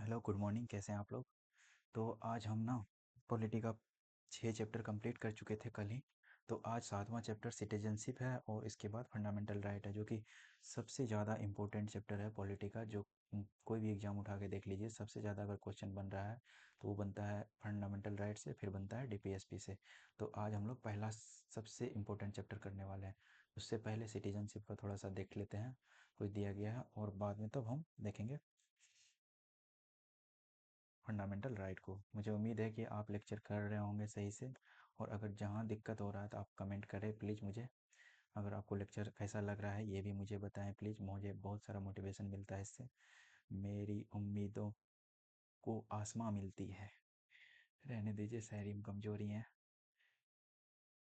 Hello, good morning. कैसे हैं आप लोग? तो आज हम ना पॉलिटी का 6 चैप्टर कंप्लीट कर चुके थे कल ही। तो आज 7वां चैप्टर सिटीजनशिप है और इसके बाद फंडामेंटल राइट है, जो कि सबसे ज़्यादा इम्पोर्टेंट चैप्टर है पॉलिटी का। जो कोई भी एग्जाम उठा के देख लीजिए, सबसे ज़्यादा अगर क्वेश्चन बन रहा है तो वो बनता है फंडामेंटल राइट से, फिर बनता है डीपीएसपी से। तो आज हम लोग पहला सबसे इम्पोर्टेंट चैप्टर करने वाले हैं। उससे पहले सिटीजनशिप का थोड़ा सा देख लेते हैं, कुछ दिया गया है, और बाद में तब हम देखेंगे फंडामेंटल राइट को। मुझे उम्मीद है कि आप लेक्चर कर रहे होंगे सही से, और अगर जहाँ दिक्कत हो रहा है तो आप कमेंट करें प्लीज़ मुझे। अगर आपको लेक्चर कैसा लग रहा है ये भी मुझे बताएं प्लीज़, मुझे बहुत सारा मोटिवेशन मिलता है इससे। मेरी उम्मीदों को आसमां मिलती है। रहने दीजिए, शहरी में कमजोरी है।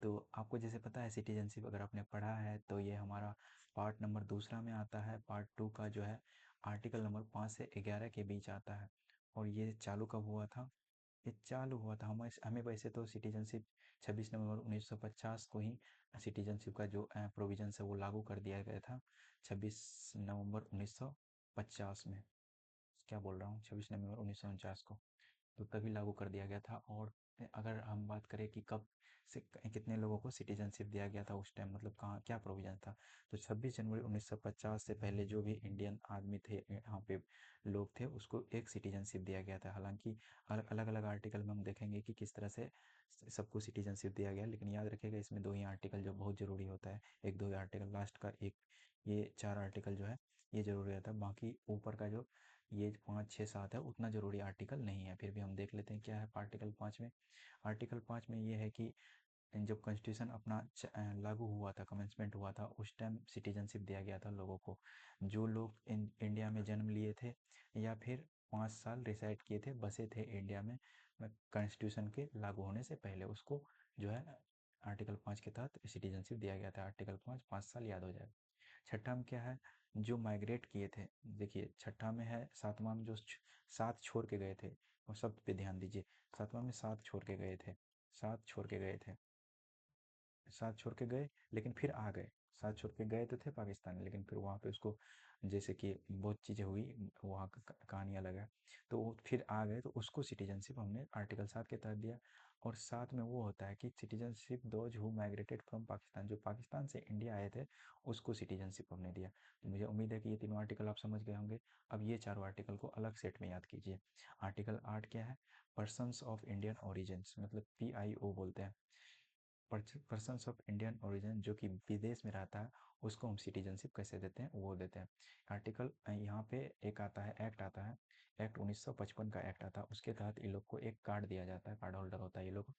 तो आपको जैसे पता है सिटीजनशिप अगर आपने पढ़ा है तो ये हमारा पार्ट नंबर दूसरा में आता है। पार्ट टू का जो है आर्टिकल नंबर 5 से 11 के बीच आता है। और ये चालू कब हुआ था? ये चालू हुआ था हमें हमें वैसे तो सिटीजनशिप 26 नवंबर 1950 को ही सिटीजनशिप का जो प्रोविजन है वो लागू कर दिया गया था। 26 नवंबर 1950 में, क्या बोल रहा हूँ, 26 नवंबर 1949 को तो तभी लागू कर दिया गया था। और अगर हम बात करें कि कब से कितने लोगों को सिटीजनशिप दिया गया था उस टाइम, मतलब कहाँ क्या प्रोविजन था, तो 26 जनवरी 1950 से पहले जो भी इंडियन आदमी थे यहाँ पे लोग थे उसको एक सिटीजनशिप दिया गया था। हालांकि अलग अलग आर्टिकल में हम देखेंगे कि किस तरह से सबको सिटीजनशिप दिया गया, लेकिन याद रखिएगा इसमें दो ही आर्टिकल जो बहुत ज़रूरी होता है, एक दो ही आर्टिकल, लास्ट का एक, ये 4 आर्टिकल जो है ये ज़रूरी रहता है। बाकी ऊपर का जो ये 5 6 7 है उतना ज़रूरी आर्टिकल नहीं है। फिर भी हम देख लेते हैं क्या है आर्टिकल 5 में। आर्टिकल 5 में ये है कि जब कॉन्स्टिट्यूशन अपना लागू हुआ था, कमेंसमेंट हुआ था, उस टाइम सिटीजनशिप दिया गया था लोगों को। जो लोग इंडिया में जन्म लिए थे या फिर 5 साल रिसाइड किए थे, बसे थे इंडिया में कॉन्स्टिट्यूशन के लागू होने से पहले, उसको जो है आर्टिकल 5 के तहत सिटीजनशिप दिया गया था। आर्टिकल 5 5 साल याद हो जाए। छठा में क्या है? जो माइग्रेट किए थे, देखिए छठा में है, सातवां में जो साथ छोड़ के गए थे, और सब पे ध्यान दीजिए। सातवां में साथ छोड़ के गए थे, साथ छोड़ के गए थे, साथ छोड़ के गए लेकिन फिर आ गए। साथ छोड़ के गए तो थे पाकिस्तान में, लेकिन फिर वहाँ पे उसको जैसे कि बहुत चीज़ें हुई, वहाँ का कहानी अलग है। तो वो फिर आ गए तो उसको सिटीजनशिप हमने आर्टिकल 7 के तहत दिया। और साथ में वो होता है कि citizenship those who migrated from Pakistan, जो पाकिस्तान से इंडिया आए थे उसको सिटीजनशिप हमने दिया। तो मुझे उम्मीद है कि ये तीनों आर्टिकल आप समझ गए होंगे। अब ये चारों आर्टिकल को अलग सेट में याद कीजिए। आर्टिकल 8 क्या है? पर्सन्स ऑफ इंडियन ओरिजिन्स, मतलब PIO बोलते हैं। पर्सन्स ऑफ इंडियन ओरिजिन, जो कि विदेश में रहता है, उसको हम सिटीजनशिप कैसे देते हैं, वो देते हैं। आर्टिकल यहाँ पे एक आता है, एक्ट आता है, एक्ट 1955 का एक्ट आता है। उसके तहत इन लोग को एक कार्ड दिया जाता है, कार्ड होल्डर होता है ये लोग,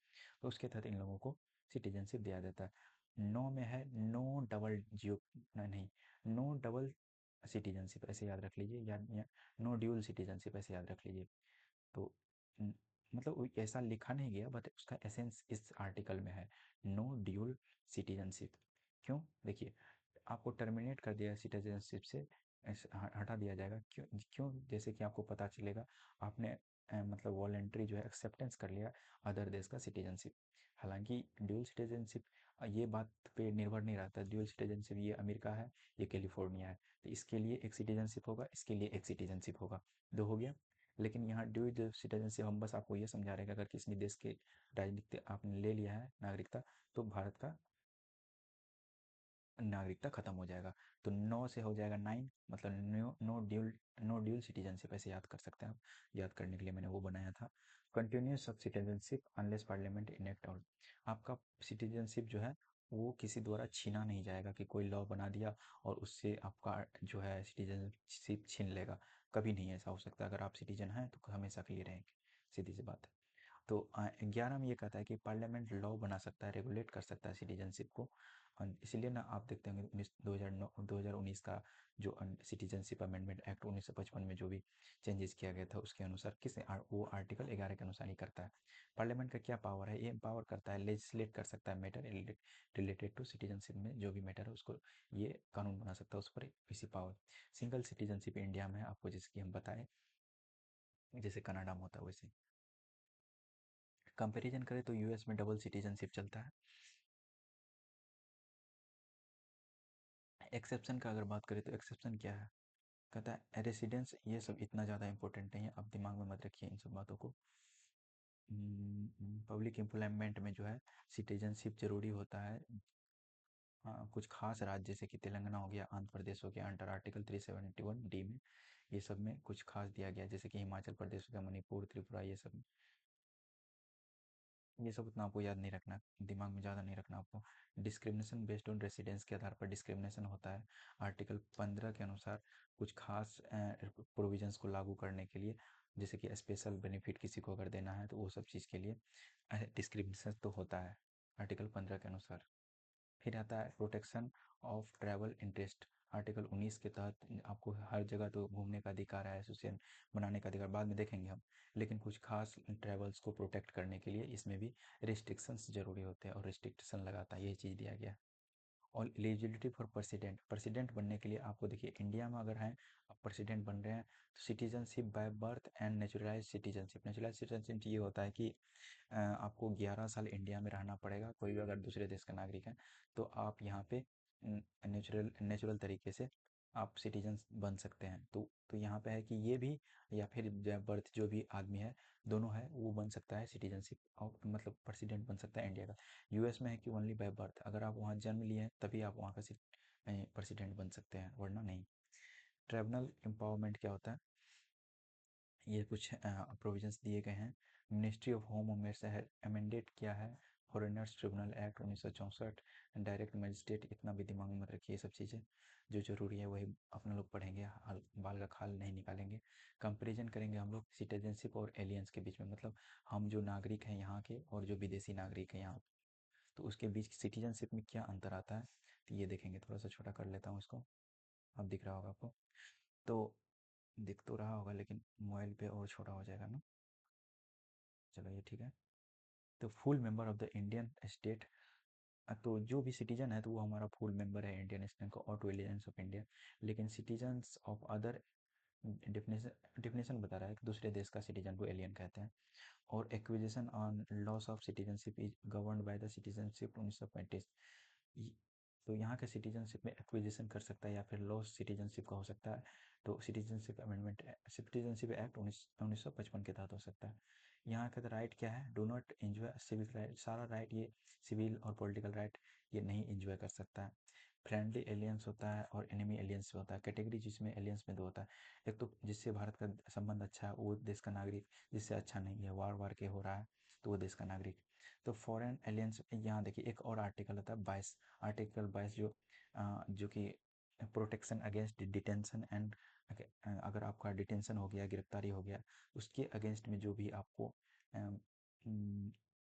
तो उसके तहत इन लोगों को सिटीजनशिप दिया जाता है। नो में है नो डबल जियो, नहीं, नो डबल सिटीजनशिप ऐसे याद रख लीजिए, या नो ड्यूल सिटीजनशिप ऐसे याद रख लीजिए। तो न- मतलब ऐसा लिखा नहीं गया, बट उसका एसेंस इस आर्टिकल में है, नो ड्यूल सिटीजनशिप। क्यों? देखिए, आपको टर्मिनेट कर दिया सिटीजनशिप से, हटा दिया जाएगा। क्यों? क्यों? जैसे कि आपको पता चलेगा, आपने मतलब वॉलेंट्री जो है एक्सेप्टेंस कर लिया अदर देश का सिटीजनशिप। हालांकि ड्यूल सिटीजनशिप ये बात पे निर्भर नहीं रहता। ड्यूल सिटीजनशिप ये अमेरिका है, ये कैलिफोर्निया है, तो इसके लिए एक सिटीजनशिप होगा, इसके लिए एक सिटीजनशिप होगा, दो हो गया। लेकिन यहाँ ड्यूल सिटीजनशिप हम बस आपको ये समझा रहे हैं कि अगर किसी भी देश के राजनीतिक आपने ले लिया है नागरिकता, तो भारत का नागरिकता खत्म हो जाएगा। तो 9 से हो जाएगा 9, मतलब नो ड्यूल सिटीजनशिप ऐसे याद कर सकते हैं आप। याद करने के लिए मैंने वो बनाया था, continuous of citizenship unless parliament enact out. आपका सिटीजनशिप जो है वो किसी द्वारा छीना नहीं जाएगा, कि कोई लॉ बना दिया और उससे आपका जो है सिटीजनशिप छीन लेगा। कभी नहीं ऐसा हो सकता। अगर आप सिटीजन हैं तो हमेशा के लिए रहेंगे, सीधी सी बात है। तो 11 में ये कहता है कि पार्लियामेंट लॉ बना सकता है, रेगुलेट कर सकता है सिटीजनशिप को। और इसीलिए ना आप देखते होंगे 2019 का जो सिटीजनशिप अमेंडमेंट एक्ट 1955 में जो भी चेंजेस किया गया था, उसके अनुसार वो आर्टिकल 11 के अनुसार ही करता है। पार्लियामेंट का क्या पावर है? ये एम्पावर करता है, लेजिस्लेट कर सकता है मैटर रिलेटेड टू सिटीजनशिप में जो भी मैटर है उसको ये कानून बना सकता है, उस पर इसी पावर। सिंगल सिटीजनशिप इंडिया में है, आपको जैसे कि हम बताएं, जैसे कनाडा में होता है वैसे। कंपैरिजन करें तो यूएस में डबल सिटीजनशिप चलता है। एक्सेप्शन का अगर बात करें तो एक्सेप्शन क्या है? कहता है रेसिडेंस, ये सब इतना ज़्यादा इंपॉर्टेंट नहीं है, आप दिमाग में मत रखिए इन सब बातों को। पब्लिक एम्प्लॉयमेंट में जो है सिटीजनशिप जरूरी होता है। हाँ, कुछ खास राज्य जैसे कि तेलंगाना हो गया, आंध्र प्रदेश हो गया, अंडर आर्टिकल 371 डी में, ये सब में कुछ खास दिया गया है, जैसे कि हिमाचल प्रदेश हो गया, मणिपुर, त्रिपुरा, ये सब उतना आपको याद नहीं रखना, दिमाग में ज़्यादा नहीं रखना आपको। डिस्क्रिमिनेशन बेस्ड ऑन रेसिडेंस के आधार पर डिस्क्रिमिनेशन होता है आर्टिकल 15 के अनुसार, कुछ खास प्रोविजंस को लागू करने के लिए, जैसे कि स्पेशल बेनिफिट किसी को अगर देना है तो वो सब चीज़ के लिए डिस्क्रिमिनेशन तो होता है आर्टिकल 15 के अनुसार। फिर आता है protection of travel interest, article 19 के तहत आपको हर जगह तो घूमने का अधिकार है, एसोसिएशन बनाने का अधिकार बाद में देखेंगे हम, लेकिन कुछ खास ट्रैवल्स को प्रोटेक्ट करने के लिए इसमें भी रिस्ट्रिक्शंस जरूरी होते हैं और रिस्ट्रिक्शन लगाता है, यही चीज़ दिया गया है। और एलिजिबिलिटी फॉर प्रेसिडेंट, प्रेसिडेंट बनने के लिए आपको देखिए इंडिया में अगर हैं, आप प्रेसिडेंट बन रहे हैं, तो citizenship by birth and neutralise citizenship, neutralise citizenship ये होता है कि आपको 11 साल इंडिया में रहना पड़ेगा, कोई भी अगर दूसरे देश का नागरिक है तो आप यहाँ पे नेचुरल नेचुरल तरीके से आप सिटीजन बन सकते हैं। तो यहाँ पे है कि ये भी, या फिर बर्थ जो भी आदमी है, दोनों है वो बन सकता है सिटीजनशिप, और मतलब प्रेसिडेंट बन सकता है इंडिया का। यूएस में है कि ओनली बाय बर्थ, अगर आप वहाँ जन्म लिए हैं तभी आप वहाँ का प्रेसिडेंट बन सकते हैं, वरना नहीं। ट्राइबल एम्पावरमेंट क्या होता है, ये कुछ प्रोविजंस दिए गए हैं। मिनिस्ट्री ऑफ होम अफेयर्स है अमेंडेड किया है, foreigners tribunal act 1964, direct magistrate, इतना भी दिमाग में मत रखिए, ये सब चीज़ें जो जरूरी है वही अपना लोग पढ़ेंगे, बाल का खाल नहीं निकालेंगे। कंपेरिजन करेंगे हम लोग सिटीजनशिप और एलियंस के बीच में, मतलब हम जो नागरिक हैं यहाँ के और जो विदेशी नागरिक हैं यहाँ, तो उसके बीच सिटीजनशिप में क्या अंतर आता है, तो ये देखेंगे। थोड़ा सा छोटा कर लेता हूँ इसको, अब दिख रहा होगा आपको, तो दिख तो रहा होगा लेकिन मोबाइल पे और छोटा हो जाएगा ना, चलो ये ठीक है। तो full member of the Indian state, तो जो भी सिटीजन है तो वो हमारा फुल मेंबर है इंडियन स्टेट का, ऑटो एलियंस ऑफ इंडिया। लेकिन citizens of other, definition definition बता रहा है कि दूसरे देश का सिटीजन को एलियन कहते हैं। और acquisition on loss of citizenship is governed bye the citizenship 1935, तो यहाँ के सिटीजनशिप में एक्विजिशन कर सकता है या फिर लॉस सिटीजनशिप का हो सकता है, तो सिटीजनशिप अमेंडमेंट, सिटीजनशिप एक्ट 1955 के तहत हो सकता है। यहाँ का राइट क्या है, do not enjoy civil right, सारा राइट ये सिविल और पॉलिटिकल राइट ये नहीं एंजॉय कर सकता है। फ्रेंडली एलियंस होता है और एनिमी एलियंस होता है, कैटेगरी जिसमें एलियंस में दो होता है, एक तो जिससे भारत का संबंध अच्छा है वो देश का नागरिक, जिससे अच्छा नहीं है, वार वार के हो रहा है तो वो देश का नागरिक। तो फॉरेन एलियंस, यहाँ देखिए एक और आर्टिकल होता है 22, आर्टिकल 22 जो कि प्रोटेक्शन अगेंस्ट डिटेंशन एंड, अगर आपका डिटेंशन हो गया, गिरफ्तारी हो गया, उसके अगेंस्ट में जो भी आपको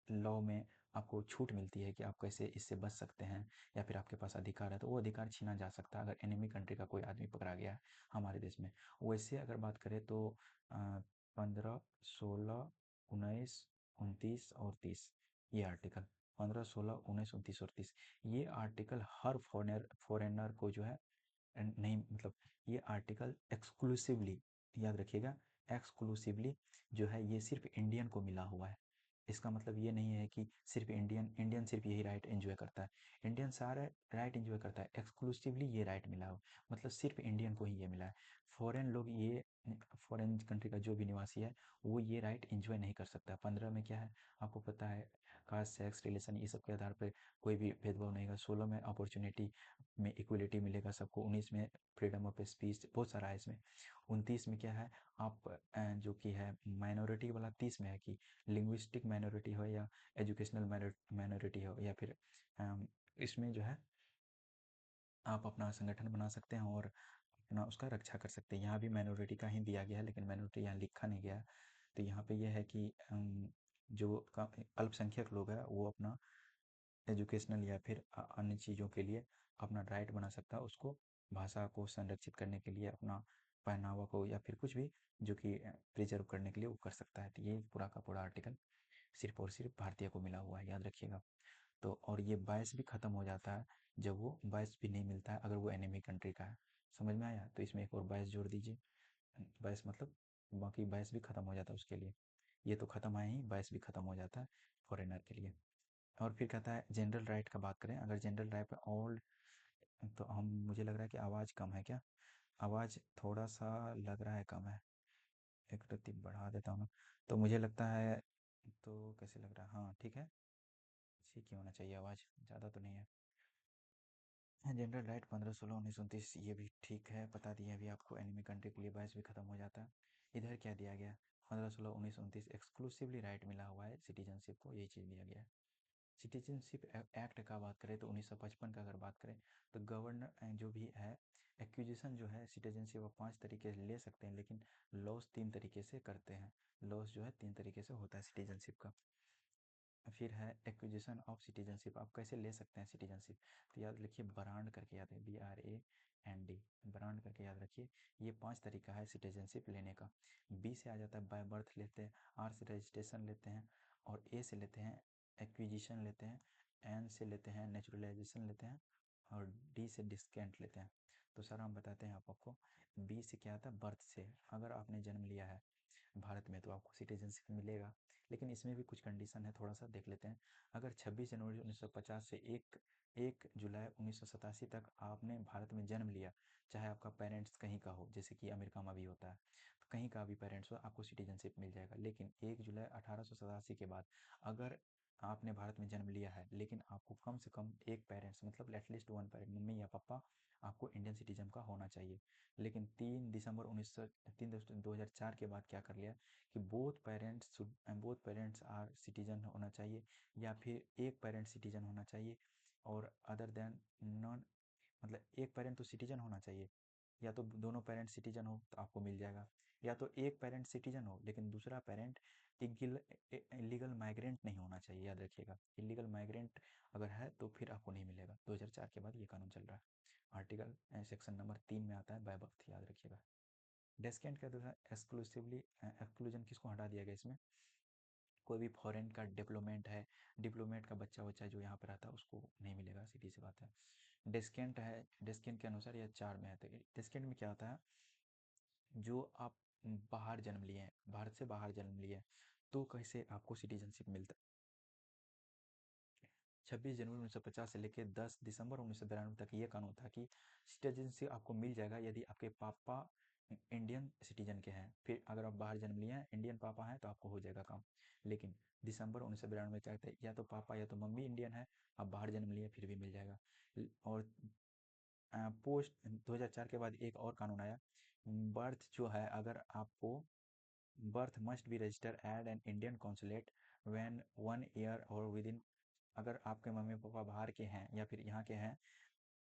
लॉ में आपको छूट मिलती है कि आप कैसे इससे बच सकते हैं, या फिर आपके पास अधिकार है, तो वो अधिकार छीना जा सकता है अगर एनिमी कंट्री का कोई आदमी पकड़ा गया है हमारे देश में। वैसे अगर बात करें तो 15, 16, 19, 29 और 30, ये आर्टिकल 15, 16, 19, 29 और 30, ये आर्टिकल हर फॉरेनर को जो है नहीं, मतलब ये आर्टिकल एक्सक्लूसिवली, याद रखिएगा, एक्सक्लूसिवली जो है ये सिर्फ इंडियन को मिला हुआ है। इसका मतलब ये नहीं है कि सिर्फ इंडियन इंडियन सिर्फ यही राइट एंजॉय करता है, इंडियन सारा राइट एंजॉय करता है, एक्सक्लूसिवली ये राइट मिला हो, मतलब सिर्फ इंडियन को ही ये मिला है। फॉरेन लोग ये, फॉरेन कंट्री का जो भी निवासी है वो ये राइट एंजॉय नहीं कर सकता। 15 में क्या है आपको पता है, कास्ट, सेक्स, रिलेशन, ये सब के आधार पर कोई भी भेदभाव नहीं है। 16 में अपॉर्चुनिटी में इक्वलिटी मिलेगा सबको, 19 में फ्रीडम ऑफ स्पीच, बहुत सारा है इसमें। 29 में क्या है, आप जो कि है माइनॉरिटी वाला, 30 में है कि लिंग्विस्टिक माइनॉरिटी हो या एजुकेशनल माइनॉरिटी हो, या फिर इसमें जो है आप अपना संगठन बना सकते हैं और अपना उसका रक्षा कर सकते हैं। यहाँ भी माइनॉरिटी का ही दिया गया है, लेकिन माइनॉरिटी यहाँ लिखा नहीं गया है। तो यहाँ पे यह है कि जो अल्पसंख्यक लोग हैं वो अपना एजुकेशनल या फिर अन्य चीज़ों के लिए अपना राइट बना सकता है, उसको भाषा को संरक्षित करने के लिए, अपना पहनावा को या फिर कुछ भी जो कि प्रिजर्व करने के लिए वो कर सकता है। तो ये पूरा का पूरा आर्टिकल सिर्फ और सिर्फ भारतीय को मिला हुआ है, याद रखिएगा। तो और ये 22 भी ख़त्म हो जाता है जब वो 22 भी नहीं मिलता है अगर वो एनिमी कंट्री का है। समझ में आया, तो इसमें एक और 22 जोड़ दीजिए, 22 मतलब बाकी 22 भी ख़त्म हो जाता है उसके लिए। ये तो ख़त्म आए ही, 22 भी ख़त्म हो जाता है फॉरेनर के लिए। और फिर कहता है जनरल राइट का बात करें, अगर जनरल राइट पे ऑल, तो हम मुझे लग रहा है कि आवाज़ कम है क्या, आवाज़ थोड़ा सा लग रहा है कम है। एक रत्ती बढ़ा देता हूँ ना, तो मुझे लगता है, तो कैसे लग रहा है? हाँ ठीक है, ठीक ही होना चाहिए आवाज़, ज़्यादा तो नहीं है। जनरल राइट 15 16 19 29, ये भी ठीक है, बता दिया अभी आपको। एनिमी कंट्री के लिए बायस भी खत्म हो जाता है। इधर क्या दिया गया? 15 16 19 29 एक्सक्लूसिवली राइट मिला हुआ है सिटीजनशिप को, यही चीज़ दिया गया है। सिटीजनशिप एक्ट का बात करें तो 1955 का अगर बात करें, तो गवर्नर जो भी है, एक्विजिशन जो है सिटीजनशिप आप 5 तरीके से ले सकते हैं, लेकिन लॉस 3 तरीके से करते हैं। लॉस जो है 3 तरीके से होता है सिटीजनशिप का। फिर है एक्विजिशन ऑफ सिटीजनशिप, आप कैसे ले सकते हैं सिटीजनशिप? तो याद रखिए, ब्रांड करके याद है, BRAND, ब्रांड करके याद रखिए। ये 5 तरीका है सिटीजनशिप लेने का। बी से आ जाता है बाय बर्थ लेते हैं, आर से रजिस्ट्रेशन लेते हैं, और ए से लेते हैं एक्विजिशन लेते हैं, एन से लेते हैं नेचुरलाइजेशन लेते हैं, और डी से डिस्केंट लेते हैं। तो सर हम बताते हैं आपको। बी से क्या आता है? बर्थ से, अगर आपने जन्म लिया है भारत में तो आपको सिटीजनशिप मिलेगा, लेकिन इसमें भी कुछ कंडीशन है, थोड़ा सा देख लेते हैं। अगर 26 जनवरी 1950 से 1 जुलाई 1987 तक आपने भारत में जन्म लिया, चाहे आपका पेरेंट्स कहीं का हो, जैसे कि अमेरिका में भी होता है, तो कहीं का भी पेरेंट्स हो, आपको सिटीजनशिप मिल जाएगा। लेकिन 1 जुलाई 1887 के बाद अगर आपने भारत में जन्म लिया है, लेकिन आपको कम से कम एक पेरेंट्स, मतलब एटलीस्ट वन पेरेंट, मम्मी या पापा, आपको इंडियन सिटीजन का होना चाहिए। लेकिन 3 दिसंबर 2004 के बाद क्या कर लिया कि बोथ पेरेंट्स आर सिटीजन होना चाहिए, या फिर एक पेरेंट सिटीजन होना चाहिए, और अदर देन नॉन, मतलब एक पेरेंट तो सिटीजन होना चाहिए, या तो दोनों पेरेंट सिटीजन हो तो आपको मिल जाएगा, या तो एक पेरेंट सिटीजन हो लेकिन दूसरा पेरेंट इलीगल माइग्रेंट नहीं होना चाहिए। याद रखिएगा, इलीगल माइग्रेंट अगर है तो फिर आपको नहीं मिलेगा। 2004 के बाद ये कानून चल रहा है। आर्टिकल सेक्शन नंबर 3 में आता है बाय बर्थ, याद रखिएगा। डेस्केंट का दूसरा एक्सक्लूसिवली एक्सक्लूजन किसको हटा दिया गया इसमें? कोई भी फॉरेन का डिप्लोमेट है, डिप्लोमेट का बच्चा बच्चा जो यहाँ पर आता है उसको नहीं मिलेगा, सीधी सी बात है। डेस्केंट है, डेस्केंट के अनुसार यह 4 में है। तो डेस्केंट में क्या होता है? जो आप बाहर जन्म लिए हैं, भारत से बाहर जन्म लिए हैं, तो कैसे आपको सिटीजनशिप मिलता है? 26 जनवरी 1950 से लेकर 10 दिसंबर 1992 तक ये कानून था कि सिटीजनशिप आपको मिल जाएगा यदि आपके पापा इंडियन सिटीजन के हैं। फिर अगर आप बाहर जन्म लिए हैं, इंडियन पापा हैं, तो आपको हो जाएगा काम। लेकिन दिसंबर 1992 में क्या कहते हैं, या तो पापा या तो मम्मी इंडियन है, आप बाहर जन्म लिए फिर भी मिल जाएगा। और पोस्ट 2004 के बाद एक और कानून आया, बर्थ जो है, अगर आपको birth must be register eight an Indian consulate when 1 year और विद इन, अगर आपके मम्मी पापा बाहर के हैं या फिर यहाँ के हैं,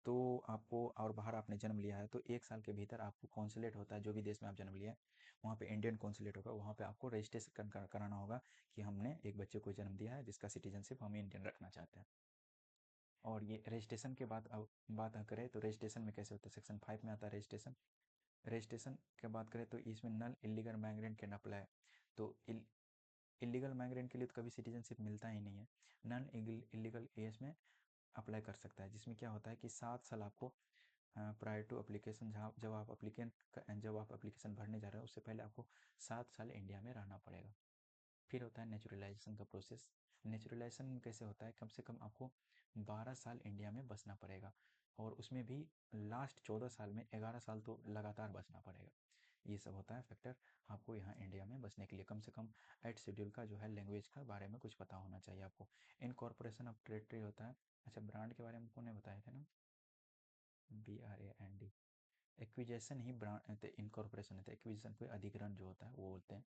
तो आपको, और बाहर आपने जन्म लिया है, तो 1 साल के भीतर आपको कॉन्सुलेट होता है जो भी देश में आप जन्म लिया है, वहाँ पे इंडियन कॉन्सुलेट होगा, वहाँ पे आपको रजिस्ट्रेशन कराना होगा कि हमने एक बच्चे को जन्म दिया है जिसका सिटीजनशिप हम इंडियन रखना चाहते हैं। और ये रजिस्ट्रेशन के बाद अब बात करें तो रजिस्ट्रेशन में कैसे होता है? सेक्शन 5 में आता है रजिस्ट्रेशन। रजिस्ट्रेशन की बात करें तो इसमें नल इलीगल माइग्रेंट कैन अप्लाई। तो इलीगल माइग्रेंट के लिए तो कभी सिटीजनशिप मिलता ही नहीं है। नॉन इलीगल केस में अप्लाई कर सकता है, जिसमें क्या होता है कि 7 साल आपको प्रायर टू एप्लीकेशन, जहाँ जब आप एप्लीकेशन भरने जा रहे हो उससे पहले आपको 7 साल इंडिया में रहना पड़ेगा। फिर होता है नेचुरलाइजेशन का प्रोसेस। नेचुरलाइजेशन कैसे होता है? कम से कम आपको 12 साल इंडिया में बसना पड़ेगा, और उसमें भी लास्ट 14 साल में 11 साल तो लगातार बसना पड़ेगा। ये सब होता है फैक्टर। आपको यहाँ इंडिया में बसने के लिए कम से कम 8 शेड्यूल का जो है लैंग्वेज का बारे में कुछ पता होना चाहिए आपको। इनकॉर्पोरेशन ऑफ टेरिटरी होता है। अच्छा, ब्रांड के बारे में कौन ने बताया था ना? BRAND। एक्विजेशन ही ब्रांड इनकॉर्पोरेशन होता है। एक्विजिशन कोई अधिग्रहण जो होता है वो बोलते हैं।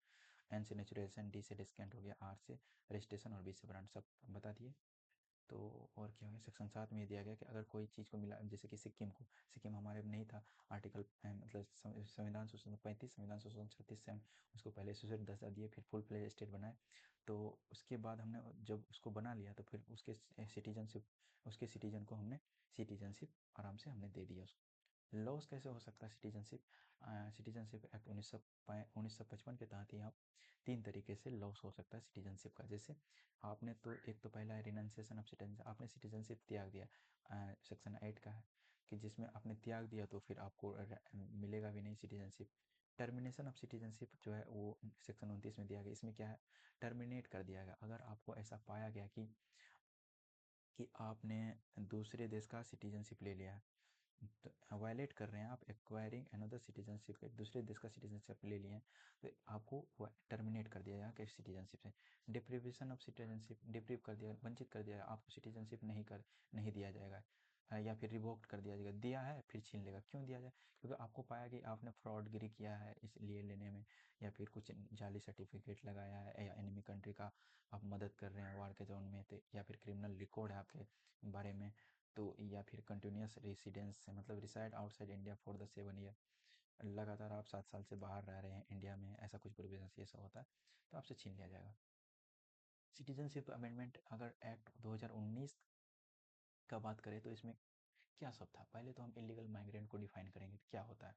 एन से नेचुरलाइजेशन, डी से डिस्काउंट हो गया, आर से रजिस्ट्रेशन, और बी से ब्रांड, सब बता दिए। तो और क्या हो गया? सेक्शन 7 में ये दिया गया कि अगर कोई चीज़ को मिला, जैसे कि सिक्किम हमारे में नहीं था, आर्टिकल मतलब संविधान शोषण 35, संविधान शोषण 36 से हम उसको पहले सुसेट दर्जा दिए, फिर फुल फ्लेज स्टेट बनाए। तो उसके बाद हमने जब उसको बना लिया तो फिर उसके सिटीजन को हमने सिटीजनशिप आराम से हमने दे दिया उसको। लॉस कैसे हो सकता है सिटीजनशिप? सिटीजनशिप एक्ट 1955 के तहत ही आप 3 तरीके से लॉस हो सकता है सिटीजनशिप का। जैसे आपने तो एक तो पहला है रिनाउंसिएशन ऑफ सिटीजनशिप, आपने सिटीजनशिप त्याग दिया, सेक्शन 8 का है कि जिसमें आपने त्याग दिया तो फिर आपको मिलेगा भी नहीं सिटीजनशिप। टर्मिनेशन ऑफ सिटीजनशिप जो है वो सेक्शन 29 में दिया गया। इसमें क्या है? टर्मिनेट कर दिया गया अगर आपको ऐसा पाया गया कि आपने दूसरे देश का सिटीजनशिप ले लिया है, तो वायलेट कर रहे हैं आप, एक्वायरिंग अनदर सिटीजनशिप, एक दूसरे देश का सिटीजनशिप ले लिए हैं, तो आपको टर्मिनेट कर दिया जाएगा सिटीजनशिप से। डिप्रीवेशन ऑफ सिटीजनशिप, डिप्रीव कर दिया, वंचित कर दिया, आपको सिटीजनशिप नहीं दिया जाएगा। या फिर रिवोक्ड कर दिया जाएगा, दिया है फिर छीन लेगा, क्यों दिया जाए? क्योंकि आपको पाया कि आपने फ्रॉडगिरी किया है इसलिए लेने में, या फिर कुछ जाली सर्टिफिकेट लगाया है, या एनिमी कंट्री का आप मदद कर रहे हैं वार के जोन में, तो या फिर क्रिमिनल रिकॉर्ड है आपके बारे में, तो या फिर कंटिन्यूस रेसिडेंस है, मतलब reside outside India for the 7 year, लगातार आप 7 साल से बाहर रह रहे हैं इंडिया में, ऐसा कुछ प्रोविजन ये सब होता है, तो आपसे छीन लिया जाएगा। सिटीजनशिप अमेंडमेंट अगर एक्ट 2019 का बात करें तो इसमें क्या सब था? पहले तो हम इलीगल माइग्रेंट को डिफाइन करेंगे, क्या होता है।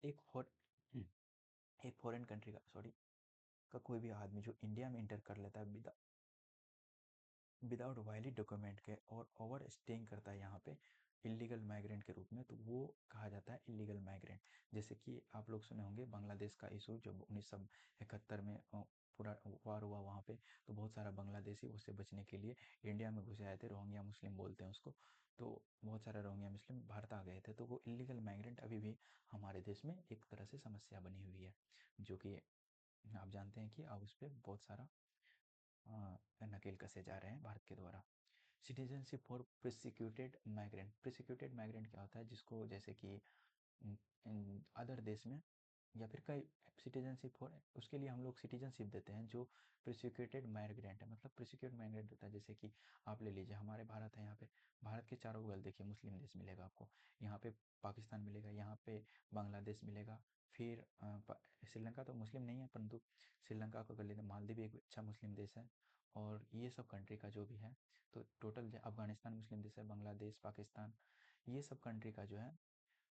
एक फॉर एक फॉरेन कंट्री का, सॉरी, का कोई भी आदमी जो इंडिया में इंटर कर लेता है विदाउट वैलिड डॉक्यूमेंट के और ओवर स्टेइंग करता है यहाँ पे इलीगल माइग्रेंट के रूप में, तो वो कहा जाता है इलीगल माइग्रेंट। जैसे कि आप लोग सुने होंगे बांग्लादेश का इशू, जब 1971 में पूरा वार हुआ वहाँ पे, तो बहुत सारा बांग्लादेशी उससे बचने के लिए इंडिया में घुसे आए थे, रोहिंग्या मुस्लिम बोलते हैं उसको। तो बहुत सारे रोहिंग्या मुस्लिम भारत आ गए थे, तो वो इलीगल माइग्रेंट अभी भी हमारे देश में एक तरह से समस्या बनी हुई है, जो कि आप जानते हैं कि अब उस पर बहुत सारा नकेल कसे जा रहे हैं भारत के द्वारा। Citizenship for prosecuted migrant, prosecuted migrant क्या होता है? जिसको जैसे कि अदर देश में, या फिर कई सिटीजनशिप हो, उसके लिए हम लोग सिटीजनशिप देते हैं जो प्रोसिक्यूटेड माइग्रेंट है, मतलब प्रोसिक्यूट माइग्रेंट होता है। जैसे कि आप ले लीजिए हमारे भारत है, यहाँ पे भारत के चारों बगल देखिए मुस्लिम देश मिलेगा आपको, यहाँ पे पाकिस्तान मिलेगा, यहाँ पे बांग्लादेश मिलेगा, फिर श्रीलंका तो मुस्लिम नहीं है, परंतु श्रीलंका को कर लेते हैं, मालदीव भी एक अच्छा मुस्लिम देश है, और ये सब कंट्री का जो भी है, तो टोटल अफगानिस्तान मुस्लिम देश है, बांग्लादेश, पाकिस्तान, ये सब कंट्री का जो है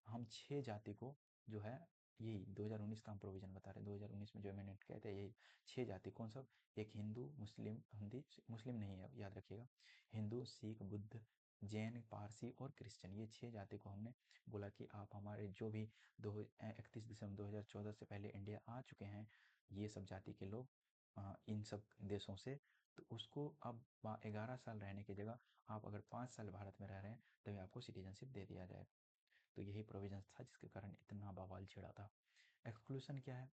हम 6 जाति को जो है, यही 2019 का हम प्रोविजन बता रहे हैं, 2019 में जो अमेंडमेंट किया था यही 6 जाति कौन सा? एक हिंदू, मुस्लिम, हिंदी मुस्लिम नहीं है याद रखिएगा, हिंदू, सिख, बुद्ध, जैन, पारसी और क्रिश्चियन, ये 6 जाति को हमने बोला कि आप हमारे जो भी 31 दिसंबर 2014 से पहले इंडिया आ चुके हैं, ये सब जाति के लोग इन सब देशों से, तो उसको अब 11 साल रहने की जगह आप अगर 5 साल भारत में रह रहे हैं तभी आपको सिटीजनशिप दे दिया जाएगा। तो यही प्रोविजंस था जिसके कारण इतना बवाल छिड़ा था। एक्सक्लूशन क्या है?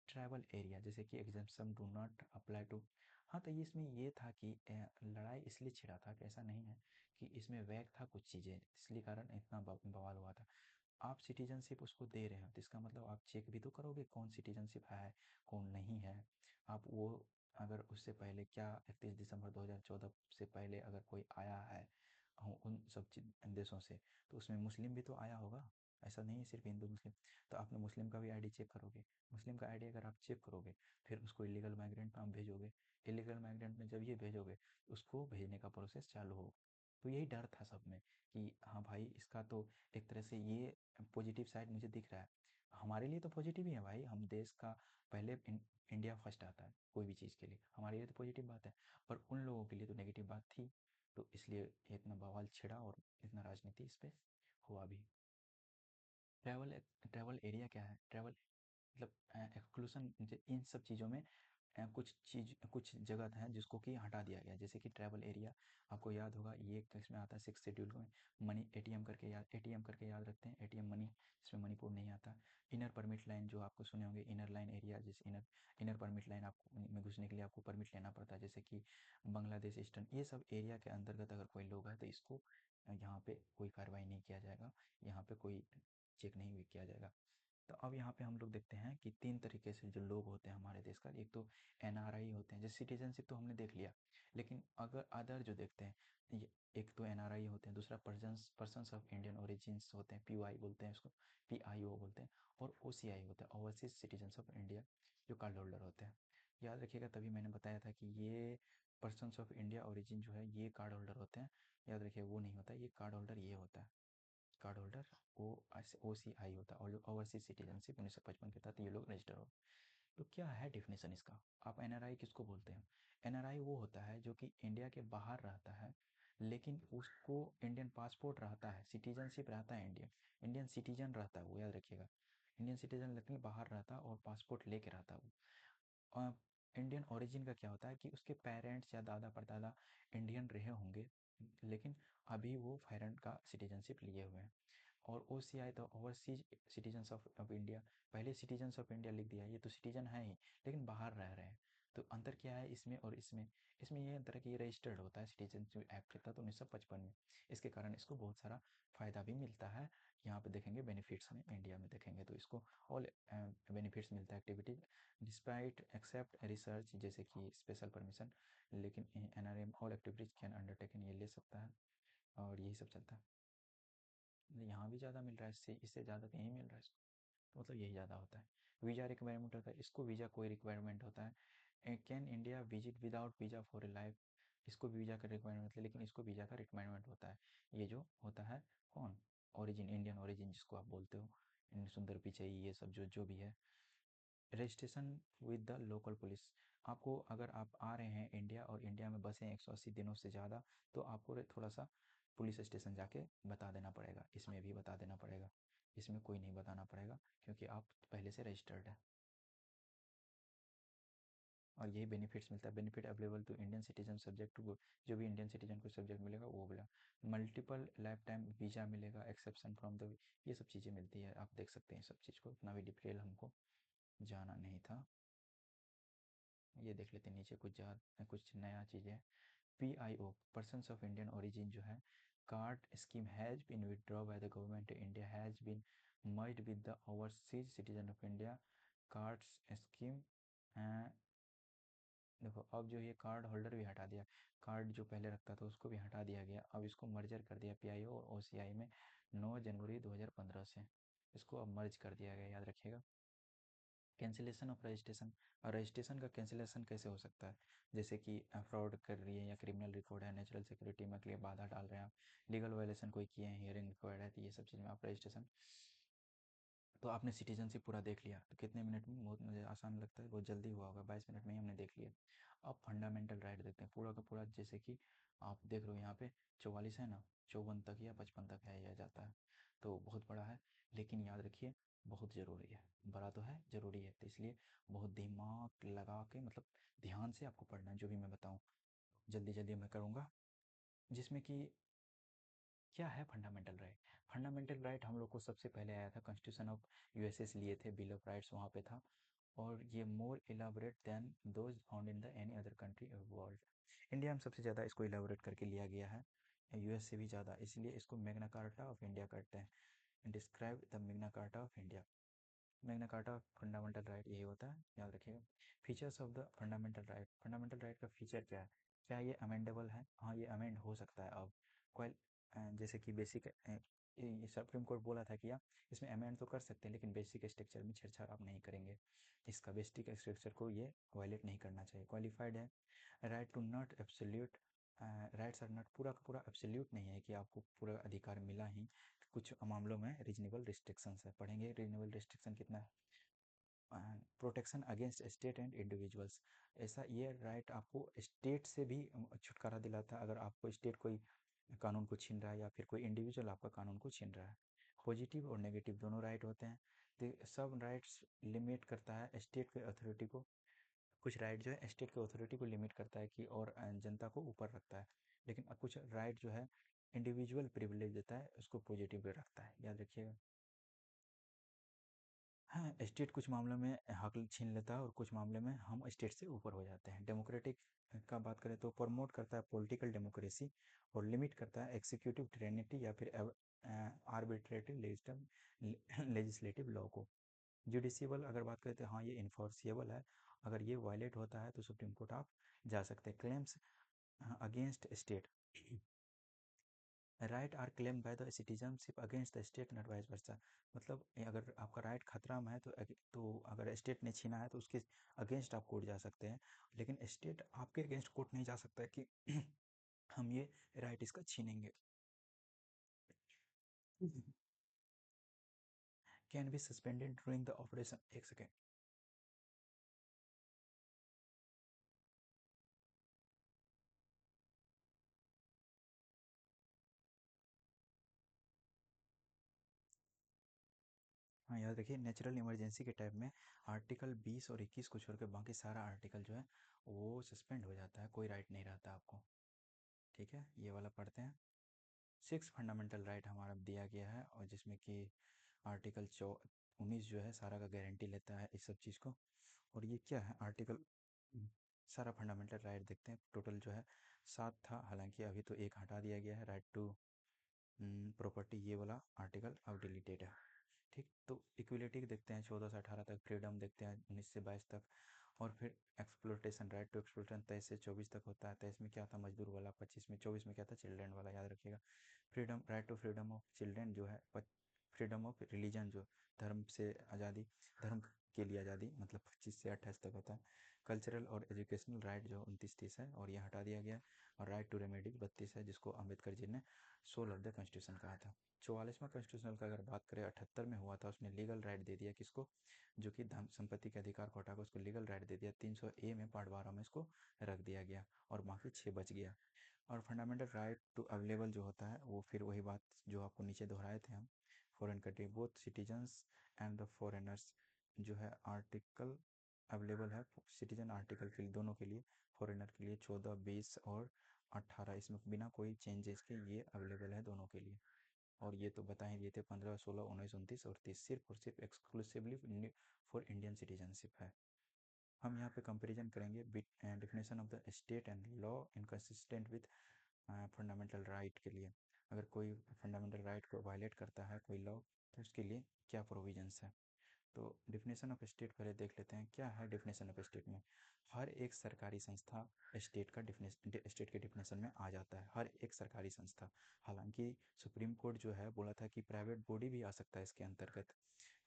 ट्रैवल एरिया, जैसे कि exemption do not apply to. हाँ, तो ये इसमें ये था कि लड़ाई इसलिए छिड़ा था कि ऐसा नहीं है कि इसमें वैग था कुछ चीज़ें, इसलिए कारण इतना बवाल हुआ था। आप सिटीजनशिप उसको दे रहे हो तो इसका मतलब आप चेक भी तो करोगे कौन सिटीजनशिप है कौन नहीं है। आप वो, अगर उससे पहले क्या 31 दिसंबर 2014 से पहले अगर कोई आया है उन सब देशों से, तो उसमें मुस्लिम भी तो आया होगा, ऐसा नहीं है सिर्फ हिंदू मुस्लिम। तो आपने मुस्लिम का भी आईडी चेक करोगे, मुस्लिम का आईडी अगर आप चेक करोगे फिर उसको इलीगल माइग्रेंट में आप भेजोगे, इलीगल माइग्रेंट में जब ये भेजोगे उसको भेजने का प्रोसेस चालू हो। तो यही डर था सब में कि हाँ भाई इसका तो एक तरह से ये पॉजिटिव साइड मुझे दिख रहा है, हमारे लिए तो पॉजिटिव ही है भाई, हम देश का पहले इंडिया फर्स्ट आता है कोई भी चीज़ के लिए, हमारे लिए तो पॉजिटिव बात है, पर उन लोगों के लिए तो नेगेटिव बात थी। तो इसलिए इतना बवाल छिड़ा और इतना राजनीति इस पे हुआ भी। ट्रैवल ट्रैवल एरिया क्या है? ट्रैवल मतलब एक्सक्लूसन, इन सब चीज़ों में कुछ जगह है जिसको कि हटा दिया गया, जैसे कि ट्रैवल एरिया आपको याद होगा, ये इसमें आता है 6 शेड्यूल में, मनी एटीएम करके याद रखते हैं, एटीएम मनी, इसमें मणिपुर नहीं आता। इनर परमिट लाइन जो आपको सुने होंगे, इनर लाइन एरिया, जैसे इनर इनर परमिट लाइन आपको में घुसने के लिए आपको परमिट लेना पड़ता है, जैसे कि बांग्लादेश ईस्टर्न, ये सब एरिया के अंतर्गत अगर कोई लोग है तो इसको यहाँ पे कोई कार्रवाई नहीं किया जाएगा, यहाँ पे कोई चेक नहीं भी किया जाएगा। तो अब यहाँ पे हम लोग देखते हैं कि 3 तरीके से जो लोग होते हैं हमारे देश का, एक तो एनआरआई होते हैं, जैसे सिटीजनशिप तो हमने देख लिया, लेकिन अगर अदर जो देखते हैं, ये एक तो एनआरआई होते हैं, दूसरा पर्सन्स ऑफ इंडियन ओरिजिन्स होते हैं, पीओआई बोलते हैं उसको, पीआईओ बोलते हैं, और ओसीआई होता है, ओवरसीज सिटीजन्स ऑफ इंडिया, जो कार्ड होल्डर होते हैं। याद रखिएगा, तभी मैंने बताया था कि ये पर्सन्स ऑफ इंडिया ओरिजिन जो है ये कार्ड होल्डर होते हैं, याद रखिए वो नहीं होता, ये कार्ड होल्डर ये होता है, कार्ड होल्डर ओ ओ सी आई होता है, और जो ओवरसीज सिटीजनशिप 1955 के तहत ये लोग रजिस्टर हो। तो क्या है डेफिनेशन इसका? आप एनआरआई किसको बोलते हैं? एनआरआई वो होता है जो कि इंडिया के बाहर रहता है, लेकिन उसको इंडियन पासपोर्ट रहता है, सिटीजनशिप रहता है, इंडियन इंडियन सिटीजन रहता है वो, याद रखिएगा, इंडियन सिटीजन लेकिन बाहर रहता है और पासपोर्ट लेके रहता है वो। इंडियन ओरिजिन का क्या होता है कि उसके पेरेंट्स या दादा परदादा इंडियन रहे होंगे, लेकिन अभी वो थाईलैंड का सिटीजनशिप लिए हुए हैं। और ओसीआई तो ओवरसीज सिटीजन्स ऑफ इंडिया, पहले सिटीजन्स ऑफ इंडिया लिख दिया, ये तो सिटीजन है ही लेकिन बाहर रह रहे हैं। तो अंतर क्या है इसमें और इसमें? इसमें ये अंतर है कि ये रजिस्टर्ड होता है, सिटीजनशिप एक्ट था तो 1955 में, इसके कारण इसको बहुत सारा फ़ायदा भी मिलता है। यहाँ पे देखेंगे बेनिफिट्स में, इंडिया में देखेंगे तो इसको ऑल बेनिफिट्स मिलता है, एक्टिविटी डिस्पाइट एक्सेप्ट रिसर्च जैसे कि स्पेशल परमिशन, लेकिन NRM all activities can undertaken, ये ले सकता है और यही सब चलता है। यहाँ भी ज़्यादा मिल रहा है, इससे इससे ज़्यादा कहीं मिल रहा है इसको, तो मतलब यही ज़्यादा होता है। वीज़ा रिक्वायरमेंट होता है, इसको वीज़ा कोई रिक्वायरमेंट होता है। Can India visit without visa for a life, इसको वीज़ा का रिक्वायरमेंट है, लेकिन इसको वीज़ा का रिक्वायरमेंट होता है। ये जो होता है कौन, ओरिजिन, इंडियन ओरिजिन जिसको आप बोलते हो, सुंदर पिचई, ये सब जो जो भी है। Registration with the local police, आपको अगर आप आ रहे हैं इंडिया और इंडिया में बसे 180 दिनों से ज़्यादा, तो आपको थोड़ा सा पुलिस स्टेशन जाके बता देना पड़ेगा, इसमें भी बता देना पड़ेगा। इसमें कोई नहीं बताना पड़ेगा क्योंकि आप पहले से रजिस्टर्ड है। और यही बेनिफिट्स मिलता है, benefit available to Indian citizen subject to, जो भी इंडियन सिटीजन को सब्जेक्ट मिलेगा वो मिला। मल्टीपल लाइफ टाइम वीज़ा मिलेगा, एक्सेप्शन फ्रॉम द, ये सब चीज़ें मिलती है, आप देख सकते हैं सब चीज़ को, इतना भी डिटेल हमको जाना नहीं था। ये देख लेते हैं नीचे कुछ कुछ नया चीज़ें। PIO persons of Indian origin जो है, card scheme has been withdraw by the government India has been merged with the overseas citizen of India cards scheme. देखो अब जो ये कार्ड होल्डर भी हटा दिया, कार्ड जो पहले रखता था उसको भी हटा दिया गया, अब इसको मर्जर कर दिया PIO और OCI में 9 जनवरी 2015 से, इसको अब मर्ज कर दिया गया, याद रखिएगा। कैंसिलेशन ऑफ रजिस्ट्रेशन, और रजिस्ट्रेशन का कैंसिलेशन कैसे हो सकता है? जैसे कि फ्रॉड कर रही है या क्रिमिनल रिकॉर्ड है, नेचुरल सिक्योरिटी में के लिए बाधा डाल रहे हैं आप, लीगल वायलेशन कोई किए हैं, हियरिंग रिक्वायर्ड है, तो ये सब चीज़ में आप रजिस्ट्रेशन। तो आपने सिटीजनशिप पूरा देख लिया तो कितने मिनट में, बहुत मुझे आसान लगता है, बहुत जल्दी हुआ होगा, 22 मिनट में ही हमने देख लिया। अब फंडामेंटल राइट देखते हैं पूरा का पूरा, जैसे कि आप देख रहे हो यहाँ पे 44 है ना, 54 तक या 55 तक है यह जाता है, तो बहुत बड़ा है। लेकिन याद रखिए बहुत ज़रूरी है, बड़ा तो है ज़रूरी है, तो इसलिए बहुत दिमाग लगा के, मतलब ध्यान से आपको पढ़ना है जो भी मैं बताऊँ, जल्दी जल्दी मैं करूँगा। जिसमें कि क्या है फंडामेंटल राइट? फंडामेंटल राइट हम लोग को सबसे पहले आया था कॉन्स्टिट्यूशन ऑफ यूएसए से लिए थे, बिल ऑफ राइट्स वहाँ पे था, और ये more elaborate than those found in the any other country of world. India में सबसे ज़्यादा इसको इलाबोरेट करके लिया गया है, यूएस से भी ज़्यादा, इसलिए इसको मैग्ना कार्टा ऑफ इंडिया कहते हैं। Describe the Magna carta of India, Magna carta fundamental right यही होता है, याद रखिएगा। Features of the fundamental right, fundamental right का फीचर क्या है? क्या ये अमेंडेबल है? हाँ ये अमेंड हो सकता है। अब कोई जैसे कि बेसिक, सुप्रीम कोर्ट बोला था कि आप इसमें अमेंड तो कर सकते हैं लेकिन बेसिक स्ट्रक्चर में छेड़छाड़ आप नहीं करेंगे, इसका बेसिक स्ट्रक्चर को ये वायलेट नहीं करना चाहिए। क्वालिफाइड है, right to not absolute, rights are not, पूरा का पूरा एब्सोल्यूट नहीं है कि आपको पूरा अधिकार मिला ही, कुछ मामलों में रीजनेबल रिस्ट्रिक्शंस है, पढ़ेंगे रीजनेबल रिस्ट्रिक्शन कितना है। Protection against state and individuals, ऐसा ये राइट आपको स्टेट से भी छुटकारा दिलाता है, अगर आपको स्टेट कोई कानून को छीन रहा है या फिर कोई इंडिविजुअल आपका कानून को छीन रहा है। पॉजिटिव और नेगेटिव दोनों राइट होते हैं, तो सब राइट्स लिमिट करता है स्टेट के अथॉरिटी को, कुछ राइट जो है स्टेट के अथॉरिटी को लिमिट करता है कि, और जनता को ऊपर रखता है, लेकिन कुछ राइट जो है इंडिविजुअल प्रिविलेज देता है, उसको पॉजिटिव रखता है, याद रखिएगा। हाँ, स्टेट कुछ मामलों में हक छीन लेता है और कुछ मामले में हम स्टेट से ऊपर हो जाते हैं। डेमोक्रेटिक का बात करें तो प्रमोट करता है पॉलिटिकल डेमोक्रेसी, और लिमिट करता है एग्जीक्यूटिव ट्रिनिटी या फिर आर्बिट्रेटिव लेजिस्लेटिव लॉ को। जुडिशियबल अगर बात करें तो हाँ ये इन्फोर्सिएबल है, अगर ये वायलेट होता है तो सुप्रीम कोर्ट आप जा सकते हैं। Claims against state, right are claim by the citizenship against the state not vice versa, मतलब अगर आपका राइट खतरा में है तो अगर स्टेट ने छीना है तो उसके अगेंस्ट आप कोर्ट जा सकते हैं, लेकिन स्टेट आपके अगेंस्ट कोर्ट नहीं जा सकता है कि हम ये राइट इसका छीनेंगे। Can be suspended during the operation, एक सेकेंड। हाँ याद रखिए, नेचुरल इमरजेंसी के टाइम में आर्टिकल 20 और 21 को छोड़ के बाकी सारा आर्टिकल जो है वो सस्पेंड हो जाता है, कोई राइट नहीं रहता आपको। ठीक है, ये वाला पढ़ते हैं। 6 फंडामेंटल राइट हमारा दिया गया है, और जिसमें कि आर्टिकल 19 जो है सारा का गारंटी लेता है इस सब चीज़ को। और ये क्या है आर्टिकल, सारा फंडामेंटल राइट देखते हैं। टोटल जो है 7 था, हालांकि अभी तो एक हटा दिया गया है, राइट टू प्रॉपर्टी, ये वाला आर्टिकल अब डिलीटेड है। ठीक, तो इक्वलिटी देखते हैं 14 से 18 तक, फ्रीडम देखते हैं 19 से 22 तक, और फिर एक्सप्लोटेशन, राइट टू एक्सप्लोटेशन 23 से 24 तक होता है। 23 में क्या था, मजदूर वाला। 25 में, 24 में क्या था, चिल्ड्रन वाला, याद रखिएगा। Freedom, right to freedom of children जो है, फ्रीडम ऑफ रिलीजन जो धर्म से आज़ादी, धर्म के लिए आज़ादी, मतलब 25 से 28 तक होता है। कल्चरल और एजुकेशनल राइट जो 29-30 है, और ये हटा दिया गया। और राइट टू रेमेडी 32 है, जिसको अम्बेडकर जी ने सोल ऑफ द कॉन्स्टिट्यूशन कहा था। 44वां कॉन्स्टिट्यूशनल का अगर बात करें 78 में हुआ था, उसने लीगल राइट दे दिया किसको, जो कि धन संपत्ति के अधिकार को हटाकर उसको लीगल राइट दे दिया। 300 ए में पार्ट 12 में इसको रख दिया गया, और बाकी 6 बच गया। और फंडामेंटल राइट टू अवेलेबल जो होता है, वो फिर वही बात जो आपको नीचे दोहराए थे हम। Foreign country both citizens and the foreigners जो है आर्टिकल अवेलेबल है। सिटीजन आर्टिकल के लिए दोनों के लिए, फॉरेनर के लिए 14, 20 और 18, इसमें बिना कोई चेंजेस के ये अवेलेबल है दोनों के लिए। और ये तो बता ही दिए थे, 15, 16, 19, 29 और 30 सिर्फ और सिर्फ एक्सक्लूसिवली फॉर इंडियन सिटीजनशिप है। हम यहाँ पे कंपेरिजन करेंगे definition of the state and law inconsistent with fundamental right के लिए। अगर कोई फंडामेंटल राइट को वायलेट करता है कोई लॉ, तो उसके लिए क्या प्रोविजंस है। तो डेफिनेशन ऑफ स्टेट पहले देख लेते हैं, क्या है डेफिनेशन ऑफ स्टेट में। हर एक सरकारी संस्था स्टेट का डेफिनेशन, स्टेट के डेफिनेशन में आ जाता है, हर एक सरकारी संस्था। हालांकि सुप्रीम कोर्ट जो है बोला था कि प्राइवेट बॉडी भी आ सकता है इसके अंतर्गत,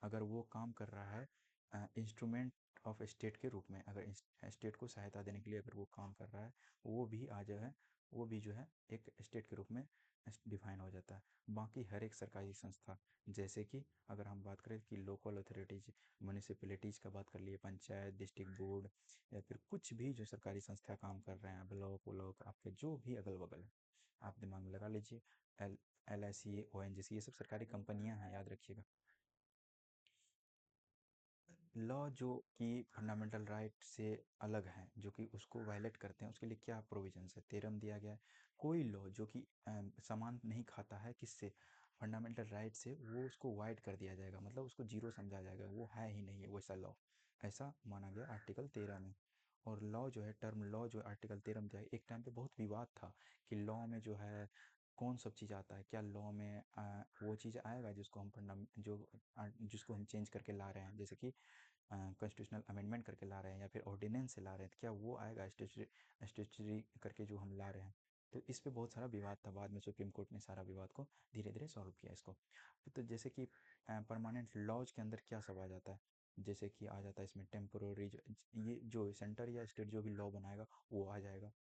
अगर वो काम कर रहा है इंस्ट्रूमेंट ऑफ स्टेट के रूप में, अगर स्टेट को सहायता देने के लिए अगर वो काम कर रहा है, वो भी आ जाए, वो भी जो है एक स्टेट के रूप में डिफाइन हो जाता है। बाकी हर एक सरकारी संस्था, जैसे कि अगर हम बात करें कि लोकल अथॉरिटीज, म्यूनिसिपैलिटीज़ का बात कर लिए, पंचायत, डिस्ट्रिक्ट बोर्ड, या फिर कुछ भी जो सरकारी संस्था काम कर रहे हैं, ब्लॉक व्लॉक आपके जो भी अगल बगल है, आप दिमाग में लगा लीजिए। LIC, ONGC, ये सब सरकारी कंपनियां हैं, याद रखिएगा। लॉ जो कि फंडामेंटल राइट से अलग है, जो कि उसको वायलेट करते हैं, उसके लिए क्या प्रोविजंस है। 13 में दिया गया है, कोई लॉ जो कि सामान नहीं खाता है किससे, फंडामेंटल राइट से, वो उसको वाइड कर दिया जाएगा, मतलब उसको जीरो समझा जाएगा, वो है ही नहीं है वैसा लॉ, ऐसा माना गया आर्टिकल 13 में। और लॉ जो है, टर्म लॉ जो आर्टिकल 13 में दिया है, एक टाइम पे बहुत विवाद था कि लॉ में जो है कौन सब चीज़ आता है, क्या लॉ में वो चीज़ आएगा जिसको हम जिसको हम चेंज करके ला रहे हैं, जैसे कि कॉन्स्टिट्यूशनल अमेंडमेंट करके ला रहे हैं, या फिर ऑर्डिनेंस से ला रहे हैं, तो क्या वो आएगा स्टेचुरी करके जो हम ला रहे हैं। तो इस पे बहुत सारा विवाद था, बाद में सुप्रीम कोर्ट ने सारा विवाद को धीरे धीरे सॉल्व किया इसको। तो जैसे कि परमानेंट लॉज के अंदर क्या सब आ जाता है, जैसे कि आ जाता है इसमें टेम्पोररी, ये जो सेंटर या स्टेट जो भी लॉ बनाएगा वो आ जाएगा।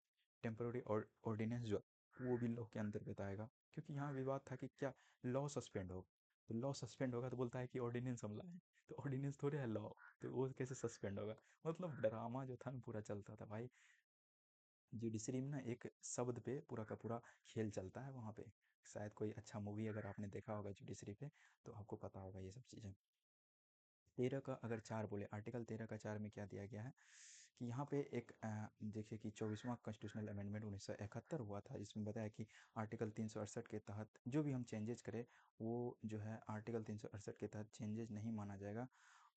टेम्पोररी ऑर्डिनेंस जो, वो भी लॉ के अंतर्गत आएगा, क्योंकि यहाँ विवाद था कि क्या लॉ सस्पेंड हो, तो लॉ सस्पेंड होगा तो बोलता है कि ऑर्डिनेंस हम लाए, तो ऑर्डिनेंस थोड़े है लॉ, तो वो कैसे सस्पेंड होगा। मतलब ड्रामा जो था ना पूरा चलता था भाई। जुडिशरी में ना एक शब्द पे पूरा का पूरा खेल चलता है वहाँ पे। शायद कोई अच्छा मूवी अगर आपने देखा होगा जुडिशरी पे, तो आपको पता होगा ये सब चीज़ें। 13 का अगर 4 बोले, आर्टिकल 13 का 4 में क्या दिया गया है कि यहाँ पे एक देखिए कि 24वां कॉन्स्टिट्यूशनल अमेंडमेंट 1971 हुआ था, जिसमें बताया कि आर्टिकल 368 के तहत जो भी हम चेंजेस करें, वो जो है आर्टिकल 368 के तहत चेंजेस नहीं माना जाएगा।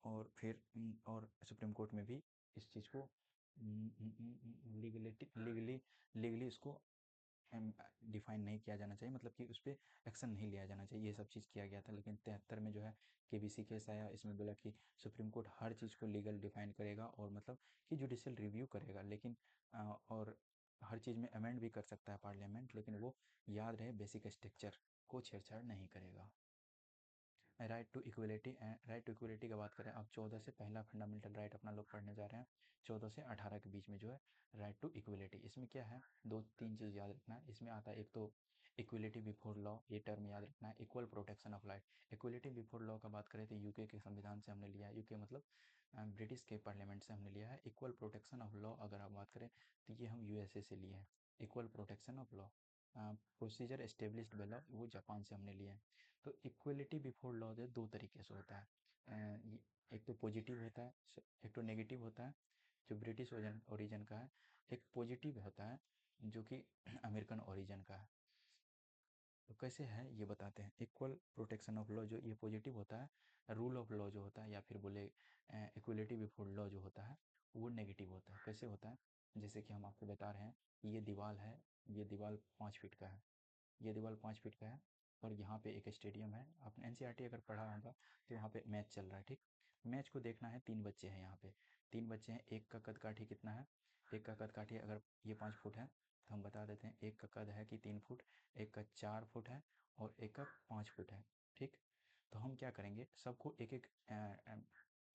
और फिर और सुप्रीम कोर्ट में भी इस चीज़ को लीगलिटी लीगली लीगली इसको डिफाइन नहीं किया जाना चाहिए, मतलब कि उस पर एक्शन नहीं लिया जाना चाहिए, ये सब चीज़ किया गया था। लेकिन 73 में जो है KBC केस आया, इसमें बोला कि सुप्रीम कोर्ट हर चीज़ को लीगल डिफाइन करेगा, और मतलब कि जुडिशियल रिव्यू करेगा, लेकिन और हर चीज़ में अमेंड भी कर सकता है पार्लियामेंट, लेकिन वो याद रहे बेसिक स्ट्रक्चर को छेड़छाड़ नहीं करेगा। Right to equality, right to equality की बात करें, अब 14 से पहला फंडामेंटल राइट अपना लोग पढ़ने जा रहे हैं। 14 से 18 के बीच में जो है राइट टू इक्वलिटी, इसमें क्या है, दो तीन चीज़ याद रखना है। इसमें आता है एक तो इक्वलिटी बिफोर लॉ, ये टर्म याद रखना है। Equal protection of life, equality before law का बात करें तो यूके के संविधान से हमने लिया है, यूके मतलब ब्रिटिश के पार्लियामेंट से हमने लिया है। इक्वल प्रोटेक्शन ऑफ लॉ अगर आप बात करें तो ये हम USA से लिए हैं। Equal protection of law procedure established by law, वो जापान से हमने लिए हैं। तो इक्वलिटी बिफोर लॉ जो दो तरीके से होता है, एक तो पॉजिटिव होता है, एक तो नेगेटिव होता है, जो ब्रिटिश ओरिजिन का है। एक पॉजिटिव होता है जो कि अमेरिकन ओरिजिन का है। तो कैसे है ये बताते हैं। इक्वल प्रोटेक्शन ऑफ लॉ जो ये पॉजिटिव होता है, रूल ऑफ लॉ जो होता है या फिर बोले इक्वलिटी बिफोर लॉ जो होता है वो नेगेटिव होता है। कैसे होता है, जैसे कि हम आपको बता रहे हैं, ये दीवार है, ये दीवार 5 फीट का है, ये दीवार 5 फीट का है, और यहाँ पे एक स्टेडियम है। आपने एनसीईआरटी अगर पढ़ा होगा तो यहाँ पे मैच चल रहा है, ठीक। मैच को देखना है, 3 बच्चे हैं यहाँ पे, 3 बच्चे हैं, एक का कद काठी कितना है, एक का कद काठी अगर ये 5 फुट है तो हम बता देते हैं एक का कद है कि 3 फुट, एक का 4 फुट है, और एक का 5 फुट है, ठीक। तो हम क्या करेंगे, सबको एक एक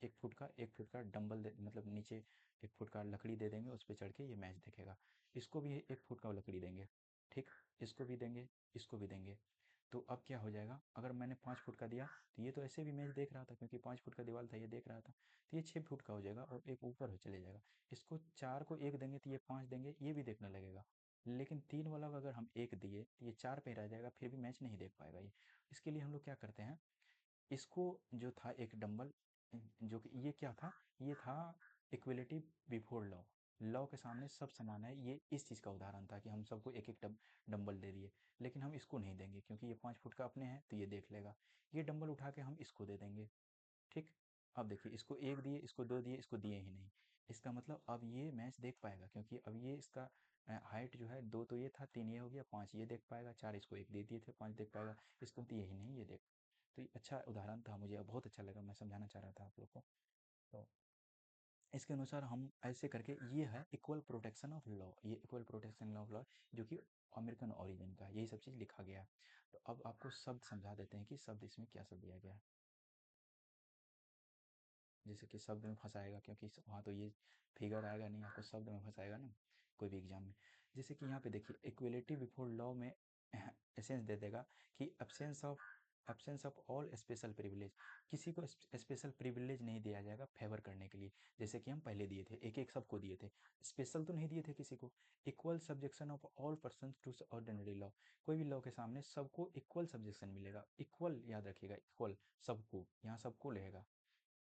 1 फुट का डंबल दे, मतलब नीचे 1 फुट का लकड़ी दे देंगे, उस पर चढ़ के ये मैच देखेगा। इसको भी 1 फुट का लकड़ी देंगे, ठीक, इसको भी देंगे, इसको भी देंगे। तो अब क्या हो जाएगा, अगर मैंने 5 फुट का दिया तो ये तो ऐसे भी मैच देख रहा था, क्योंकि 5 फुट का दीवार था, ये देख रहा था, तो ये 6 फुट का हो जाएगा और एक ऊपर हो चले जाएगा। इसको 4 को 1 देंगे तो ये 5 देंगे, ये भी देखने लगेगा। लेकिन 3 वाला को अगर हम 1 दिए तो ये 4 पे ही रह जाएगा, फिर भी मैच नहीं देख पाएगा ये। इसके लिए हम लोग क्या करते हैं, इसको जो था एक डंबल, जो कि ये क्या था, ये था इक्वलिटी बिफोर लॉ, लॉ के सामने सब समान है, ये इस चीज़ का उदाहरण था कि हम सबको एक एक डंबल दे दिए। लेकिन हम इसको नहीं देंगे क्योंकि ये 5 फुट का अपने हैं तो ये देख लेगा। ये डंबल उठा के हम इसको दे देंगे, ठीक। अब देखिए, इसको 1 दिए, इसको 2 दिए, इसको दिए ही नहीं। इसका मतलब अब ये मैच देख पाएगा, क्योंकि अब ये इसका हाइट जो है 2 तो ये था, 3 ये हो गया, 5 ये देख पाएगा, 4 इसको 1 दे दिए थे, 5 देख पाएगा, इसको दिए ही नहीं, ये देख। तो ये अच्छा उदाहरण था, मुझे बहुत अच्छा लगा, मैं समझाना चाह रहा था आप लोग को। तो इसके अनुसार हम ऐसे करके, ये है इक्वल प्रोटेक्शन ऑफ लॉ, ये इक्वल प्रोटेक्शन ऑफ लॉ जो कि अमेरिकन ओरिजिन का है, यही सब चीज़ लिखा गया है। तो अब आपको शब्द समझा देते हैं कि शब्द इसमें क्या सब दिया गया है। जैसे कि शब्द में फंसाएगा, क्योंकि वहाँ तो ये फिगर आएगा नहीं, आपको शब्द में फंसाएगा ना कोई भी एग्जाम में। जैसे कि यहाँ पे देखिए, इक्वलिटी बिफोर लॉ में एसेंस दे देगा कि absence of all special privilege, किसी को स्पेशल प्रिविलेज नहीं दिया जाएगा फेवर करने के लिए। जैसे कि हम पहले दिए थे, एक एक सबको दिए थे, स्पेशल तो नहीं दिए थे किसी को। Equal subjection of all person to ordinary law, कोई भी लॉ के सामने सबको इक्वल सब्जेक्शन मिलेगा, इक्वल याद रखिएगा, इक्वल सबको, यहाँ सबको रहेगा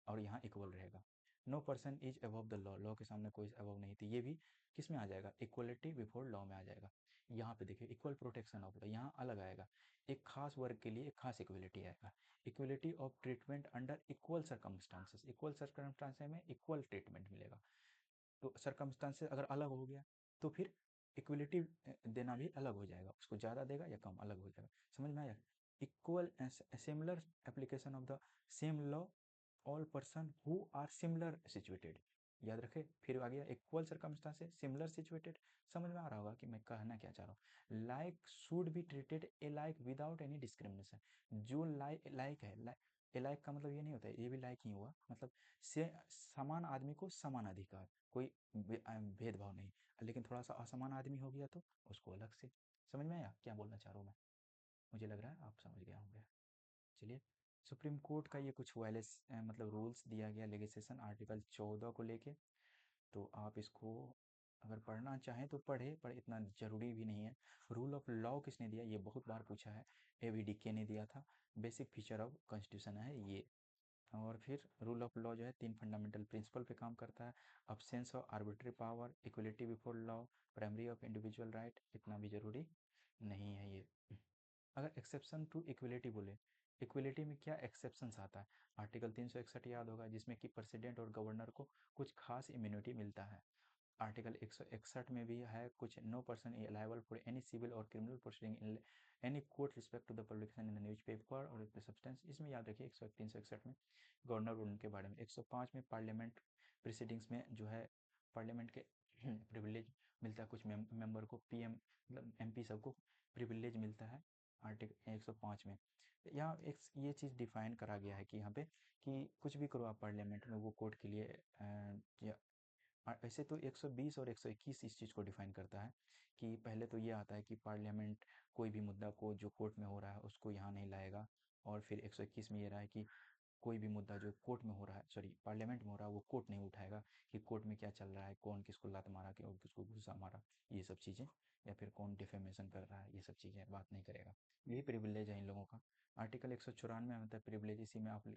और यहाँ इक्वल रहेगा। No person is above the law, law के सामने कोई अबव नहीं थी, ये भी किस में आ जाएगा, इक्वलिटी बिफोर लॉ में आ जाएगा। यहाँ पे देखिए, इक्वल प्रोटेक्शन ऑफ लॉ यहाँ अलग आएगा, एक खास वर्ग के लिए एक खास इक्वलिटी आएगा। Equality of treatment under equal circumstances, equal circumstances में इक्वल ट्रीटमेंट मिलेगा। तो सर्कमस्टांसेस अगर अलग हो गया तो फिर इक्वलिटी देना भी अलग हो जाएगा, उसको ज़्यादा देगा या कम, अलग हो जाएगा। समझ में आया। Equal similar application of the same law all person who are similar situated, याद रखे। फिर आ गया इक्वल सर्कमस्टांसेस सिमिलर सिचुएटेड। समझ में आ रहा होगा कि मैं कहना क्या चाह रहा हूँ। Like should be treated A like without any discrimination, जो लाइक लाइक है, ए लाइक का मतलब ये नहीं होता है ये भी लाइक ही हुआ, मतलब से समान आदमी को समान अधिकार, कोई भेदभाव नहीं। लेकिन थोड़ा सा असमान आदमी हो गया तो उसको अलग से। समझ में आया क्या बोलना चाह रहा हूँ मैं, मुझे लग रहा है आप समझ गए होंगे। चलिए, सुप्रीम कोर्ट का ये कुछ मतलब रूल्स दिया गया लेजिस्लेशन आर्टिकल 14 को लेके। तो आप इसको अगर पढ़ना चाहें तो पढ़े, पर इतना ज़रूरी भी नहीं है। रूल ऑफ लॉ किसने दिया, ये बहुत बार पूछा है, एवीडीके ने दिया था। बेसिक फीचर ऑफ कॉन्स्टिट्यूशन है ये। और फिर रूल ऑफ लॉ जो है 3 फंडामेंटल प्रिंसिपल पे काम करता है। Absence of arbitrary power, equality before law, primary of individual right, इतना भी जरूरी नहीं है ये। अगर एक्सेप्शन टू इक्वलिटी बोले, इक्वलिटी में क्या एक्सेप्शंस आता है, आर्टिकल 361 याद होगा, जिसमें कि प्रेसिडेंट और गवर्नर को कुछ खास इम्यूनिटी मिलता है। आर्टिकल 161 में भी है कुछ, no person is liable for any civil और criminal proceeding in any court respect to the publication in the newspaper और द सब्सटेंस। इसमें याद रखिए 361 में गवर्नर और उनके बारे में। 105 में पार्लियामेंट प्रोसीडिंग्स में जो है पार्लियामेंट के प्रिविलेज मिलता है कुछ मेंबर को, पीएम मतलब एमपी सबको प्रिविलेज मिलता है आर्टिकल 105 में। यहाँ एक ये चीज़ डिफाइन करा गया है कि यहाँ पे कि कुछ भी करो आप पार्लियामेंट में, वो कोर्ट के लिए ऐसे तो 120 और 121 इस चीज़ को डिफाइन करता है कि पहले तो ये आता है कि पार्लियामेंट कोई भी मुद्दा को जो कोर्ट में हो रहा है उसको यहाँ नहीं लाएगा। और फिर 121 में ये रहा है कि कोई भी मुद्दा जो कोर्ट में हो रहा है, सॉरी पार्लियामेंट में हो रहा है, वो कोर्ट नहीं उठाएगा कि कोर्ट में क्या चल रहा है, कौन किसको लात मारा, कि और किसको घुसा मारा, ये सब चीज़ें, या फिर कौन डिफेमेशन कर रहा है, ये सब चीज़ें बात नहीं करेगा। यही प्रिविलेज है इन लोगों का। आर्टिकल 194 में होता है प्रिविलेज, इसी में आप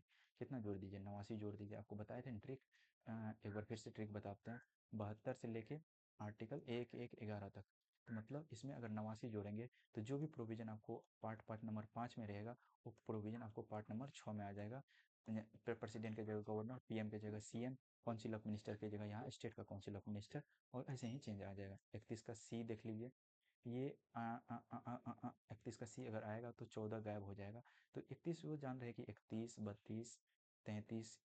कितना जोड़ दीजिए, 89 जोड़ दीजिए। आपको बताए थे ट्रिक, एक बार फिर से ट्रिक बताते हैं। 72 से लेके आर्टिकल 111 तक, तो मतलब इसमें अगर 89 जोड़ेंगे तो जो भी प्रोविज़न आपको पार्ट नंबर 5 में रहेगा, वो प्रोविज़न आपको पार्ट नंबर 6 में आ जाएगा। प्रेसिडेंट की जगह गवर्नर, पीएम की जगह सीएम, काउंसिल ऑफ मिनिस्टर की जगह यहाँ स्टेट का काउंसिल ऑफ मिनिस्टर, और ऐसे ही चेंज आ जाएगा। 31 का सी देख लीजिए, ये 31 का सी अगर आएगा तो 14 गायब हो जाएगा। तो 31 वो जान रहे कि 31, 32, 33,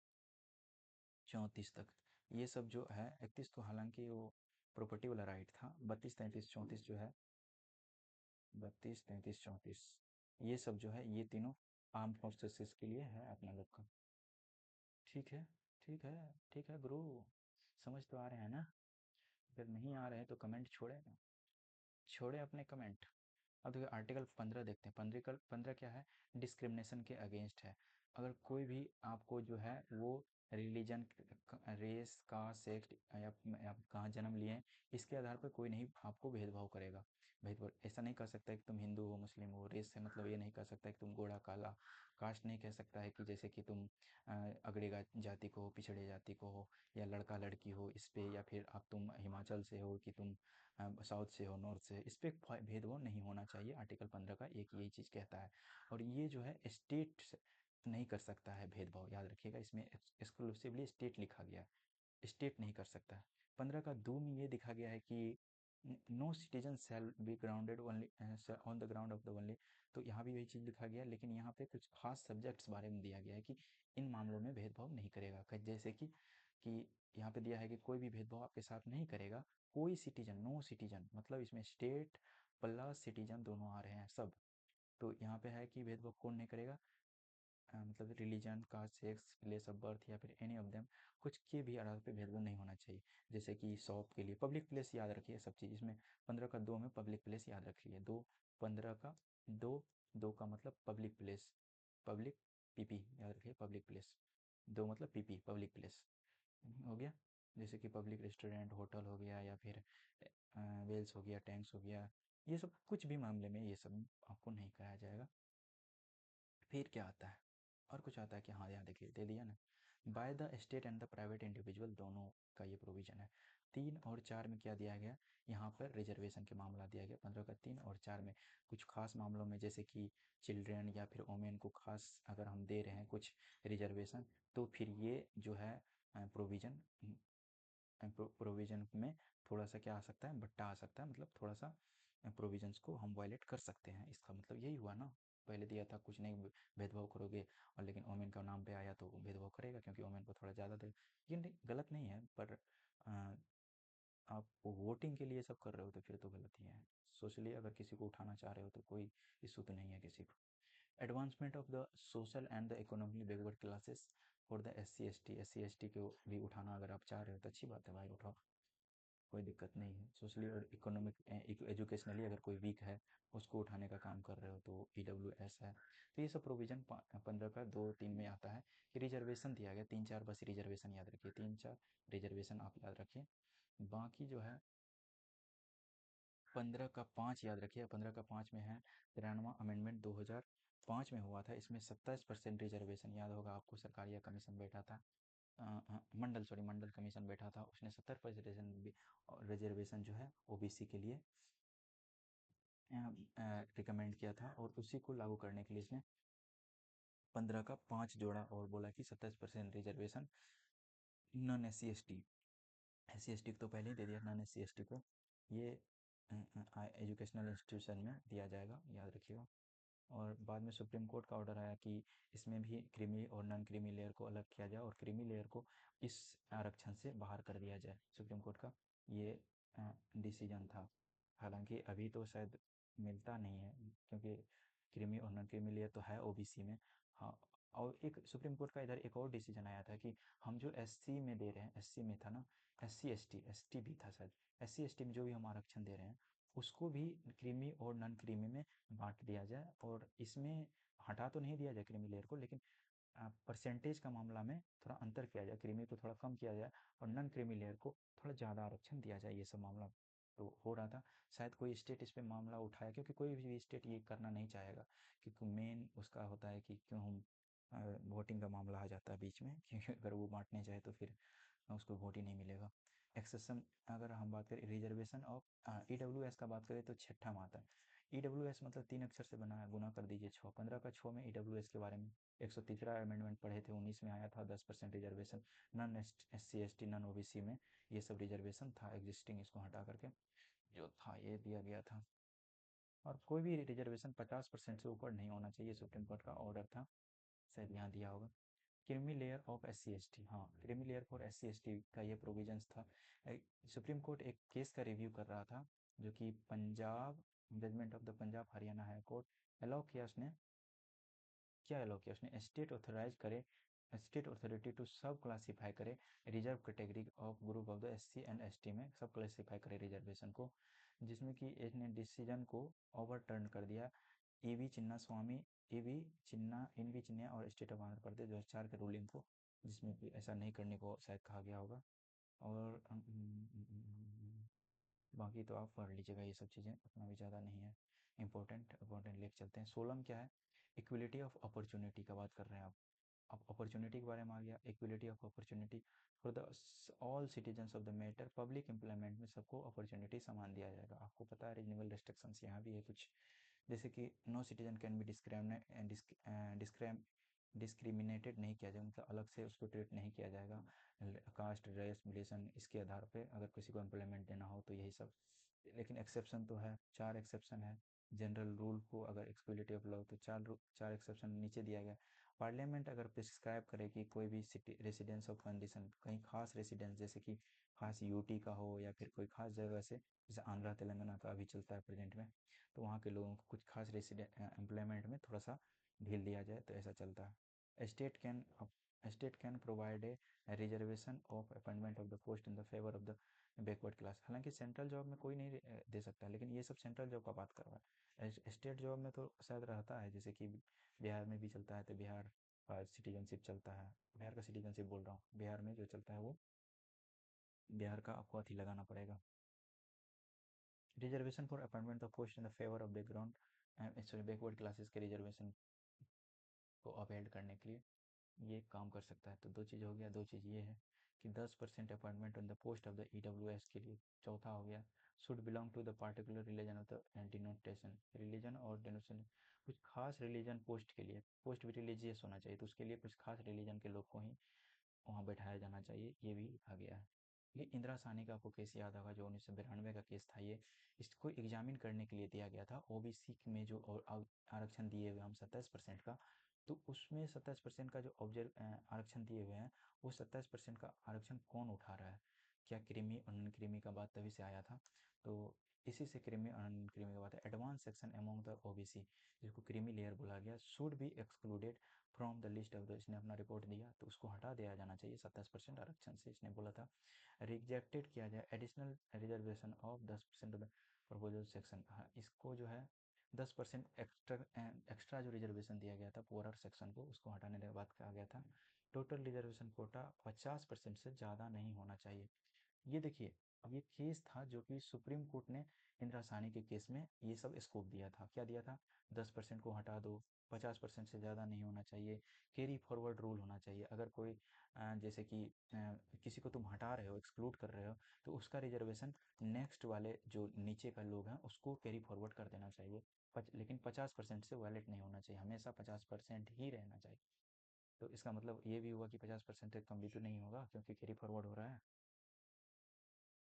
34 तक ये सब जो है, 31 तो हालांकि वो प्रॉपर्टी वाला राइट था, 32, 33, 34 जो है, 32, 33, 34 ये सब जो है, ये तीनों आर्म फोर्सेस के लिए है अपना लोग का। ठीक है, ठीक है, ठीक है ब्रो, समझ तो आ रहे हैं ना? अगर नहीं आ रहे हैं तो कमेंट छोड़े ना, छोड़े अपने कमेंट। अब देखिए आर्टिकल 15 देखते हैं। 15 क्या है? डिस्क्रिमिनेशन के अगेंस्ट है। अगर कोई भी आपको जो है वो रिलीजन, रेस, कास्ट, सेक्स या आप कहाँ जन्म लिए हैं, इसके आधार पर कोई नहीं आपको भेदभाव करेगा। भेदभाव ऐसा नहीं कर सकता है कि तुम हिंदू हो, मुस्लिम हो, रेस से मतलब ये नहीं कर सकता है कि तुम गोरा काला। कास्ट नहीं कह सकता है कि जैसे कि तुम अगड़ी जाति को हो, पिछड़े जाति को हो, या लड़का लड़की हो इस पे, या फिर आप तुम हिमाचल से हो कि तुम साउथ से हो, नॉर्थ से, इस पे भेदभाव नहीं होना चाहिए। आर्टिकल 15 का एक यही चीज़ कहता है। और ये जो है स्टेट नहीं कर सकता है भेदभाव, याद रखिएगा, इसमें एक्सक्लूसिवली स्टेट लिखा गया है, स्टेट नहीं कर सकता है। 15 का 2 में ये लिखा गया है कि no citizen shall be grounded only on the ground of the only. तो यहाँ भी वही चीज़ लिखा गया है, लेकिन यहाँ पे कुछ खास सब्जेक्ट्स बारे में दिया गया है कि इन मामलों में भेदभाव नहीं करेगा। जैसे कि यहाँ पे दिया है कि कोई भी भेदभाव आपके साथ नहीं करेगा, कोई सिटीजन, नो सिटीजन, मतलब इसमें स्टेट प्लस सिटीजन दोनों आ रहे हैं सब। तो यहाँ पे है कि भेदभाव कौन नहीं करेगा, मतलब religion, caste, sex, place of birth या फिर एनी ऑफ देम, कुछ के भी आधार पे भेदभाव नहीं होना चाहिए। जैसे कि शॉप के लिए पब्लिक प्लेस, याद रखिए सब चीज़ इसमें। 15 का 2 में पब्लिक प्लेस याद रखिए, 2, 15 का 2, 2 का मतलब पब्लिक प्लेस, पब्लिक, पीपी याद रखिए, पब्लिक प्लेस, 2 मतलब पीपी, पब्लिक प्लेस हो गया। जैसे कि पब्लिक रेस्टोरेंट, होटल हो गया, या फिर वेल्स हो गया, टैंक्स हो गया, ये सब कुछ भी मामले में ये सब आपको नहीं कराया जाएगा। फिर क्या आता है? और कुछ आता है कि हाँ, यहाँ देखिए दे दिया ना, by the state and the private individual, दोनों का ये प्रोविजन है। 3 और 4 में क्या दिया गया? यहाँ पर रिजर्वेशन के मामला दिया गया। 15 का 3 और 4 में कुछ खास मामलों में, जैसे कि चिल्ड्रेन या फिर वोमेन को खास अगर हम दे रहे हैं कुछ रिजर्वेशन, तो फिर ये जो है प्रोविजन, प्रोविजन में थोड़ा सा क्या आ सकता है, बट्टा आ सकता है, मतलब थोड़ा सा प्रोविजंस को हम वायलेट कर सकते हैं। इसका मतलब यही हुआ ना, पहले दिया था कुछ नहीं भेदभाव करोगे, और लेकिन ओमेन का नाम पे आया तो भेदभाव करेगा क्योंकि ओमेन को थोड़ा ज़्यादा दे। ये नहीं, गलत नहीं है, पर आप वोटिंग के लिए सब कर रहे हो तो फिर तो गलत ही है। सोशली अगर किसी को उठाना चाह रहे हो तो कोई इशू तो नहीं है किसी को। Advancement of the social and the economic backward classes for the S C S T को भी उठाना अगर आप चाह रहे हो तो अच्छी बात है भाई, उठाओ, कोई दिक्कत नहीं है। सोशली और इकोनॉमिक एजुकेशनली अगर कोई वीक है, उसको उठाने का काम कर रहे हो तो EWS है। तो ये सब प्रोविज़न 15 का 2-3 में आता है कि रिजर्वेशन दिया गया, 3-4 बस रिजर्वेशन याद रखिए, 3-4 रिजर्वेशन आप याद रखिए। बाकी जो है 15 का 5 याद रखिए, 15 का 5 में है 93वां अमेंडमेंट 2005 में हुआ था। इसमें 27% रिजर्वेशन, याद होगा आपको, सरकारी या कमीशन बैठा था, मंडल कमीशन बैठा था, उसने 70% रिजर्वेशन जो है OBC के लिए रिकमेंड किया था, और उसी को लागू करने के लिए इसने 15 का 5 जोड़ा और बोला कि 27% reservation non SC ST, SC ST को तो पहले ही दे दिया, नॉन SC ST को ये एजुकेशनल इंस्टीट्यूशन में दिया जाएगा, याद रखिएगा। और बाद में सुप्रीम कोर्ट का ऑर्डर आया कि इसमें भी क्रीमी और नॉन क्रीमी लेयर को अलग किया जाए, और क्रीमी लेयर को इस आरक्षण से बाहर कर दिया जाए। सुप्रीम कोर्ट का ये डिसीजन था। हालांकि अभी तो शायद मिलता नहीं है, क्योंकि क्रीमी और नॉन क्रीमी लेयर तो है OBC में। हाँ, और एक सुप्रीम कोर्ट का इधर एक और डिसीजन आया था कि हम जो SC में दे रहे हैं, SC में था ना, SC ST भी था शायद, SC ST में जो भी हम आरक्षण दे रहे हैं, उसको भी क्रीमी और नॉन क्रीमी में बांट दिया जाए। और इसमें हटा तो नहीं दिया जाए क्रीमी लेयर को, लेकिन परसेंटेज का मामला में थोड़ा अंतर किया जाए, क्रीमी को थोड़ा कम किया जाए और नॉन क्रीमी लेयर को थोड़ा ज़्यादा आरक्षण दिया जाए। ये सब मामला तो हो रहा था। शायद कोई स्टेट इस पे मामला उठाया, क्योंकि कोई भी स्टेट ये करना नहीं चाहेगा, क्योंकि मेन उसका होता है कि क्यों हम वोटिंग का मामला आ जाता है बीच में, क्योंकि अगर वो बांटने चाहे तो फिर उसको वोट ही नहीं मिलेगा। एक्सेशन, अगर हम बात करें रिजर्वेशन ऑफ EWS का बात करें तो छठा में आता है। EWS मतलब 3 अक्षर से बना है, गुना कर दीजिए 6, 15 का 6 में EWS के बारे में 103 अमेंडमेंट पढ़े थे, 19 में आया था 10% reservation, non SC ST non OBC में ये सब रिजर्वेशन था एग्जिस्टिंग, इसको हटा करके जो था ये दिया गया था। और कोई भी रिजर्वेशन 50% से ऊपर नहीं होना चाहिए, सुप्रीम कोर्ट का ऑर्डर था, शायद यहाँ दिया होगा। Creamy layer of SC ST, हाँ creamy layer for SC ST का ये प्रोविजंस था। सुप्रीम कोर्ट एक केस का रिव्यू कर रहा था जो कि Punjab judgment of the Punjab Haryana High Court allow किया उसने, क्या अलाउ किया उसने, स्टेट ऑथराइज करे, state authority to sub classify करे reserve category of group of the SC and ST में सब क्लासीफाई करे रिजर्वेशन को, जिसमें कि इसने डिसीजन को ओवरटर्न कर दिया EV चिन्ना स्वामी, EV चिन्ना और स्टेट ऑफ आंध्र प्रदेश 2004 के रूलिंग को, जिसमें कि ऐसा नहीं करने को शायद कहा गया होगा। और बाकी तो आप पढ़ लीजिएगा ये सब चीज़ें, उतना भी ज़्यादा नहीं है इंपॉर्टेंट, लेके चलते हैं। 16 क्या है, इक्वलिटी ऑफ अपॉर्चुनिटी का बात कर रहे हैं आप। अब अपॉर्चुनिटी के बारे में आ गया, equality of opportunity for the all citizens of the matter, public employment में सबको अपॉर्चुनिटी समान दिया जाएगा। आपको पता है रीजनेबल रेस्ट्रिक्शंस यहाँ भी है कुछ, जैसे कि no citizen can be discriminated नहीं किया जाएगा, मतलब अलग से उसको ट्रीट नहीं किया जाएगा कास्ट रेस रिलीजन इसके आधार पे, अगर किसी को एम्प्लॉयमेंट देना हो तो यही सब। लेकिन एक्सेप्शन तो है, 4 एक्सेप्शन है जनरल रूल को, अगर एक्सक्लूसिव ऑफ लॉ तो 4 एक्सेप्शन नीचे दिया गया। पार्लियामेंट अगर प्रिस्क्राइब करे कि कोई भी सिटी रेसिडेंस ऑफ कंडीशन, कहीं खास रेसिडेंस जैसे कि खास यूटी का हो या फिर कोई खास जगह से, जैसे आंध्रा तेलंगाना का अभी चलता है प्रेजेंट में, तो वहाँ के लोगों को कुछ खास रेसिडेंट एम्प्लॉयमेंट में थोड़ा सा ढील दिया जाए तो ऐसा चलता है। State can provide a reservation of appointment of the post in the favour of the backward class, हालांकि सेंट्रल जॉब में कोई नहीं दे सकता, लेकिन ये सब सेंट्रल जॉब का बात कर रहा है। स्टेट जॉब में तो शायद रहता है, जैसे कि बिहार में भी चलता है, तो बिहार का सिटीजनशिप चलता है, बिहार का सिटीजनशिप बोल रहा हूँ, बिहार में जो चलता है वो बिहार का आपको अथी लगाना पड़ेगा, reservation for appointment of post in the favour of background sorry backward classes के रिजर्वेशन को अपहेल्ड करने के लिए ये काम कर सकता है। तो दो चीज़ हो गया, दो चीज़ ये है कि 10% appointment on the post of the EWS के लिए। चौथा हो गया, should belong to the particular religion of the denotation, religion और डिनोटेशन, कुछ खास रिलीजन पोस्ट के लिए, पोस्ट भी रिलीजियस होना चाहिए, तो उसके लिए कुछ खास रिलीजन के लोग को ही वहाँ बैठाया जाना चाहिए, ये भी आ गया है। ये इंदिरा साहनी का आपको केस याद होगा, जो 1992 का केस था ये, इसको एग्जामिन करने के लिए दिया गया था। OBC में जो आरक्षण दिए हुए हम 27% का, तो उसमें 27% का जो ऑब्जर्व आरक्षण दिए हुए हैं, वो 27% का आरक्षण कौन उठा रहा है, क्या क्रीमी और नॉन क्रीमी का बात तभी से आया था। तो इसी से क्रीमी और नॉन क्रीमी का बात है। Advance section among the OBC, जिसको क्रीमी लेयर बोला गया, should be excluded from the list of the, इसने अपना रिपोर्ट दिया तो उसको हटा दिया जाना चाहिए 27% आरक्षण से, इसने बोला था। रिजेक्टेड किया जाए additional reservation of 10% of the proposal section, हाँ इसको जो है 10% एक्स्ट्रा जो रिजर्वेशन दिया गया था पुअरर सेक्शन को, उसको हटाने के बाद कहा गया था टोटल रिजर्वेशन कोटा 50% से ज़्यादा नहीं होना चाहिए। ये देखिए, अब ये केस था जो कि सुप्रीम कोर्ट ने इंदिरा साहनी के केस में ये सब स्कोप दिया था, क्या दिया था, 10% को हटा दो, 50% से ज़्यादा नहीं होना चाहिए, कैरी फॉरवर्ड रूल होना चाहिए, अगर कोई जैसे कि किसी को तुम हटा रहे हो, एक्सक्लूड कर रहे हो, तो उसका रिजर्वेशन नेक्स्ट वाले जो नीचे का लोग हैं उसको कैरी फॉरवर्ड कर देना चाहिए, लेकिन 50% से वायलेट नहीं होना चाहिए, हमेशा 50% ही रहना चाहिए। तो इसका मतलब ये भी हुआ कि 50% से कम भी तो नहीं होगा क्योंकि कैरी फॉरवर्ड हो रहा है।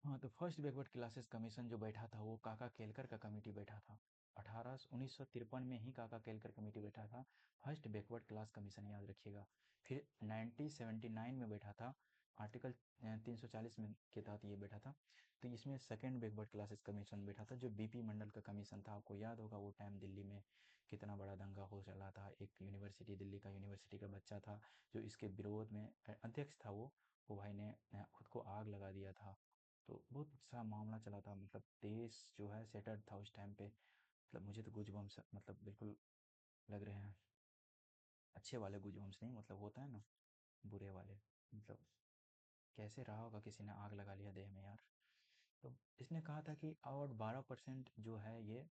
हाँ, तो फर्स्ट बैकवर्ड क्लासेस कमीशन जो बैठा था वो काका केलकर का कमेटी बैठा था, 1953 में ही काका केलकर कमेटी बैठा था, फर्स्ट बैकवर्ड क्लास कमीशन, याद रखिएगा। फिर 1979 में बैठा था, आर्टिकल 340 में के तहत ये बैठा था। तो इसमें सेकंड बैकवर्ड क्लासेस कमीशन बैठा था, जो BP मंडल का कमीशन था, आपको याद होगा वो टाइम दिल्ली में कितना बड़ा दंगा हो चला था, एक यूनिवर्सिटी, दिल्ली का यूनिवर्सिटी का बच्चा था जो इसके विरोध में अध्यक्ष था, वो भाई ने खुद को आग लगा दिया था। तो बहुत सा मामला चला था, मतलब देश जो है सेटल्ड था उस टाइम पे, मतलब मुझे तो गूजबम्स मतलब बिल्कुल लग रहे हैं, अच्छे वाले गूजबम्स नहीं, मतलब होता है ना बुरे वाले, मतलब कैसे रहा होगा किसी ने आग लगा लिया देह में यार। तो इसने कहा था कि और 12% जो है ये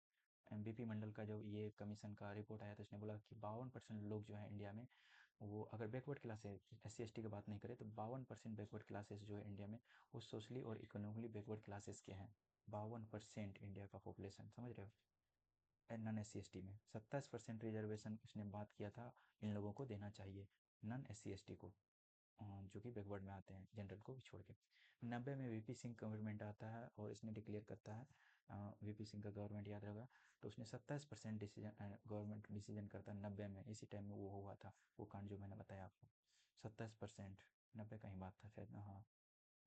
BP मंडल का जो ये कमीशन का रिपोर्ट आया था, इसने बोला कि 52% लोग जो है इंडिया में वो अगर बैकवर्ड क्लासेस SC ST की बात नहीं करें तो 52% बैकवर्ड क्लासेस जो है इंडिया में वो सोशली और इकोनॉमिकली बैकवर्ड क्लासेस के हैं। 52% इंडिया का पॉपुलेशन, समझ रहे हो। नॉन SC ST में 27% रिजर्वेशन उसने बात किया था इन लोगों को देना चाहिए, नॉन SC ST को, जो कि बैकवर्ड में आते हैं जनरल को भी छोड़ के। 90 में VP सिंह गवर्नमेंट आता है और इसने डिक्लेयर करता है, VP सिंह का गवर्नमेंट याद रहेगा। तो उसने 27% डिसीजन, गवर्नमेंट डिसीजन करता है 90 में, इसी टाइम में वो हुआ था वो कांड जो मैंने बताया आपको। 27%, 90 का ही बात था शायद, हाँ।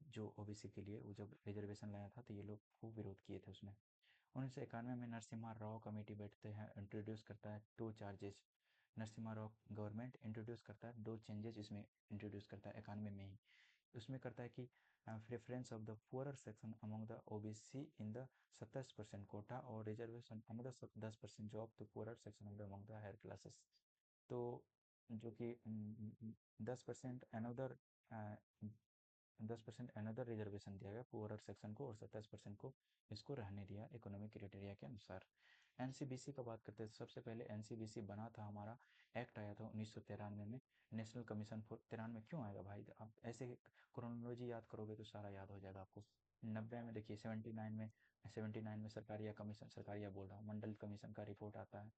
जो OBC के लिए वो जब रिजर्वेशन लाया था तो ये लोग खूब विरोध किए थे उसमें। 1991 में नरसिम्हा राव कमेटी बैठते हैं, इंट्रोड्यूस करता है दो charges. Narasimha Rao government introduce करता है दो चेंजेस इसमें, इंट्रोड्यूस करता है 91 में ही। उसमें करता है कि preference of the poorer section among the OBC in the 27% quota और reservation among the 10% job to poorer section of the among the higher classes. तो जो कि 10% अनदर 10% अनदर रिजर्वेशन दिया गया पुअरर सेक्शन को, और 27% को इसको रहने दिया इकोनॉमिक क्राइटेरिया के अनुसार। NCBC का बात करते हैं, सबसे पहले NCBC बना था हमारा, एक्ट आया था 1993 में, नेशनल कमीशन फॉर, 93 क्यों आएगा भाई, आप ऐसे क्रोनोलॉजी याद करोगे तो सारा याद हो जाएगा आपको। 90 में देखिए, 79 में सरकारिया कमीशन, सरकारिया बोल रहा हूँ, मंडल कमीशन का रिपोर्ट आता है।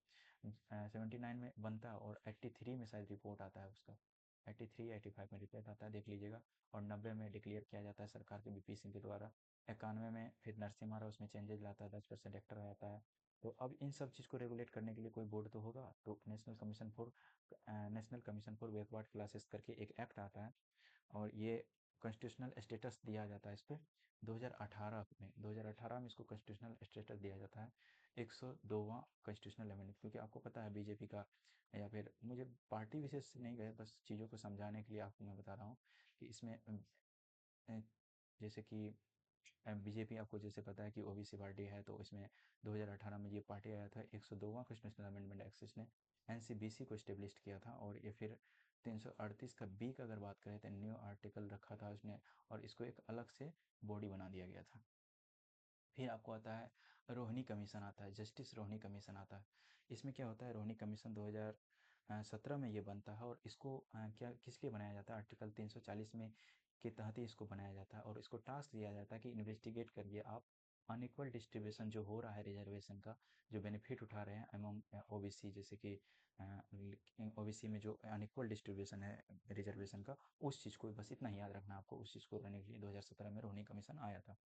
79 में बनता है और 83 में शायद रिपोर्ट आता है उसका, 83 85 में रिपोर्ट आता है, देख लीजिएगा। और 90 में डिक्लेयर किया जाता है सरकार के VP सिंह के द्वारा। 91 में फिर नरसिम्हा राव उसमें चेंजेस लाता है, 10% एक्टर आता है। तो अब इन सब चीज़ को रेगुलेट करने के लिए कोई बोर्ड तो होगा, तो national commission for backward classes करके एक एक्ट आता है, और ये कॉन्स्टिट्यूशनल स्टेटस दिया जाता है इस पर 2018 में इसको कॉन्स्टिट्यूशनल स्टेटस दिया जाता है, 102वां कॉन्स्टिट्यूशनल अमेंडमेंट। क्योंकि आपको पता है बीजेपी का, या फिर मुझे पार्टी विशेष से नहीं गए, बस चीज़ों को समझाने के लिए आपको मैं बता रहा हूँ कि इसमें अ, जैसे कि बीजेपी, आपको जैसे पता है कि OBC पार्टी है, तो इसमें 2018 में ये पार्टी आया था, 102वां कॉन्स्टिट्यूशनल अमेंडमेंट एक्ट इसने NCBC को स्टेब्लिश किया था। और ये फिर 338 का बी का अगर बात करें तो न्यू आर्टिकल रखा था उसने, और इसको एक अलग से बॉडी बना दिया गया था। फिर आपको आता है रोहिणी कमीशन आता है, जस्टिस रोहिणी कमीशन आता है। इसमें क्या होता है, रोहिणी कमीशन 2017 में ये बनता है, और इसको क्या किस लिए बनाया जाता है, आर्टिकल 340 में के तहत ही इसको बनाया जाता है। और इसको टास्क दिया जाता है कि इन्वेस्टिगेट करिए आप अनइक्वल डिस्ट्रीब्यूशन जो हो रहा है रिजर्वेशन का, जो बेनिफिट उठा रहे हैं अमंग OBC, जैसे कि OBC में जो अनइक्वल डिस्ट्रीब्यूशन है रिजर्वेशन का, उस चीज़ को बस इतना ही याद रखना आपको, उस चीज़ को करने के लिए 2017 में रोहिणी कमीशन आया था।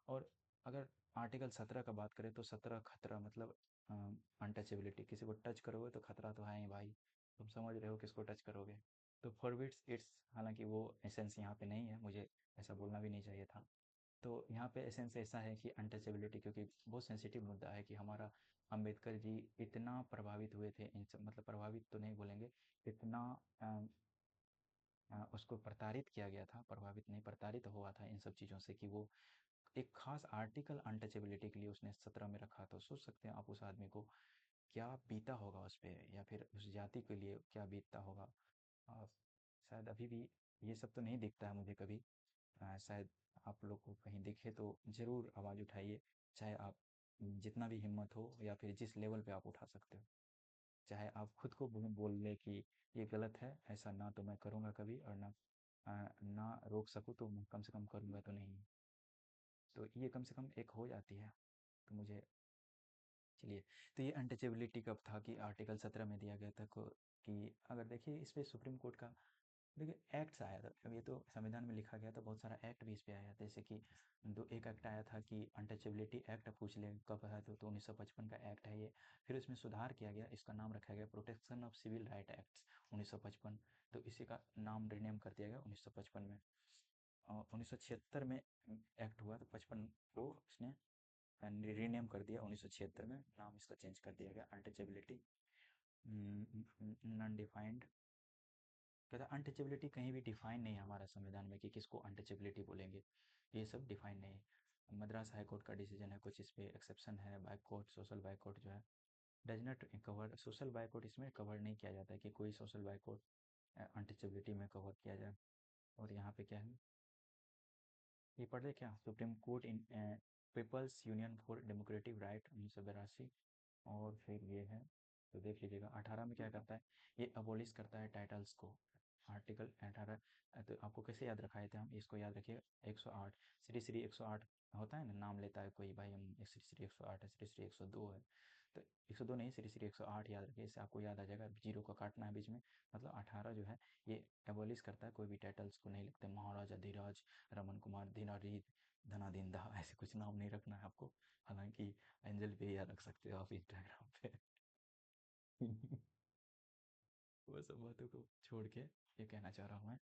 और अगर आर्टिकल 17 का बात करें तो 17 खतरा, मतलब अनटचेबिलिटी, किसी को टच करोगे तो खतरा तो है ही भाई, तुम समझ रहे हो किसको टच करोगे। तो फॉरबिड्स इट्स, हालांकि वो एसेंस यहाँ पे नहीं है, मुझे ऐसा बोलना भी नहीं चाहिए था। तो यहाँ पे एसेंस ऐसा है कि अनटचेबिलिटी, क्योंकि बहुत सेंसिटिव मुद्दा है कि हमारा अंबेडकर जी इतना प्रभावित हुए थे इन सब, मतलब प्रभावित तो नहीं बोलेंगे, इतना उसको प्रताड़ित किया गया था, प्रभावित नहीं प्रताड़ित हुआ था इन सब चीज़ों से, कि वो एक खास आर्टिकल अनटचेबिलिटी के लिए उसने 17 में रखा। तो सोच सकते हैं आप उस आदमी को क्या बीता होगा उस पे, या फिर उस जाति के लिए क्या बीतता होगा। आ, शायद अभी भी ये सब तो नहीं दिखता है मुझे कभी। शायद आप लोग को कहीं दिखे तो ज़रूर आवाज़ उठाइए, चाहे आप जितना भी हिम्मत हो, या फिर जिस लेवल पे आप उठा सकते हो। चाहे आप खुद को बोल ले कि ये गलत है, ऐसा ना तो मैं करूँगा कभी, और ना रोक सकूँ तो मैं कम से कम करूँगा तो नहीं। तो ये कम से कम एक हो जाती है। तो मुझे, चलिए, तो ये अनटचेबिलिटी कब था कि आर्टिकल 17 में दिया गया था कि अगर देखिए इस पे सुप्रीम कोर्ट का, देखिए एक्ट्स आया था, अब ये तो संविधान में लिखा गया था, बहुत सारा एक्ट भी इस पे आया था, जैसे कि एक एक्ट आया था कि अनटचेबिलिटी एक्ट, पूछ ले कब है, तो 1955 का एक्ट है ये। फिर उसमें सुधार किया गया, इसका नाम रखा गया protection of civil right act 1955। तो इसी का नाम रिनेम कर दिया गया 1955 में। और 1976 में एक्ट हुआ, तो 55 को उसने रीनेम कर दिया, 1976 में नाम इसका चेंज कर दिया गया, अनटचेबिलिटी नॉन डिफाइंड। कहता अनटचेबिलिटी कहीं भी डिफाइन नहीं है हमारा संविधान में कि किसको अनटचेबिलिटी बोलेंगे, ये सब डिफाइन नहीं है। मद्रास हाई कोर्ट का डिसीजन है, कुछ इस पे एक्सेप्शन है, बाइकआउट, सोशल बाइकआउट जो है does not cover, social boycott इसमें कवर नहीं किया जाता है कि कोई सोशल बाइकआउट अनटचेबिलिटी में कवर किया जाए। और यहाँ पे क्या है, ये पढ़ ले क्या, supreme court in people's union for democratic right 1982। और फिर ये है तो देख लीजिएगा 18 में क्या करता है, ये अबोलिश करता है टाइटल्स को। आर्टिकल 18। तो आपको कैसे याद रखाए थे हम, इसको याद रखिए। 108 श्री श्री 108 होता है ना, नाम लेता है कोई भाई, हम श्री श्री 108 है, श्री श्री 102 है, तो 102 नहीं, श्री श्री 108 याद रखिए, इससे आपको याद आ जाएगा। जीरो को काटना है बीच में। मतलब 18 जो है ये एबॉलिश करता है, कोई भी टाइटल्स को नहीं लिखते, महाराजा धीराज, रमन कुमार धीरारीत, धनाधीन दा, ऐसे कुछ नाम नहीं रखना है आपको। हालांकि एंजल पे या रख सकते हो आप इंस्टाग्राम पे। वो सब बातों को छोड़ के ये कहना चाह रहा हूँ मैं।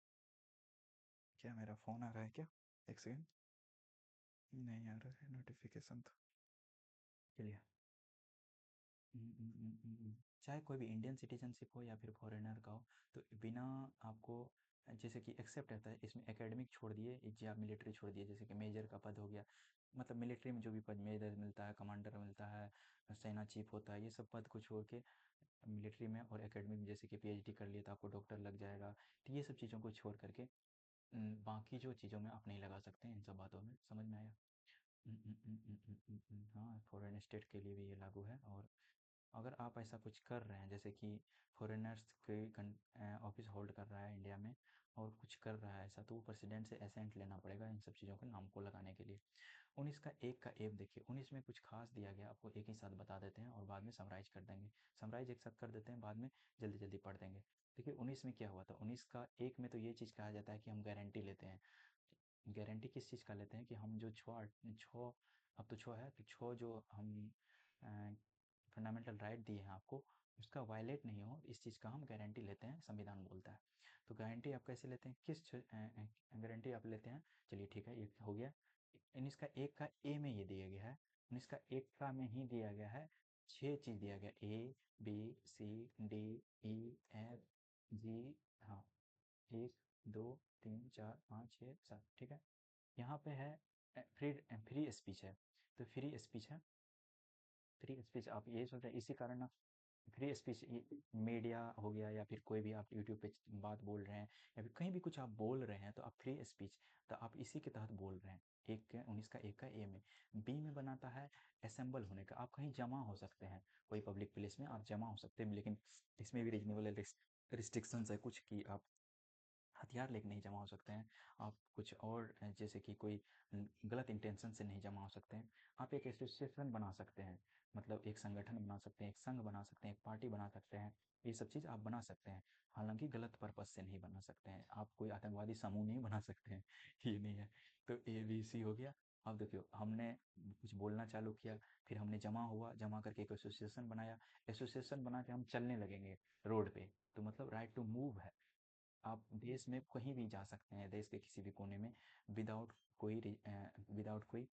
क्या मेरा फोन आ रहा है क्या? एक सेकंड। नहीं आ रहा है नोटिफिकेशन तो। चलिए। चाहे कोई भी इंडियन सिटीजनशिप हो या फिर फॉरेनर का हो, तो बिना आपको जैसे कि एक्सेप्ट रहता है इसमें, एकेडमिक छोड़ दिए या मिलिट्री छोड़ दिए, जैसे कि मेजर का पद हो गया, मतलब मिलिट्री में जो भी पद, मेजर मिलता है, कमांडर मिलता है, सेना चीफ होता है, ये सब पद को छोड़ के मिलिट्री में और एकेडमिक में, जैसे कि पीएचडी कर लिए तो आपको डॉक्टर लग जाएगा। तो ये सब चीज़ों को छोड़ करके बाकी जो चीज़ों में आप नहीं लगा सकते हैं, इन सब बातों में समझ में आया। हाँ, फॉरेन स्टेट के लिए भी ये लागू है। और अगर आप ऐसा कुछ कर रहे हैं, जैसे कि फॉरेनर्स के ऑफिस होल्ड कर रहा है इंडिया में और कुछ कर रहा है ऐसा, तो वो प्रेसिडेंट से एसेंट लेना पड़ेगा इन सब चीज़ों के नाम को लगाने के लिए। 19 का एक का एब देखिए, 19 में कुछ खास दिया गया, आपको एक ही साथ बता देते हैं और बाद में समराइज कर देंगे। समराइज एक साथ कर देते हैं, बाद में जल्दी जल्दी पढ़ देंगे। देखिए 19 में क्या हुआ था, 19 का एक में तो ये चीज़ कहा जाता है कि हम गारंटी लेते हैं। गारंटी किस चीज़ का लेते हैं कि हम जो छः, अब तो छः है, तो छः जो हम फंडामेंटल राइट दिए हैं आपको, उसका वायलेट नहीं हो, इस चीज़ का हम गारंटी लेते हैं, संविधान बोलता है। तो गारंटी आप कैसे लेते हैं, किस गारंटी आप लेते हैं? चलिए ठीक है, ये हो गया। इसका एक का ए में ये दिया गया है, इसका एक का में ही दिया गया है। छः चीज़ दिया गया, A B C D E F G, हाँ, 1 2 3 4 5 6 7, ठीक है। यहाँ पे है फ्री, फ्री स्पीच है, तो फ्री स्पीच है। फ्री स्पीच आप ये सोच रहे हैं, इसी कारण ना फ्री स्पीच, मीडिया हो गया या फिर कोई भी आप यूट्यूब पे बात बोल रहे हैं या फिर कहीं भी कुछ आप बोल रहे हैं, तो आप फ्री स्पीच, तो आप इसी के तहत बोल रहे हैं। एक के 19 का एक का ए में। बी में बनाता है असेंबल होने का, आप कहीं जमा हो सकते हैं, कोई पब्लिक प्लेस में आप जमा हो सकते हैं, लेकिन इसमें भी रीजनेबल रिस्ट्रिक्शंस है कुछ, कि आप हथियार लेके नहीं जमा हो सकते हैं, आप कुछ और जैसे कि कोई गलत इंटेंशन से नहीं जमा हो सकते हैं। आप एक एसोसिएशन बना सकते हैं, मतलब एक संगठन बना सकते हैं, एक संघ बना सकते हैं, एक पार्टी बना सकते हैं, ये सब चीज़ आप बना सकते हैं। हालांकि गलत पर्पज से नहीं बना सकते हैं, आप कोई आतंकवादी समूह नहीं बना सकते हैं। ये नहीं है। तो ए बी सी हो गया। अब देखियो, हमने कुछ बोलना चालू किया, फिर हमने जमा हुआ, जमा करके एक एसोसिएशन बनाया, एसोसिएशन बना के हम चलने लगेंगे रोड पे, तो मतलब राइट टू मूव है। आप देश में कहीं भी जा सकते हैं, देश के किसी भी कोने में, विदाउट विदाउट कोई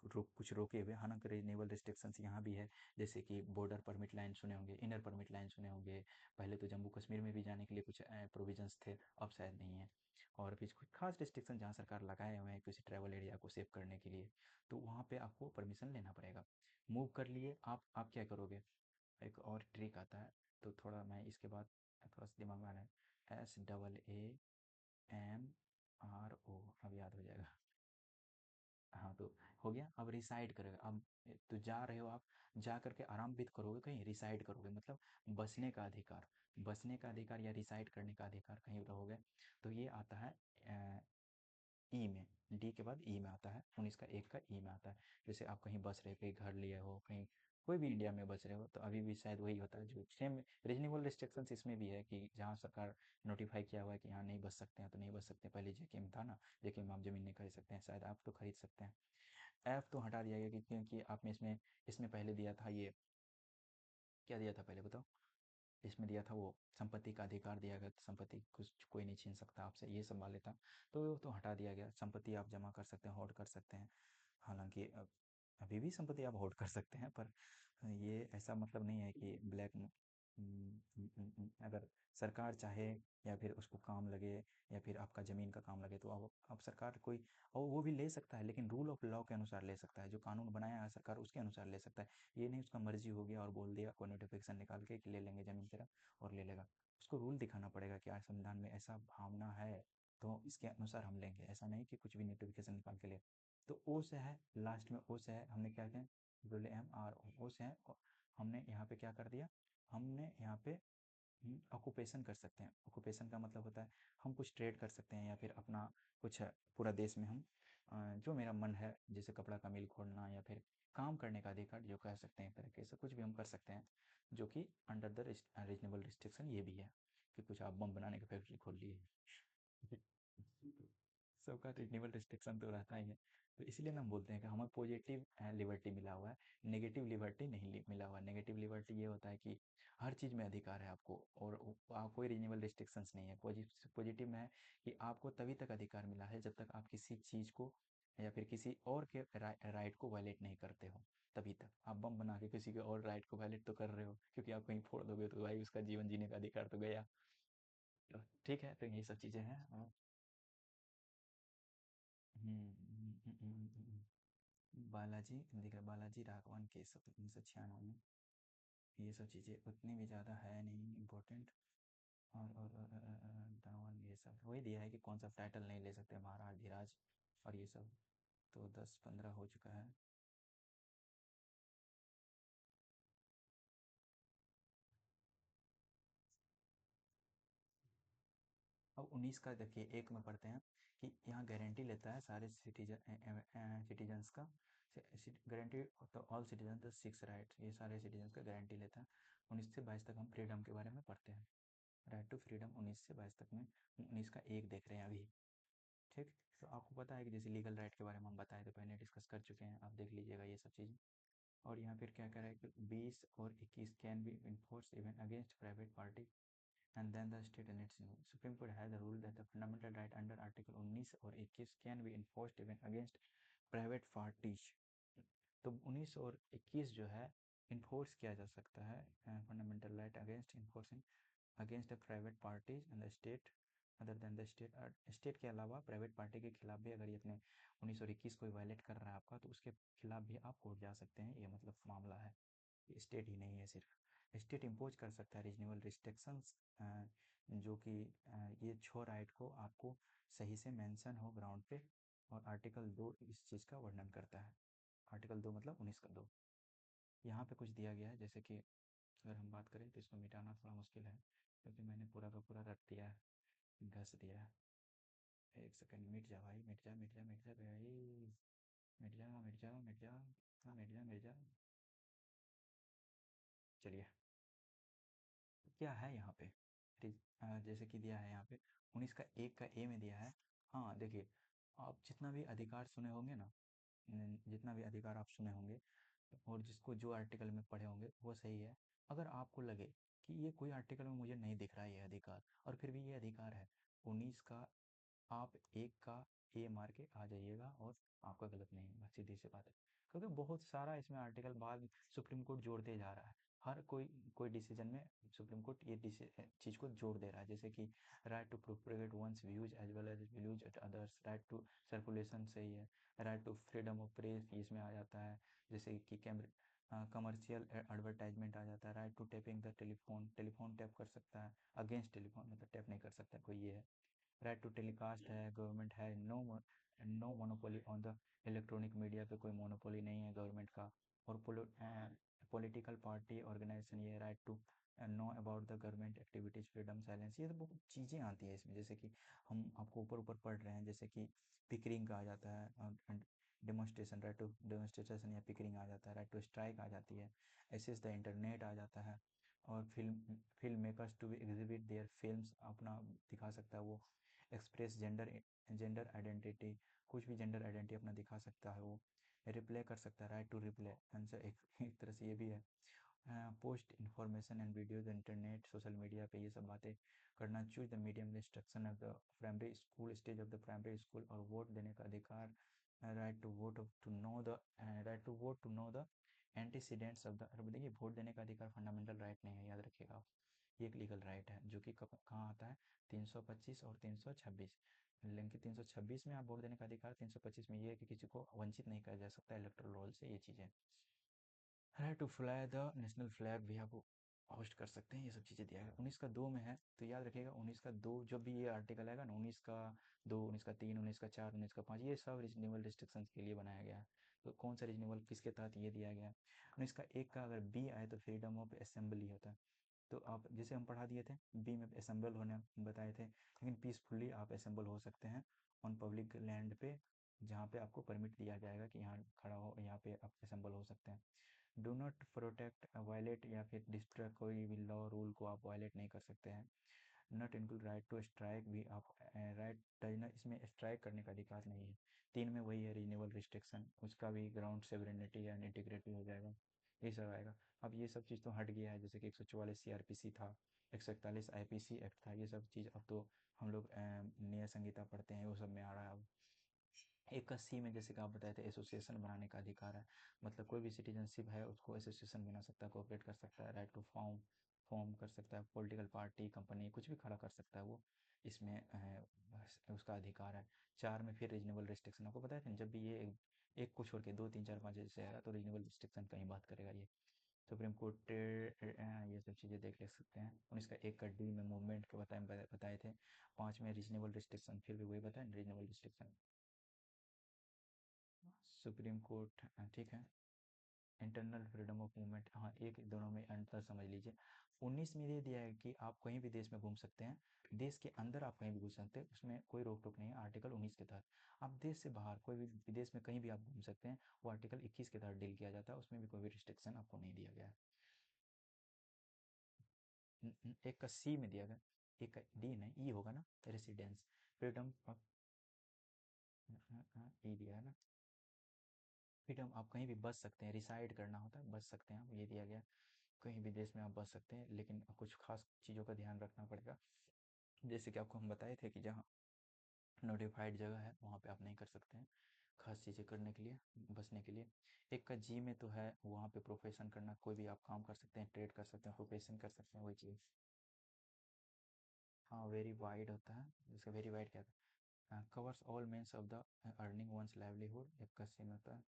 कुछ रोके हुए। हालांकि रीजनेबल रिस्ट्रिक्शंस यहाँ भी है, जैसे कि बॉर्डर परमिट लाइन सुने होंगे, इनर परमिट लाइन सुने होंगे। पहले तो जम्मू कश्मीर में भी जाने के लिए कुछ प्रोविजंस थे, अब शायद नहीं है। और भी कुछ खास रिस्ट्रिक्शन जहाँ सरकार लगाए हुए हैं किसी ट्रैवल एरिया को सेव करने के लिए, तो वहाँ पे आपको परमिशन लेना पड़ेगा। मूव कर लिए आप क्या करोगे? एक और ट्रिक आता है, तो थोड़ा मैं इसके बाद थोड़ा सा दिमाग में आ रहा है, SAAMRO, अब याद हो जाएगा। हाँ, तो हो गया। अब रिसाइड करोगे, अब तो जा रहे हो आप, जा करके आराम भी तो करोगे, कहीं रिसाइड करोगे, मतलब बसने का अधिकार, बसने का अधिकार या रिसाइड करने का अधिकार कहीं रहोगे। तो ये आता है ई में, डी के बाद ई में आता है, 19 का एक का ई में आता है। जैसे आप कहीं बस रहे, कहीं घर लिए हो, कहीं कोई भी इंडिया में बस रहे हो, तो अभी भी शायद वही होता है जो सेम रीजनेबल रिस्ट्रिक्शंस इसमें भी है, कि जहाँ सरकार नोटिफाई किया हुआ है कि यहाँ नहीं बस सकते हैं तो नहीं बस सकते हैं। पहले जेके में था ना, जेके में आप जमीन नहीं खरीद सकते हैं, शायद आप तो खरीद सकते हैं। ऐप तो हटा दिया गया क्योंकि आपने इसमें इसमें पहले दिया था ये, क्या दिया था पहले बताओ? इसमें दिया था वो संपत्ति का अधिकार दिया गया, संपत्ति कुछ कोई नहीं छीन सकता आपसे, ये सब वाले था। तो हटा दिया गया, संपत्ति आप जमा कर सकते हैं, होल्ड कर सकते हैं। हालांकि अभी भी संपत्ति आप होल्ड कर सकते हैं, पर ये ऐसा मतलब नहीं है कि ब्लैक, अगर सरकार चाहे या फिर उसको काम लगे या फिर आपका ज़मीन का काम लगे, तो अब सरकार कोई, और वो भी ले सकता है, लेकिन रूल ऑफ लॉ के अनुसार ले सकता है, जो कानून बनाया है सरकार उसके अनुसार ले सकता है। ये नहीं उसका मर्जी हो गया और बोल दिया कोई नोटिफिकेशन निकाल के कि ले लेंगे ज़मीन तेरा, और ले लेगा। उसको रूल दिखाना पड़ेगा कि आज संविधान में ऐसा भावना है, तो इसके अनुसार हम लेंगे, ऐसा नहीं कि कुछ भी नोटिफिकेशन निकाल के ले। तो ओ से है, लास्ट में ओ से है, हमने क्या किया, बोले MRO, ओ से है, हमने यहाँ पे क्या कर दिया, हमने यहाँ पे ऑक्यूपेशन कर सकते हैं। ऑक्यूपेशन का मतलब होता है हम कुछ ट्रेड कर सकते हैं, या फिर अपना कुछ पूरा देश में हम जो मेरा मन है, जैसे कपड़ा का मिल खोलना, या फिर काम करने का अधिकार जो कह सकते हैं, एक तरीके से कुछ भी हम कर सकते हैं, जो कि अंडर द रीजनेबल रिस्ट्रिक्शन ये भी है कि कुछ आप बम बनाने की फैक्ट्री खोल लिए। सबका रीजनेबल रिस्ट्रिक्शन तो रहता ही है। तो इसलिए ना हम बोलते हैं कि हमें पॉजिटिव लिबर्टी मिला हुआ है, नेगेटिव लिबर्टी नहीं मिला हुआ है। नेगेटिव लिबर्टी ये होता है कि हर चीज़ में अधिकार है आपको, और कोई रीजनेबल रिस्ट्रिक्शंस नहीं है। पॉजिटिव में है कि आपको तभी तक अधिकार मिला है जब तक आप किसी चीज़ को या फिर किसी और के राइट को वायलेट नहीं करते हो। तभी तक आप बम बना के किसी के और राइट को वायलेट तो कर रहे हो, क्योंकि आप कहीं फोड़ दोगे तो भाई उसका जीवन जीने का अधिकार तो गया। तो ठीक है, तो ये सब चीज़ें हैं। बालाजी दिख रहा, बालाजी राघवन केसव 1996 में। ये सब चीज़ें उतनी भी ज़्यादा है नहीं इम्पोर्टेंट। और धवन, ये सब वही दिया है कि कौन सा टाइटल नहीं ले सकते, महाराज धीराज और ये सब। तो 10-15 हो चुका है। अब 19 का देखिए, एक में पढ़ते हैं कि यहाँ गारंटी लेता है सारे सिटीजन्स का, गारंटी तो all citizen the six right, ये सारे सिटीजन्स का गारंटी लेता है। 19 से 22 तक हम फ्रीडम के बारे में पढ़ते हैं। राइट टू फ्रीडम 19 से 22 तक में, 19 का एक देख रहे हैं अभी। ठीक, तो आपको पता है कि जैसे लीगल राइट के बारे में हम बताए थे, पहले डिस्कस कर चुके हैं, आप देख लीजिएगा ये सब चीज़। और यहाँ फिर क्या कह रहा है कि 20 और 21 can be enforce even against private party and then the state and its Supreme Court has ruled that the fundamental right under Article 19 और 21 can be enforced even against private parties। तो 19 और 21 जो है इन्फोर्स किया जा सकता है, fundamental right against enforcing against the private parties and the state other than the state. State के अलावा प्राइवेट पार्टी के खिलाफ भी, अगर ये अपने 19 और 21 को वायलेट कर रहा है आपका, तो उसके खिलाफ भी आप कोर्ट जा सकते हैं। ये मतलब मामला है, स्टेट ही नहीं है, सिर्फ स्टेट इम्पोज कर सकता है रीजनेबल रिस्ट्रिक्शंस, जो कि ये छो राइट को आपको सही से मेंशन हो ग्राउंड पे। और आर्टिकल 2 इस चीज़ का वर्णन करता है। आर्टिकल 2 मतलब 19 का 2। यहाँ पे कुछ दिया गया है, जैसे कि अगर हम बात करें तो इसको मिटाना थोड़ा मुश्किल है, क्योंकि मैंने पूरा का पूरा रट दिया है, घस दिया है। एक सेकंड, मिट जा भाई, मिट जा मिट जा मिट जा भाई, मिट जा मिट जा मिट जा, हाँ मिट जा मिट जा। चलिए, क्या है यहाँ पे, जैसे कि दिया है यहाँ पे 19 का एक का ए में दिया है। हाँ देखिए, आप जितना भी अधिकार सुने होंगे ना, जितना भी अधिकार आप सुने होंगे और जिसको जो आर्टिकल में पढ़े होंगे वो सही है। अगर आपको लगे कि ये कोई आर्टिकल में मुझे नहीं दिख रहा है ये अधिकार, और फिर भी ये अधिकार है 19 का, आप एक का ए मार के आ जाइएगा और आपका गलत नहीं होगा, सीधी सी बात है। क्योंकि बहुत सारा इसमें आर्टिकल बाद सुप्रीम कोर्ट जोड़ते जा रहा है, हर कोई डिसीजन में सुप्रीम कोर्ट ये चीज़ को जोड़ दे रहा है, जैसे कि right to propagate one's views as well as views at others, right to circulation सही है, right to freedom of press इसमें आ जाता है, जैसे कि कमर्शियल एडवर्टाइजमेंट आ जाता है, right to tapping the telephone, telephone tap कर सकता है, अगेंस्ट टेलीफोन मतलब टैप नहीं कर सकता कोई, ये है। राइट टू टेलीकास्ट है, गवर्नमेंट है no monopoly on the electronic media, पे कोई मोनोपोली नहीं है गवर्नमेंट का। और पॉलिटिकल पार्टी ऑर्गेनाइजेशन, ये right to know about the government activities, freedom silence, ये तो बहुत चीज़ें आती है इसमें, जैसे कि हम आपको ऊपर ऊपर पढ़ रहे हैं, जैसे कि पिकरिंग का आ जाता है, डेमोन्स्ट्रेशन, राइट टू डेमोन्स्ट्रेशन या पिकरिंग आ जाता है, राइट टू स्ट्राइक आ जाती है, एसेस द इंटरनेट आ जाता है। और film makers to exhibit their films, अपना दिखा सकता है वो। एक्सप्रेस जेंडर आइडेंटिटी, कुछ भी जेंडर आइडेंटिटी अपना दिखा सकता है वो। रिप्ले कर सकता है, राइट टू रिप्ले आंसर, एक तरह से ये भी है। Post information and videos internet social media पे, ये सब बातें करना। Choose the medium instruction of the primary school stage of the primary school, और वोट देने का अधिकार। Right to vote to know the right to vote to know the antecedents of the, देखिए वोट देने का अधिकार फंडामेंटल राइट नहीं है, याद रखिएगा आप। ये एक लीगल राइट है, जो कि कहाँ आता है, 325 और 326। लेकिन 326 में आप वोट देने का अधिकार, 325 में ये है कि किसी को वंचित नहीं किया जा सकता इलेक्टोरल रोल से, ये चीज़ें। Right to fly the national flag भी आपको होस्ट कर सकते हैं, ये सब चीज़ें दिया गया। 19 का 2 में है तो याद रखिएगा, 19 का 2 जब भी ये आर्टिकल आएगा ना, 19 का 2, 19 का 3, 19 का 4, 19 का 5, ये सब रीजनेबल रिस्ट्रिक्शंस के लिए बनाया गया है। तो कौन सा रीजनेबल किसके तहत ये दिया गया है। 19 का 1 का अगर बी आए तो फ्रीडम ऑफ असेंबली होता है। तो आप जैसे हम पढ़ा दिए थे, बी में असेंबल होने बताए थे, लेकिन पीसफुली आप असेंबल हो सकते हैं ऑन पब्लिक लैंड पे, जहाँ पे आपको परमिट दिया जाएगा कि यहाँ खड़ा हो, यहाँ पे आप असेंबल हो सकते हैं। डू नॉट प्रोटेक्ट वायलेट या फिर डिस्ट्रॉय, कोई भी लॉ रूल को आप वायलेट नहीं कर सकते हैं। Not include right to strike भी आप राइट डज नॉट, इसमें स्ट्राइक करने का अधिकार नहीं है। 3 में वही है रीजनेबल रिस्ट्रिक्शन, उसका भी ग्राउंड सेवरेनिटी एंड इंटीग्रिटी हो जाएगा, ये सब आएगा। अब ये सब चीज़ तो हट गया है, जैसे कि 144 सीआरपीसी था, 141 आईपीसी एक्ट था, ये सब चीज़ अब तो हम लोग न्याय संहिता पढ़ते हैं, वो सब में आ रहा है अब। 81 में जैसे कि आप बताए थे एसोसिएशन बनाने का अधिकार है, मतलब कोई भी सिटीजनशिप है उसको एसोसिएशन बना सकता है, कोऑपरेट कर सकता है, राइट टू फॉर्म फॉर्म कर सकता है, पॉलिटिकल पार्टी कंपनी कुछ भी खड़ा कर सकता है वो, इसमें उसका अधिकार है। 4 में फिर रीजनेबल रिस्ट्रिक्शन, आपको पता है जब भी ये एक को छोड़ के 2, 3, 4, 5 जैसे आएगा तो रीजनेबल रिस्ट्रिक्शन का ही बात करेगा ये। सुप्रीम कोर्ट ये सब चीज़ें देख ले सकते हैं। 19 का 1 का डी में मूवमेंट के बताए थे। 5 में रीजनेबल रिस्ट्रिक्शन, फिर भी वही बताए रीजनेबल रिस्ट्रिक्शन। सुप्रीम कोर्ट ठीक है। इंटरनल फ्रीडम ऑफ मूवमेंट, हाँ एक दोनों में अंतर समझ लीजिए। 19 में ये दिया है कि आप कहीं भी देश में घूम सकते हैं, देश के अंदर आप कहीं भी घूम सकते हैं, उसमें कोई रोक टोक नहीं है आर्टिकल 19 के तहत। आप देश से बाहर कोई भी विदेश में कहीं भी आप घूम सकते हैं, वो आर्टिकल 21 के तहत डील किया जाता है, उसमें भी कोई भी रिस्ट्रिक्शन आपको नहीं दिया गया है। एक का सी में दिया गया, एक का डी नहीं, ई होगा ना, रेसिडेंस फ्रीडम ऑफ, ई दिया है ना, फ्रीडम आप कहीं भी बस सकते हैं, रिसाइड करना होता है, बस सकते हैं आप, ये दिया गया। कहीं भी देश में आप बस सकते हैं, लेकिन कुछ खास चीज़ों का ध्यान रखना पड़ेगा, जैसे कि आपको हम बताए थे कि जहाँ नोटिफाइड जगह है वहाँ पे आप नहीं कर सकते हैं खास चीज़ें करने के लिए, बसने के लिए। एक का जी में तो है वहाँ पे प्रोफेशन करना, कोई भी आप काम कर सकते हैं, ट्रेड कर सकते हैं, प्रोफेशन कर सकते हैं, वही चीज़। हाँ वेरी वाइड होता है, जिसका वेरी वाइड क्या था, covers all means of the earning one's livelihood, एक का सी में होता है।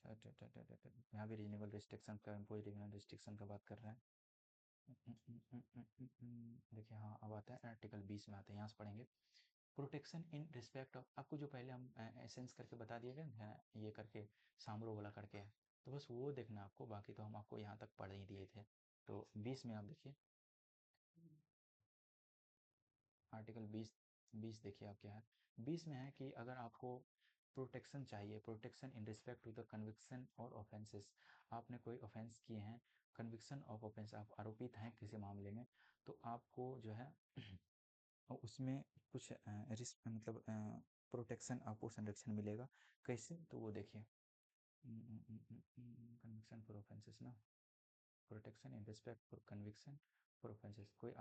यहाँ भी रीजनेबल रिस्ट्रिक्शन का, इम्पोज रीजनल रिस्ट्रिक्शन का बात कर रहे हैं। देखिए हाँ अब आता है आर्टिकल 20 में, आते हैं यहाँ से पढ़ेंगे। प्रोटेक्शन इन रिस्पेक्ट ऑफ, आपको जो पहले हम एसेंस करके बता दिए गए ना, ये करके सामरो वाला करके है, तो बस वो देखना आपको, बाकी तो हम आपको यहाँ तक पढ़ ही दिए थे। तो 20 में आप देखिए, आर्टिकल 20, 20 देखिए आप क्या है। 20 में है कि अगर आपको प्रोटेक्शन चाहिए, protection in respect to the conviction और ऑफेंसेस, आपने कोई ऑफेंस किए हैं, कन्विक्शन ऑफ ऑफेंस, आप आरोपित हैं किसी मामले में, तो आपको जो है उसमें कुछ मतलब प्रोटेक्शन, आपको संरक्षण मिलेगा। कैसे, तो वो देखिए, कन्विक्शन फॉर ऑफेंसेस ना, protection in respect for conviction for offences, कोई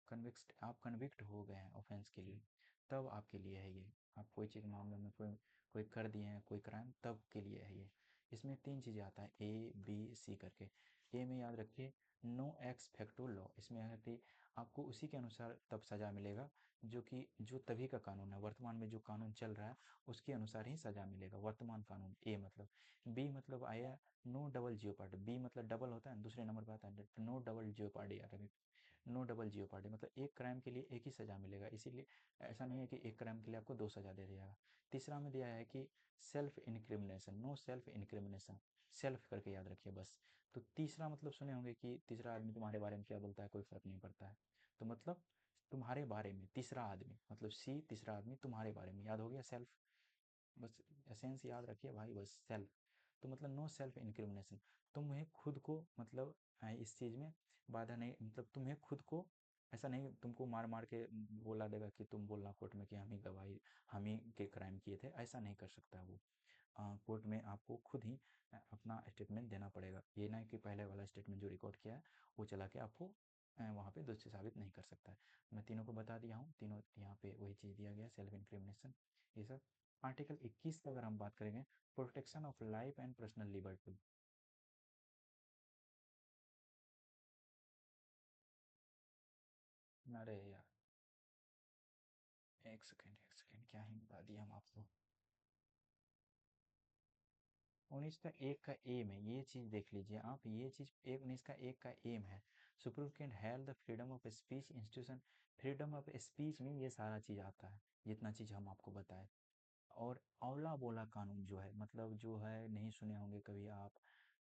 कन्विक्ट, आप कन्विक्ट हो गए हैं ऑफेंस के लिए, तब आपके लिए है ये। आप कोई चीज़ मामले में कोई कोई कर दिए हैं कोई क्राइम, तब के लिए है ये। इसमें 3 चीज़ें आता है, ए बी सी करके। ए में याद रखिए नो एक्स फैक्टो लॉ, इसमें है कि आपको उसी के अनुसार तब सज़ा मिलेगा जो कि जो तभी का कानून है, वर्तमान में जो कानून चल रहा है उसके अनुसार ही सज़ा मिलेगा, वर्तमान कानून, ए मतलब। बी मतलब आया नो डबल जियोपार्डी, बी मतलब डबल होता है, दूसरे नंबर पर आता है no double jeopardy, no double jeopardy मतलब एक क्राइम के लिए एक ही सज़ा मिलेगा, इसीलिए ऐसा नहीं है कि एक क्राइम के लिए आपको 2 सज़ा दे दिया जाएगा। तीसरा में दिया है कि self incrimination, no self incrimination, self करके याद रखिए बस। तो तीसरा मतलब सुने होंगे कि तीसरा आदमी तुम्हारे बारे में क्या बोलता है, कोई फर्क नहीं पड़ता है, तो मतलब तुम्हारे बारे में तीसरा आदमी, मतलब सी तीसरा आदमी तुम्हारे बारे में, याद हो गया सेल्फ, बस एसेंस याद रखिए भाई, बस सेल्फ। तो मतलब नो सेल्फ इंक्रिमिनेशन, तुम्हें खुद को मतलब इस चीज़ में बाधा नहीं, मतलब तुम्हें खुद को ऐसा नहीं तुमको मार मार के बोला देगा कि तुम बोलना कोर्ट में कि हम ही गवाही, हम ही के क्राइम किए थे, ऐसा नहीं कर सकता वो। कोर्ट में आपको खुद ही अपना स्टेटमेंट देना पड़ेगा, ये ना कि पहले वाला स्टेटमेंट जो रिकॉर्ड किया है वो चला के आपको वहाँ पे दोषी साबित नहीं कर सकता है। मैं तीनों को बता दिया हूँ, तीनों यहाँ पे वही चीज़ दिया गया, सेल्फ इंक्रिमिनेशन, ये सब। आर्टिकल 21 की अगर हम बात करेंगे, protection of life and personal liberty. अरे यार, एक सेकेंड क्या ही बता दिया हम आपको। 19 का 1 का एम है, ये चीज़ देख लीजिए आप, ये चीज़ 19 का 1 का एम है, supreme health the freedom of speech institution. Freedom of speech में ये सारा चीज़ आता है, जितना चीज़ हम आपको बताए। और औला बोला कानून जो है, मतलब जो है, नहीं सुने होंगे कभी आप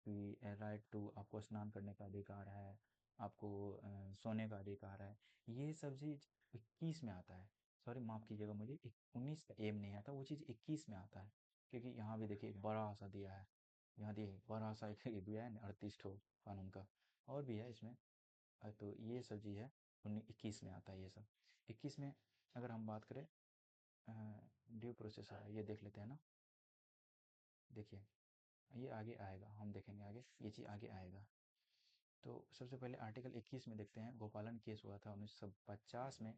कि राइट टू, आपको स्नान करने का अधिकार है, आपको सोने का अधिकार है। ये सब चीज़ 21 में आता है। सॉरी माफ़ कीजिएगा, मुझे 19 का एम नहीं आता, वो चीज़ 21 में आता है। क्योंकि यहाँ भी देखिए बड़ा सा दिया है, यहाँ देखिए बड़ा सा एक दिया है 38 ठो कानून का, और भी है इसमें। तो ये सब चीज़ है, 19 21 में आता है ये सब। 21 में अगर हम बात करें ड्यू प्रोसेस है, ये देख लेते हैं ना। देखिए ये आगे आएगा, हम देखेंगे आगे, ये चीज़ आगे आएगा। तो सबसे पहले आर्टिकल 21 में देखते हैं। गोपालन केस हुआ था 1950 में।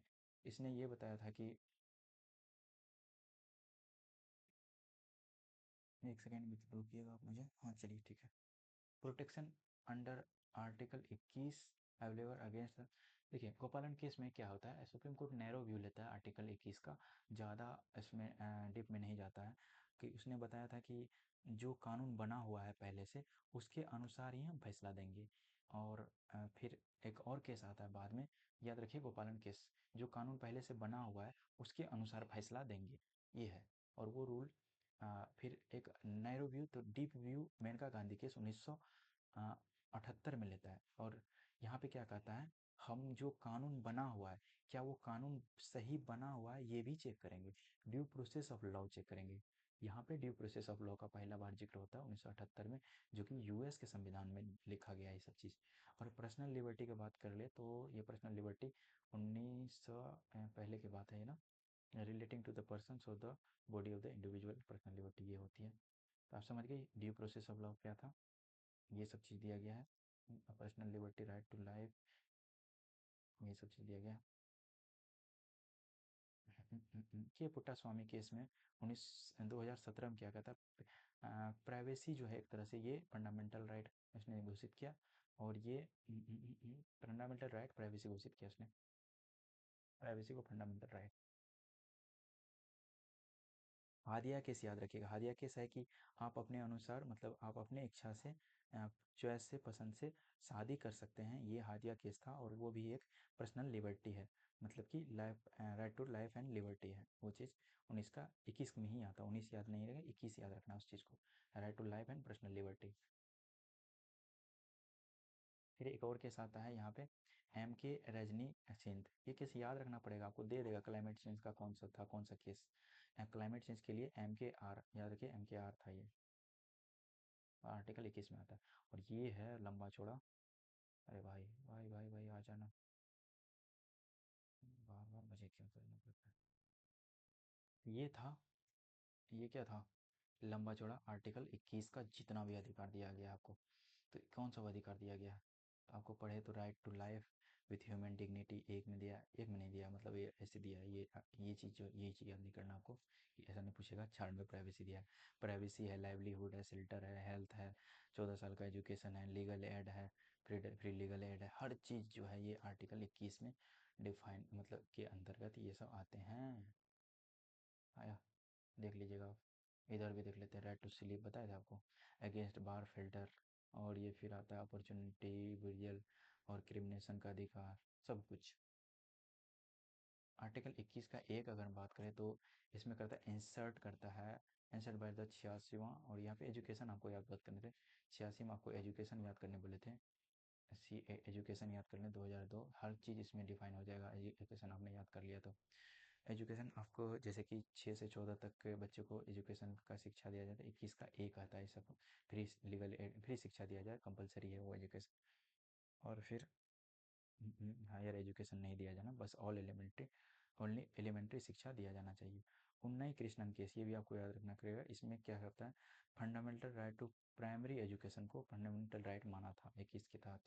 इसने ये बताया था कि, एक सेकेंड भी रुकिएगा आप मुझे, हाँ चलिए ठीक है। Protection under article 21 available against. देखिए गोपालन केस में क्या होता है, सुप्रीम कोर्ट नैरो व्यू लेता है आर्टिकल 21 का, ज़्यादा इसमें डीप में नहीं जाता है। कि उसने बताया था कि जो कानून बना हुआ है पहले से, उसके अनुसार ही हम फैसला देंगे। और फिर एक और केस आता है बाद में, याद रखिए गोपालन केस, जो कानून पहले से बना हुआ है उसके अनुसार फैसला देंगे, ये है। और वो रूल फिर एक नैरो व्यू, तो deep view Menaka Gandhi case 1978 में लेता है। और यहाँ पे क्या कहता है, हम जो कानून बना हुआ है, क्या वो कानून सही बना हुआ है, ये भी चेक करेंगे। Due process of law check करेंगे। यहाँ पे ड्यू प्रोसेस ऑफ लॉ का पहला बार जिक्र होता है 1978 में, जो कि यूएस के संविधान में लिखा गया है ये सब चीज़। और पर्सनल लिबर्टी की बात कर ले तो ये पर्सनल लिबर्टी 1900 पहले की बात है ये ना, रिलेटिंग टू द पर्सन और the body of the individual, personal liberty ये होती है। तो आप समझ गए ड्यू प्रोसेस ऑफ लॉ क्या था, ये सब चीज़ दिया गया है। Personal liberty, right to life, ये सब चीज़ दिया गया है। के पुट्टा स्वामी केस में 2017 में क्या कहता है, प्राइवेसी जो है एक तरह से ये फंडामेंटल राइट इसने घोषित किया। और ये फंडामेंटल राइट प्राइवेसी घोषित किया उसने, प्राइवेसी को फंडामेंटल राइट। हादिया केस याद रखिएगा। हादिया केस है कि आप अपने अनुसार, मतलब आप अपने इच्छा से, चॉइस से, पसंद से शादी कर सकते हैं, ये हादिया केस था। और वो भी एक पर्सनल लिबर्टी है, मतलब कि life, right to life and liberty है वो चीज़। 19 का 21 में ही आता, 19 याद नहीं रहेगा, 21 याद रखना उस चीज़ को, right to life and personal liberty. फिर एक और केस आता है यहाँ पे, एम के रजनी सिंध। ये केस याद रखना पड़ेगा आपको, दे देगा क्लाइमेट चेंज का कौन सा था, कौन सा केस। क्लाइमेट चेंज के लिए एम के आर, याद रखिए एम के आर था ये, आर्टिकल 21 में आता है। और ये है लंबा चौड़ा, अरे भाई भाई भाई भाई आ जाना, बार बार मुझे क्यों करना पड़ता है। ये था, ये क्या था, लंबा चौड़ा आर्टिकल 21 का जितना भी अधिकार दिया गया आपको। तो कौन सा अधिकार दिया गया है, तो आपको पढ़े तो right to life with human dignity एक में दिया, एक में नहीं दिया, मतलब ये ऐसे दिया है। ये चीज़ जो, ये चीज़ याद नहीं करना आपको, कि ऐसा नहीं पूछेगा। 4 में प्राइवेसी दिया है, प्राइवेसी है, लाइवलीहुड है, शेल्टर है, हेल्थ है, 14 साल का एजुकेशन है, लीगल एड है, फ्री फ्री लीगल एड है, हर चीज़ जो है ये आर्टिकल 21 में डिफाइन, मतलब के अंतर्गत ये सब आते हैं। आया, देख लीजिएगा आप। इधर भी देख लेते हैं, राइट टू स्लीप बताया था आपको, अगेंस्ट बार फिल्टर। और ये फिर आता है अपॉर्चुनिटी बुरियल और क्रिमिनेशन का अधिकार, सब कुछ। आर्टिकल 21 का एक अगर हम बात करें तो इसमें करता है, इंसर्ट करता है, इंसर्ट बाय द 86वां। और यहाँ पे एजुकेशन आपको याद बात करने थे, 86 में आपको एजुकेशन याद करने बोले थे। सी एजुकेशन याद कर लें, 2002, हर चीज़ इसमें डिफाइन हो जाएगा। एजुकेशन आपने याद कर लिया तो एजुकेशन आपको, जैसे कि 6 से 14 तक के बच्चे को एजुकेशन का शिक्षा दिया जाता है, 21 का एक आता है सब, फ्री लीगल फ्री शिक्षा दिया जाए, कंपलसरी है वो एजुकेशन। और फिर हायर एजुकेशन नहीं दिया जाना, बस ऑल एलिमेंट्री, ओनली एलिमेंट्री शिक्षा दिया जाना चाहिए। उन्नई कृष्णन केस, ये भी आपको याद रखना पड़ेगा। इसमें क्या करता है, fundamental right to primary education को फंडामेंटल राइट माना था 21 के तहत।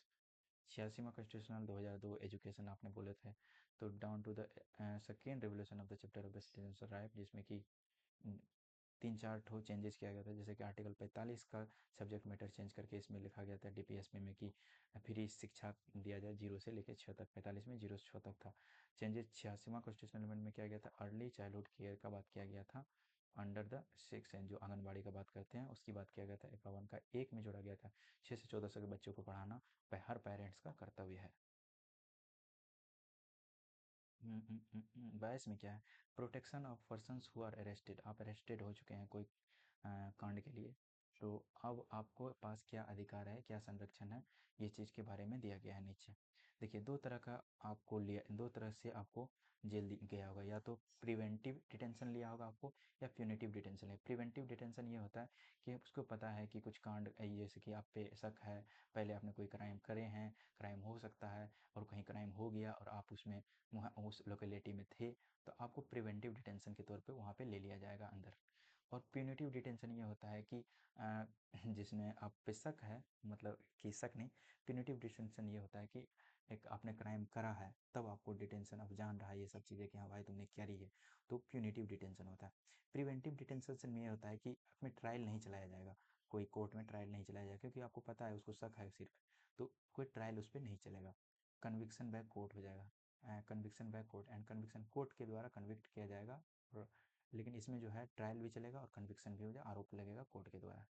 86वां कॉन्स्टिट्यूशनल 2002 एजुकेशन आपने बोले थे। तो down to the second revolution of the chapter of the citizen right, जिसमें कि 3 4 ठो चेंजेस किया गया था। जैसे कि आर्टिकल 45 का सब्जेक्ट मैटर चेंज करके इसमें लिखा गया था डीपीएसपी में कि फ्री शिक्षा दिया जाए 0 से लेकर 6 तक, 45 में 0 से 6 तक था। चेंजेस 86वां कॉन्स्टिट्यूशनल अमेंडमेंट में किया गया था, अर्ली चाइल्डहुड केयर का बात किया गया था, अंडर द सेक्शन जो आंगनबाड़ी का बात करते हैं उसकी बात किया गया था। 51 का एक में जोड़ा गया था, 6 से 14 साल के बच्चों को पढ़ाना हर पेरेंट्स का कर्तव्य है। 22 में क्या है, protection of persons who are arrested, आप अरेस्टेड हो चुके हैं कोई कांड के लिए, तो अब आपको पास क्या अधिकार है, क्या संरक्षण है, ये चीज़ के बारे में दिया गया है नीचे। देखिए दो तरह का आपको लिया, दो तरह से आपको जेल गया होगा, या तो प्रिवेंटिव डिटेंशन लिया होगा आपको, या प्यूनिटिव डिटेंशन है। प्रिवेंटिव डिटेंशन ये होता है कि उसको पता है कि कुछ कांड जैसे कि आप पे शक है, पहले आपने कोई क्राइम करे हैं, क्राइम हो सकता है, और कहीं क्राइम हो गया और आप उसमें वहाँ उस लोकेलिटी में थे, तो आपको प्रिवेंटिव डिटेंशन के तौर पे वहाँ पे ले लिया जाएगा अंदर। और प्यूनिटिव डिटेंशन ये होता है कि जिसमें आप पे शक है, मतलब कि शक नहीं, प्यूनिटिव डिटेंशन ये होता है कि एक आपने क्राइम करा है, तब आपको डिटेंशन, अब जान रहा है ये सब चीज़ें कि हाँ भाई तुमने करी है, तो प्यूनिटिव डिटेंशन होता है। प्रिवेंटिव डिटेंशन में ये होता है कि उसमें ट्रायल नहीं चलाया जाएगा, कोई कोर्ट में ट्रायल नहीं चलाया जाएगा, क्योंकि आपको पता है उसको शक है सिर्फ, तो कोई ट्रायल उस पर नहीं चलेगा, कन्विक्शन बाय कोर्ट हो जाएगा, conviction by court, and conviction court के द्वारा कन्विक्ट किया जाएगा। और लेकिन इसमें जो है ट्रायल भी चलेगा और कन्विक्शन भी हो जाए, आरोप लगेगा कोर्ट के द्वारा।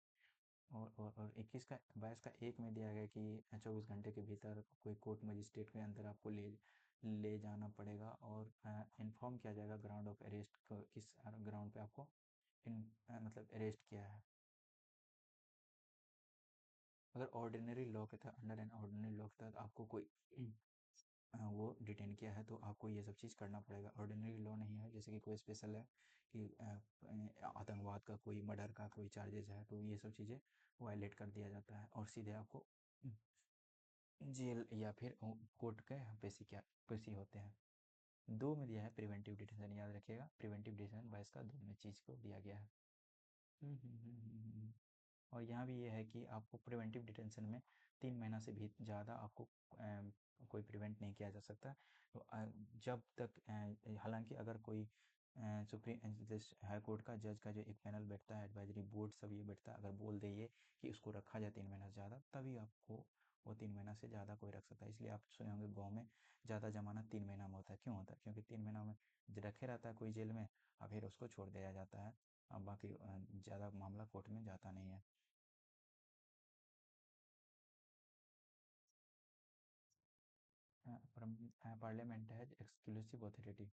और 21 का 22 का एक में दिया गया कि 24 घंटे के भीतर कोई कोर्ट मजिस्ट्रेट के अंदर आपको ले ले जाना पड़ेगा, और इन्फॉर्म किया जाएगा ग्राउंड ऑफ अरेस्ट को, किस ग्राउंड पे आपको मतलब अरेस्ट किया है। अगर ऑर्डिनरी लॉ के तहत, अंडर एन ऑर्डिनरी लॉ के तहत आपको कोई वो डिटेन किया है, तो आपको ये सब चीज़ करना पड़ेगा। ऑर्डिनरी लॉ नहीं है, जैसे कि कोई स्पेशल है कि आतंकवाद का कोई, मर्डर का कोई चार्जेस है, तो ये सब चीज़ें वायलेट कर दिया जाता है और सीधे आपको जेल या फिर कोर्ट के पेशी, क्या पेशी होते हैं। दो में दिया है प्रिवेंटिव डिटेंशन, याद रखिएगा प्रिवेंटिव डिटेंशन 22 का दो में चीज़ को दिया गया है। हम्म, हम्म, हम्म, और यहाँ भी ये है कि आपको प्रिवेंटिव डिटेंशन में 3 महीना से भी ज़्यादा आपको कोई प्रिवेंट नहीं किया जा सकता। तो जब तक हालांकि अगर कोई सुप्रीम हाई कोर्ट का जज का जो एक पैनल बैठता है, एडवाइजरी बोर्ड सब ये बैठता है, अगर बोल दे ये कि उसको रखा जाए 3 महीना से ज़्यादा, तभी आपको वो 3 महीना से ज़्यादा कोई रख सकता है। इसलिए आप सुने होंगे गाँव में ज़्यादा जमानत 3 महीना में होता है। क्यों होता है? क्योंकि 3 महीना में रखे रहता है कोई जेल में, और फिर उसको छोड़ दिया जाता है, अब बाकी ज़्यादा मामला कोर्ट में जाता नहीं है। पार्लियामेंट है एक्सक्लूसिव अथॉरिटी।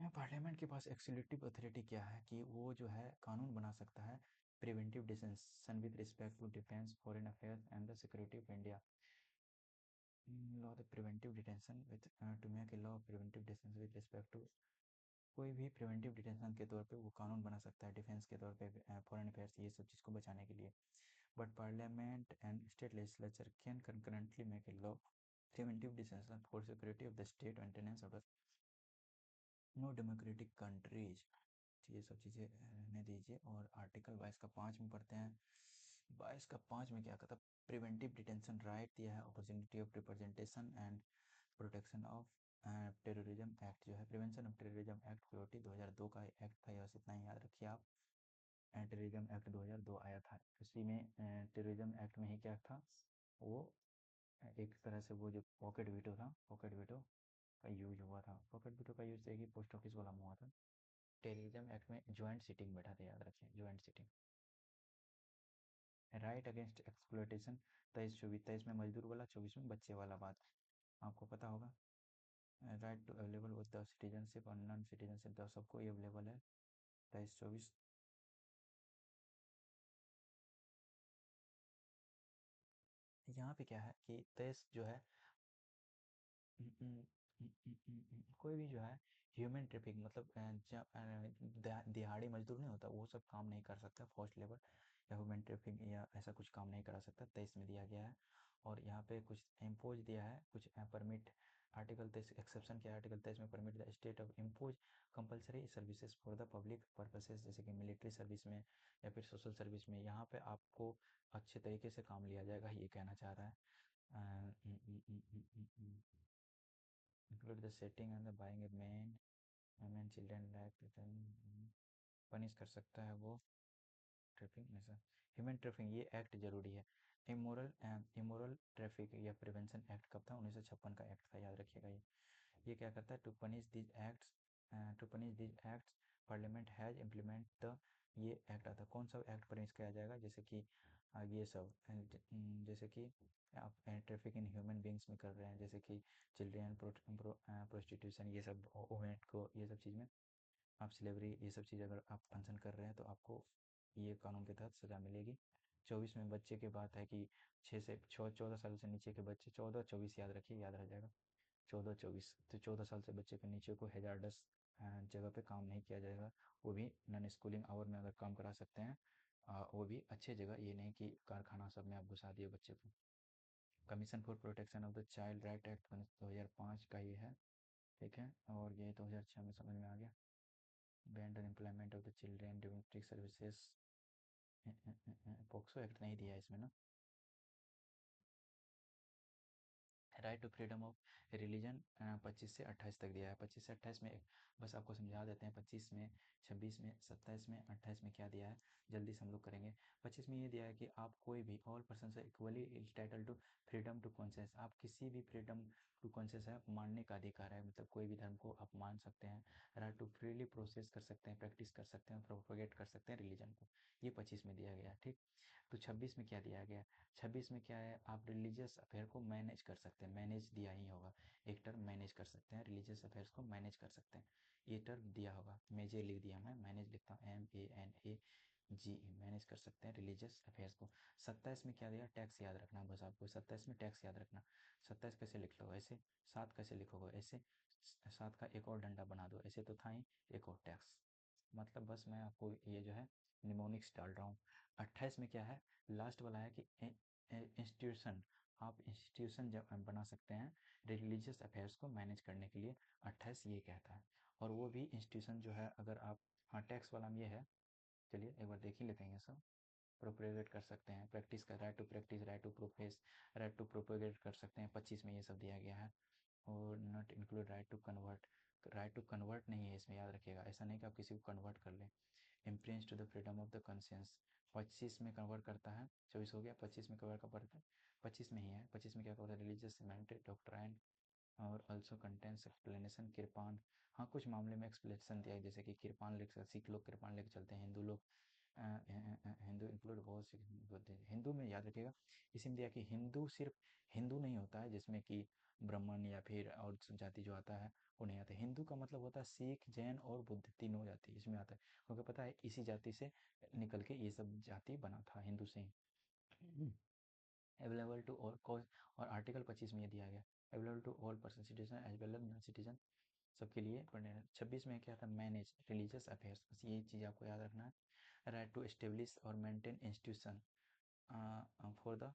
पार्लियामेंट के पास एक्सक्लूसिव अथॉरिटी क्या है कि वो जो है कानून बना सकता है, preventive detention with respect to defence, foreign affairs and the security of India. Law the preventive detention with to make a law preventive detention with respect to, कोई भी प्रिवेंटिव डिटेंशन के तौर पे वो कानून बना सकता है, डिफेंस के तौर पे, फॉरेन अफेयर्स, ये सब चीज़ को बचाने के लिए। But parliament and state legislature can concurrently make a law preventive detention for security of the state, maintenance of no democratic countries. ये सब चीज़ें रहने दीजिए, और आर्टिकल 22 का 5 में पढ़ते हैं। 22 का 5 में क्या कहता है? प्रिवेंटिव डिटेंशन राइट दिया है, opportunity of representation and protection of terrorism act, जो है prevention of terrorism act POT 2002 का एक्ट था, बस इतना ही याद रखिए आप। टेररिज्म एक्ट 2002 आया था, उसी में टेररिज्म एक्ट में ही क्या था, वो एक तरह से वो जो पॉकेट वीटो था, पॉकेट वीटो का यूज हुआ था। पॉकेट वीटो का यूज देखिए पोस्ट ऑफिस वाला में हुआ था। टेररिज्म एक्ट में ज्वाइंट सीटिंग बैठा था, याद रखिए joint sitting. Right against exploitation 23-24, 23 में मजदूर वाला, 24 में बच्चे वाला बात आपको पता होगा। Right to available with the citizenship और नॉन सिटीजनशिप, द सबको ये अवेलेबल है। 23-24। यहाँ पे क्या है कि 23 जो है कोई भी जो है ह्यूमन ट्रैफिक, मतलब दिहाड़ी मजदूर नहीं होता, वो सब काम नहीं कर सकता, फॉर्स्ड लेबर या ह्यूमन ट्रैफिक या ऐसा कुछ काम नहीं करा सकता, 23 में दिया गया है। और यहाँ पे कुछ इम्पोज दिया है, कुछ परमिट, आर्टिकल 23 एक्सेप्शन क्या है, आर्टिकल 23 में permit the state of impose compulsory services for the public purposes, जैसे कि मिलिट्री सर्विस में या फिर सोशल सर्विस में, यहाँ पे आपको अच्छे तरीके से काम लिया जाएगा, ये कहना चाह रहा है। include the setting and the buying a man, women, children like punish कर सकता है वो ट्रैफिक में से। ह्यूमन ट्रैफिक ये एक्ट जरूरी है। इमोरल इमोरल ट्रैफिक या प्रिवेंशन एक्ट कब था? 1956 का एक्ट था, याद रखिएगा। ये क्या करता है? To punish this acts, to punish this acts parliament has implement the ये एक्ट आता है। कौन सा एक्ट पनिश किया जाएगा, जैसे कि ये सब जैसे कि आप ट्रैफिक इन ह्यूमन बींग्स में कर रहे हैं, जैसे कि चिल्ड्रेन प्रोस्टिट्यूशन, ये सब वुमेन को, ये सब चीज़ में आप स्लेवरी, ये सब चीज़ अगर आप अनशन कर रहे हैं तो आपको ये कानून के तहत सज़ा मिलेगी। 24 में बच्चे की बात है कि 14 साल से नीचे के बच्चे, 14-24 याद रखिए, याद रह जाएगा, 14-24, तो 14 साल से बच्चे के नीचे को हैजार्डस जगह पे काम नहीं किया जाएगा। वो भी नॉन स्कूलिंग आवर में अगर काम करा सकते हैं, वो भी अच्छी जगह, ये नहीं कि कारखाना सब में आप घुसा दिए बच्चे को। Commission for protection of the child right act 2005 का ये है, ठीक है, और ये 2006 में समझ में आ गया। Banned employment of the children domestic services, POCSO act नहीं दिया है इसमें ना। Right to freedom of religion 25 से 28 तक दिया है। 25 से 28 में बस आपको समझा देते हैं, 25 में, 26 में, 27 में, 28 में क्या दिया है, जल्दी से हम लोग करेंगे। 25 में ये दिया है कि आप कोई भी, ऑल पर्सन से equally entitled to freedom to conscience, आप किसी भी फ्रीडम टू कॉन्सेंस है, मानने का अधिकार है, मतलब कोई भी धर्म को आप मान सकते हैं। राइट टू फ्रीली प्रोसेस कर सकते हैं, प्रैक्टिस कर सकते हैं, प्रोपोगेट कर सकते हैं रिलीजन को, ये 25 में दिया गया है, ठीक। तो 26 में क्या दिया गया है, 26 में क्या है, आप रिलीजियस अफेयर को मैनेज कर सकते हैं, मैनेज दिया ही होगा, एक टर्म मैनेज कर सकते हैं, रिलीजियस अफेयर्स को मैनेज कर सकते हैं, ये टर्म दिया होगा, मेजे लिख दिया, मैं मैनेज लिखता हूँ, MANAGE, मैनेज कर सकते हैं रिलीजियस अफेयर्स को। 27 में क्या दिया, टैक्स याद रखना, बस आपको 27 में टैक्स याद रखना। 27 कैसे लिख लो, ऐसे, 7 कैसे लिखोगे, ऐसे, 7 का एक और डंडा बना दो, ऐसे तो था ही, एक और टैक्स, मतलब बस मैं आपको ये जो है निमोनिक्स डाल रहा हूँ। 28 में क्या है, लास्ट वाला है कि इंस्टीट्यूशन, आप इंस्टीट्यूशन जब बना सकते हैं रिलीजियस अफेयर्स को मैनेज करने के लिए, 28 ये कहता है। और वो भी इंस्टीट्यूशन जो है, अगर आप, हाँ टैक्स वाला में ये है, चलिए एक बार देख ही लेते हैं ये सब। प्रोपोगेट कर सकते हैं, प्रैक्टिस का right to practice, right to profess, right to propagate कर सकते हैं, 25 में ये सब दिया गया है। और not include right to convert, right to convert नहीं है इसमें, याद रखिएगा, ऐसा नहीं कि आप किसी को कन्वर्ट कर लें। इम्प्रिंस to the freedom of the conscience, 25 में कन्वर्ट करता है, 24 हो गया, 25 में कवर का पड़ता है, 25 में ही है, 25 में क्या करता है, रिलीजियस सिमेंटेड डॉक्ट्राइन और ऑल्सो कंटेंस एक्सप्लेनेशन किरपान, हाँ कुछ मामले में एक्सप्लेनेशन दिया है, जैसे कि किरपान लेकर, सिख लोग किरपान लेकर चलते हैं, हिंदू लोग, हिंदू इंक्लूड बहुत, हिंदू में याद रखिएगा, इसी में दिया कि हिंदू सिर्फ हिंदू नहीं होता है, जिसमें कि ब्राह्मण या फिर और जाति जो आता है वो नहीं आता है। हिंदू का मतलब होता है सिख, जैन और बुद्ध, तीनों जाति इसमें आता है, क्योंकि पता है इसी जाति से निकल के ये सब जाति बना था, हिंदू से ही। अवेलेबल टू ऑल कॉज, और आर्टिकल 25 में ये दिया गया, available to all person citizen as well as non citizen, सबके लिए पढ़ने। 26 में क्या था, मैनेज रिलीजियस अफेयर्स, बस ये चीज़ आपको याद रखना है। राइट टू एस्टेब्लिश और maintain institution for the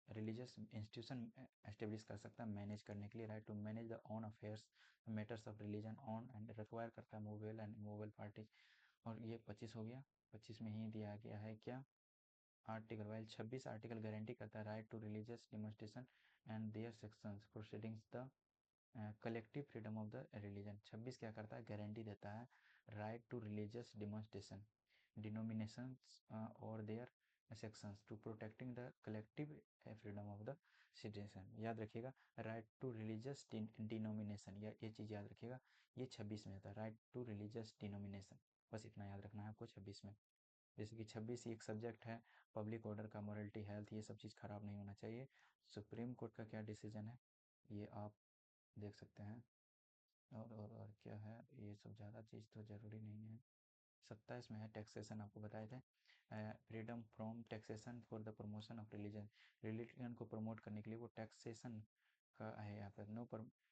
religious institution, establish कर सकता है मैनेज करने के लिए। Right to manage the own affairs, matters of religion on and require करता है मूवेल एंड मूवेल पार्टी, और ये 25 हो गया। 25 में ही दिया गया है क्या, आर्टिकल, वाइल 26 आर्टिकल गारंटी करता है right to religious demonstration and their sections proceedings the collective freedom of the religion. 26 क्या करता है, गारंटी देता है right to religious demonstration, denominations और their sections to protecting the collective freedom of the citizen, याद रखिएगा, राइट टू रिलीजियस डिनोमिनेशन, ये चीज़ याद रखिएगा, ये 26 में होता है, राइट टू रिलीजियस डिनोमिनेशन, बस इतना याद रखना है आपको 26 में। जैसे कि 26 एक सब्जेक्ट है, पब्लिक ऑर्डर का, मॉरलिटी, हेल्थ, ये सब चीज़ खराब नहीं होना चाहिए। सुप्रीम कोर्ट का क्या डिसीजन है, ये आप देख सकते हैं। और क्या है, ये सब ज़्यादा चीज़ तो ज़रूरी नहीं है। 27 में है टैक्सेशन, आपको बताए थे, freedom from taxation for the promotion of religion, religion को प्रमोट करने के लिए वो टैक्सेशन का है यहाँ पर,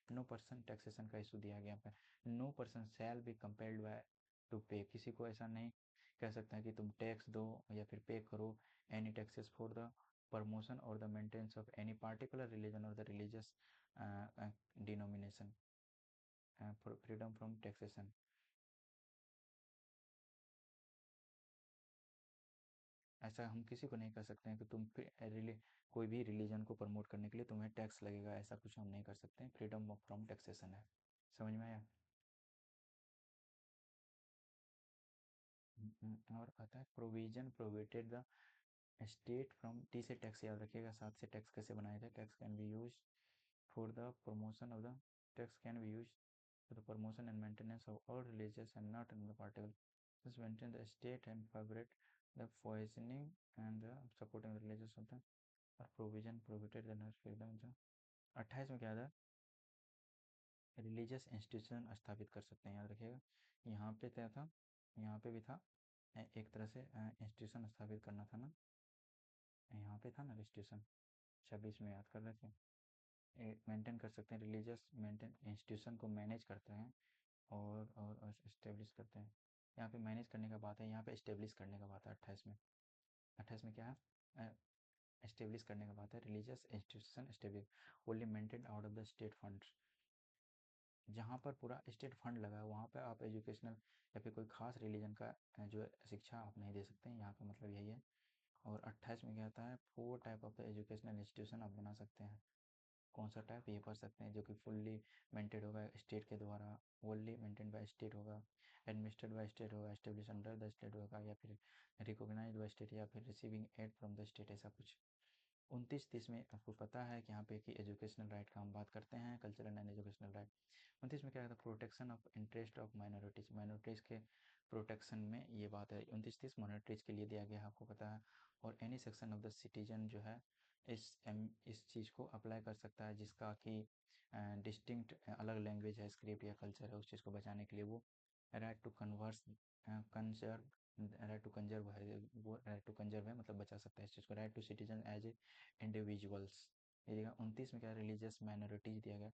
नो पर्सन टैक्सेशन का इशू दिया गया यहाँ पर। No person shall be compelled by to pay, किसी को ऐसा नहीं कह सकते हैं कि तुम टैक्स दो या फिर पे करो, any taxes for the promotion और the maintenance of any particular religion और the religious denomination, freedom from taxation. ऐसा हम किसी को नहीं कह सकते हैं कि तुम कोई भी रिलीजन को प्रमोट करने के लिए तुम्हें टैक्स लगेगा, ऐसा कुछ हम नहीं कर सकते हैं, फ्रीडम फ्रॉम टैक्सेशन है। समझ में आया। और आता है provision प्रोविटेड the state from, T से टैक्स याद रखिएगा, साथ से टैक्स कैसे बनाए थे, tax can be use for the promotion of the, tax can be use for the promotion and maintenance of all religious and not in the particular, just maintain the state and prohibit the poisoning and the supporting the religious something और provision prohibited the freedom जो 28 में क्या था religious institution स्थापित कर सकते हैं याद रखिएगा यहाँ पे क्या था यहाँ पे भी था एक तरह से इंस्टीट्यूशन स्थापित करना था ना यहाँ पे था ना इंस्टीट्यूशन 26 में याद कर रहे थे मेंटेन कर सकते हैं रिलीजियस मेंटेन इंस्टीट्यूशन को मैनेज करते हैं और इस्टेब्लिश करते हैं यहाँ पे मैनेज करने का बात है यहाँ पे इस्टेब्लिश करने का बात है 28 में क्या है इस्टेब्लिश करने का बात है religious institution establish only maintain out of the state funds जहाँ पर पूरा स्टेट फंड लगा है वहाँ पे आप एजुकेशनल या फिर कोई खास रिलीजन का जो शिक्षा आप नहीं दे सकते हैं यहाँ का मतलब यही है और 28 में क्या आता है 4 type of the educational institution आप बना सकते हैं कौन सा टाइप ये पढ़ सकते हैं जो कि फुल्ली मेंटेन होगा स्टेट के द्वारा ओनली मेंटेन बाय स्टेट होगा एडमिनिस्ट्रेड बाय स्टेट होगा एस्टेब्लिश अंडर द स्टेट होगा या फिर रिकॉग्नाइज बाय स्टेट या फिर receiving aid from the state ऐसा कुछ 29-30 में आपको पता है कि यहाँ पे कि एजुकेशनल राइट का हम बात करते हैं कल्चरल एंड एजुकेशनल राइट 29 में क्या कहता है protection of interest of minorities minorities के प्रोटेक्शन में ये बात है 29-30 माइनॉरिटीज़ के लिए दिया गया है आपको पता है और any section of the citizen जो है इस चीज़ को अप्लाई कर सकता है जिसका कि डिस्टिंक्ट अलग लैंग्वेज है स्क्रिप्ट या कल्चर है उस चीज़ को बचाने के लिए वो right to converse conserve right to conserve है वो राइट टू कंजर्व है मतलब बचा सकता है इस चीज़ को right to citizen as a individuals ये दिया 29 में क्या रिलीजियस माइनॉरिटीज दिया गया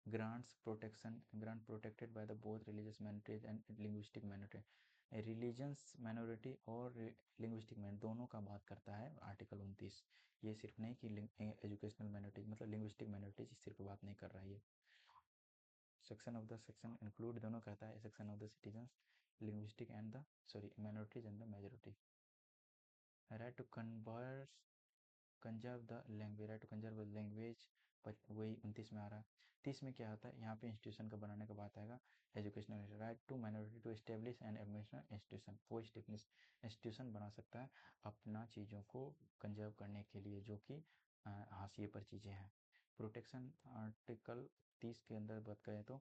grants protection grant protected by the both religious minorities and linguistic minority religions minority और लिंग्विस्टिक माइनॉरिटी दोनों का बात करता है आर्टिकल 29 ये सिर्फ नहीं कि एजुकेशनल माइनॉरिटीज मतलब लिंग्विस्टिक माइनॉरिटीज सिर्फ बात नहीं कर रहा है ये section of the section include दोनों कहता है section of the citizens linguistic and the sorry minorities and the majority right to converse conserve the language right to conserve language वही 29 में आ रहा है 30 में क्या होता है यहाँ पे इंस्टीट्यूशन का बनाने का बात आएगा educational right to minority to establish and administration institution वो इंस्टीट्यूशन बना सकता है अपना चीज़ों को कंजर्व करने के लिए जो कि हाशिए पर चीज़ें हैं प्रोटेक्शन आर्टिकल 30 के अंदर बात करें तो